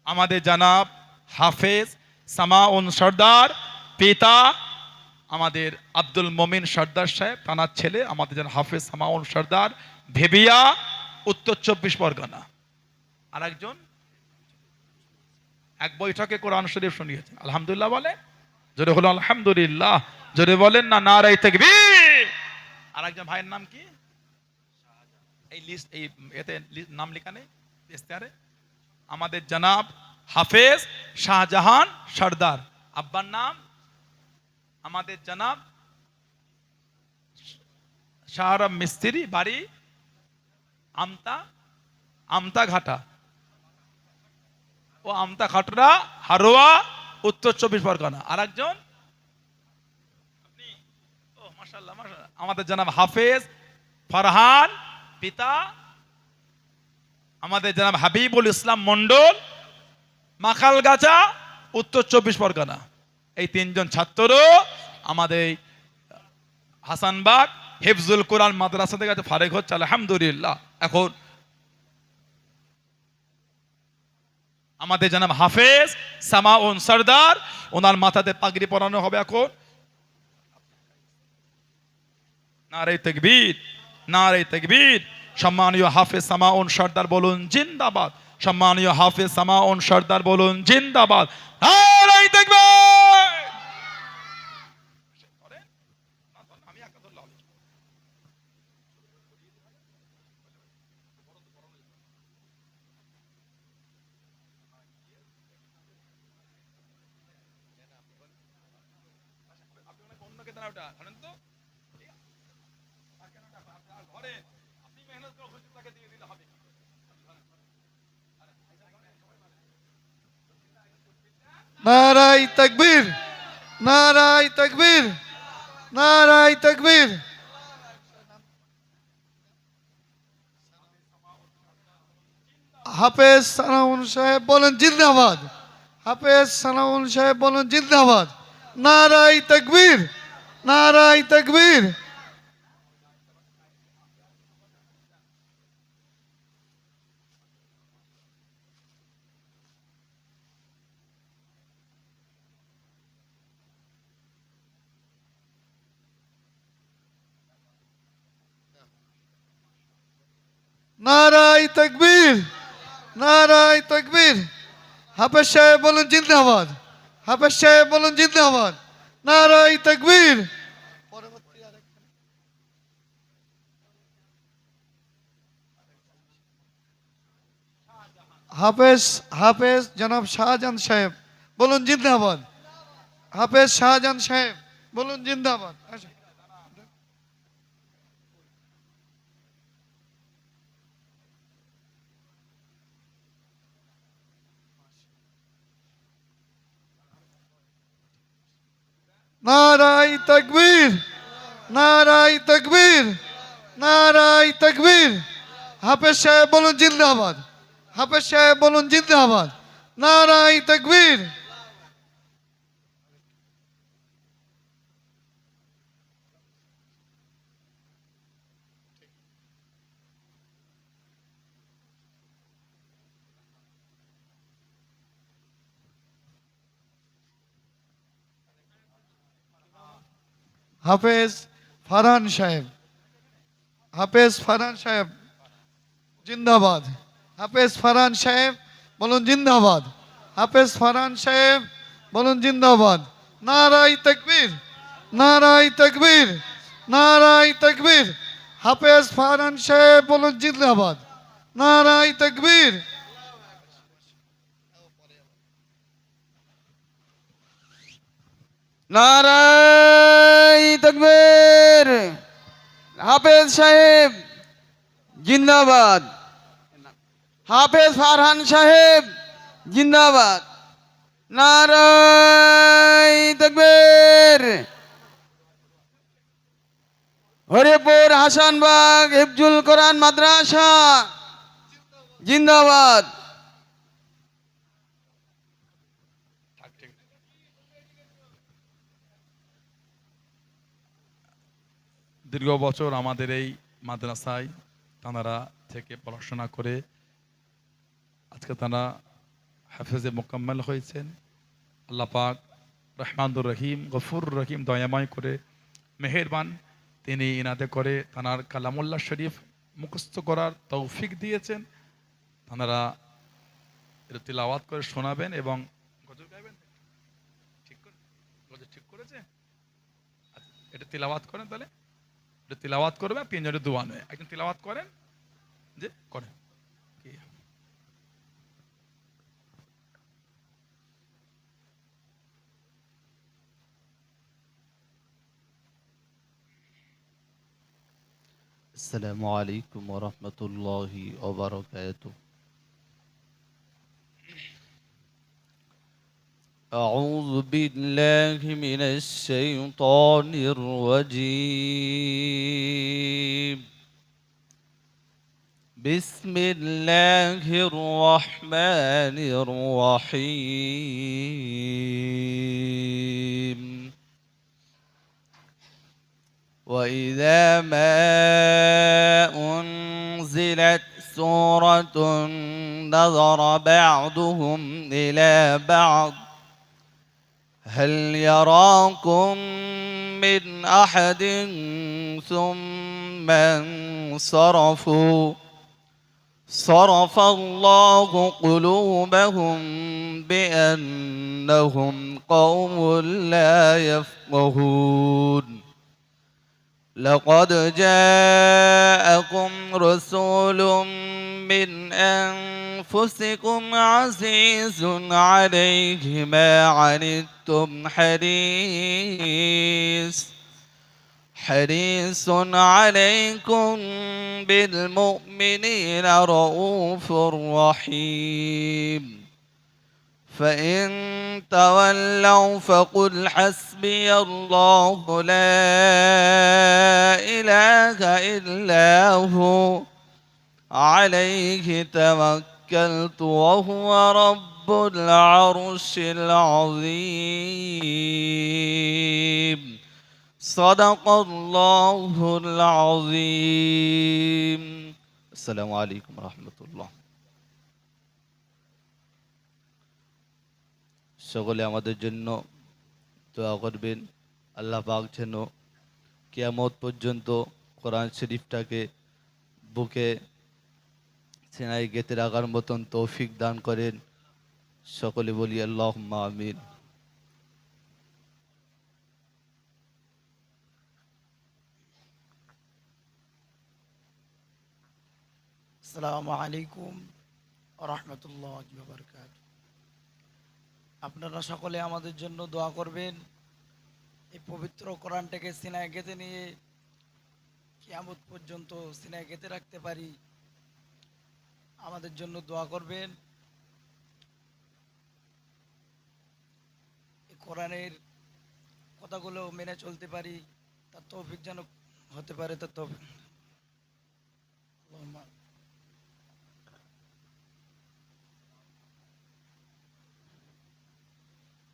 আমাদের জানাব হাফেজ সামাউন সর্দার, পিতা আমাদের আব্দুল মমিন সর্দার সাহেব, তানার ছেলে আমাদের জানাব হাফেজ সামাউন সর্দার, ভেবিয়া, উত্তর 24 পরগনা। আর একজন এক বৈঠকে কোরআন শরীফ শুনিয়েছেন, আলহামদুলিল্লাহ বলে, জোরে হলো আলহামদুলিল্লাহ, জোরে বলেন না নারায়ে তাকবীর। আর একজন ভাইয়ের নাম কি? এই লিস্ট, এই এতে নাম লেখা নেই ইশতেহারে। আমাদের জনাব হাফেজ শাহজাহান সর্দার, আব্বার নাম আমাদের জনাব শাহরাম মিস্ত্রি, বাড়ি আমতা ঘাটা ও আমতা খাটরা, হারোয়া, উত্তর 24 পরগনা। আর একজন মাশাআল্লাহ মাশাআল্লাহ, আমাদের জনাব হাফেজ ফারহান, পিতা আমাদের জনাব হাবিবুল ইসলাম মন্ডল, মাখালগাছা, উত্তর 24 পরগনা। এই তিনজন ছাত্র আমাদের হাসানবাগ হিফজুল কোরআন মাদ্রাসা থেকে ফারেক হচ্ছে, আলহামদুলিল্লাহ। এখন আমাদের জনাব হাফেজ সামাউন সরদার, ওনার মাথাতে পাগড়ি পরানো হবে এখন। নারায়ে তাকবীর, নারায়ে তাকবীর। সম্মানীয় হাফেজ সামাউন সরদার বলুন জিন্দাবাদ, সম্মানীয় হাফেজ সামাউন সরদার বলুন জিন্দাবাদ, নারায়ে তাকবীর। নারায়ে তাকবীর, নারায়ে তাকবীর, নারায়ে তাকবীর। হাফেজ সানাউন সাহেব বলেন জিন্দাবাদ, হাফেজ সানাউন সাহেব বলেন জিন্দাবাদ। নারায়ে তাকবীর, নারায়ে তাকবীর। নারায়ে তাকবীর, নারায় তাকবীর। হাফেজ সাহেব বলুন জিন্দাবাদ। হাফেজ সাহেব বলুন জিন্দাবাদ। নারায় তাকবীর। হাফেজ হাফেজ জনাব শাহজাহান সাহেব বলুন জিন্দাবাদ। হাফেজ শাহজাহান সাহেব বলুন জিন্দাবাদ। আসুন। নারায় তাকবীর। নারায় তাকবীর। নারায় তাকবীর। হাফেজ সাহেব বলুন জিন্দাবাদ। হাফেজ সাহেব বলুন জিন্দাবাদ। নারায় তাকবীর। হাফেজ ফারহান সাহেব। হাফেজ ফারহান সাহেব জিন্দাবাদ। হাফেজ ফারহান সাহেব বলুন জিন্দাবাদ। হাফেজ ফারহান সাহেব বলুন জিন্দাবাদ। নারায় তাকবীর। নারায় তাকবীর। নারায় তাকবীর। হাফেজ ফারহান সাহেব বলুন জিন্দাবাদ। নারায় তাকবীর। নারায় তাকবীর। হাফেজ সাহেব জিন্দাবাদ। হাফেজ ফারহান সাহেব জিন্দাবাদ। নারায় তাকবীর। হরিপুর হাসানবাগ হিফজুল কোরআন মাদ্রাসা জিন্দাবাদ। দীর্ঘ বছর আমাদের এই মাদ্রাসায় তাঁরা থেকে পড়াশোনা করে আজকে তারা হাফেজে মোকাম্মেল হয়েছেন। আল্লাহ পাক রহমানুর রহিম গফুর রহিম দয়াময় করে মেহেরবান তিনি ইনাদে করে তানার কালামুল্লাহ শরীফ মুখস্থ করার তৌফিক দিয়েছেন। তাঁরা এটা তিলাওয়াত করে শোনাবেন এবং গজল গাইবেন। ঠিক করে গজল ঠিক করেছে? আচ্ছা, এটা তিলাওয়াত করেন তাহলে এটা তিলাওয়াত করবে তিনজনের দোয়া নয় একজন তিলাওয়াত করেন যে করেন কি السلام عليكم ورحمة الله وبركاته. أعوذ بالله من الشيطان الرجيم. بسم الله الرحمن الرحيم. وإذا ما أنزلت سورة نظر بعضهم إلى بعض هل يراكم من أحد ثم انصرفوا صرف الله قلوبهم بأنهم قوم لا يفقهون. لقد جاءكم رسول من أنفسكم عزيز عليه ما عنتم حريص عليكم بالمؤمنين رؤوف رحيم. فإن تولوا فقل حسبي الله لا إله إلا هو عليه توكلت وهو رب العرش العظيم. صدق الله العظيم. السلام عليكم ورحمة الله. সকলে আমাদের জন্য দোয়া করবেন। আল্লাহ পাক যেন কিয়ামত পর্যন্ত কোরআন শরীফটাকে বুকে সিনাই গেতে রাখার মতন তৌফিক দান করেন। সকলে বলি আল্লাহুম্মা আমিন। আসসালামু আলাইকুম রহমতুল্লাহ বারকাত। আপনারা সকলে আমাদের জন্য দোয়া করবেন, এই পবিত্র কোরআনটাকে সিনায় গেঁথে নিয়ে কিয়ামত পর্যন্ত সিনায় গেঁথে রাখতে পারি। আমাদের জন্য দোয়া করবেন, এই কোরআনের কথাগুলো মেনে চলতে পারি, তার তৌফিক যেন হতে পারে। তার তৌফিক আল্লাহুম্মা।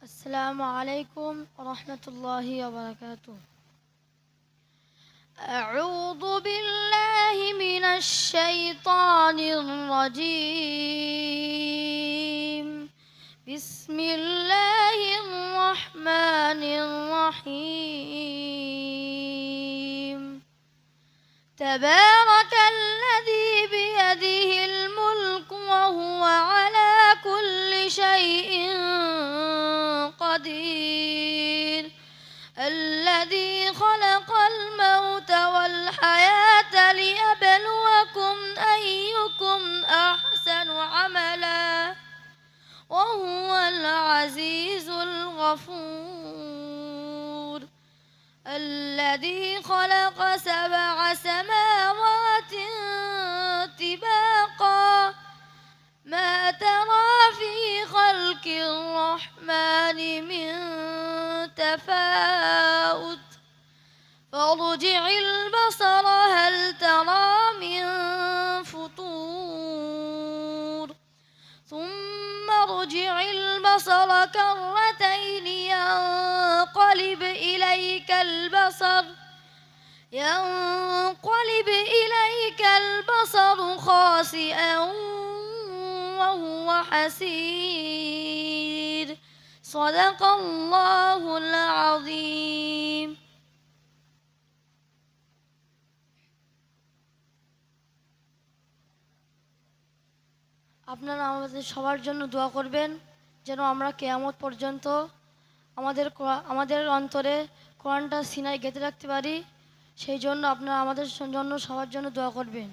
السلام عليكم ورحمة الله وبركاته. أعوذ بالله من الشيطان الرجيم. بسم الله الرحمن الرحيم. تبارك الذي بيده الملك وهو على كل شيء قدير. الذي خلق الموت والحياة ليبلوكم أيكم أحسن عملا وهو العزيز الغفور. الذي خلق 7 سماوات طباقا ما ترى في خلق الرحمن من تفاؤت فارجع البصر هل ترى من فطور ثم ارجع البصر كرتين ينقلب إليك البصر خاسئا وهو حسير. صدق الله العظيم. আপনারা আমাদের সবার জন্য দোয়া করবেন যেন আমরা কিয়ামত পর্যন্ত আমাদের অন্তরে কোরআনটা সিনায় গেঁথে রাখতে পারি। সেই জন্য আপনারা আমাদের জন্য সবার জন্য দোয়া করবেন।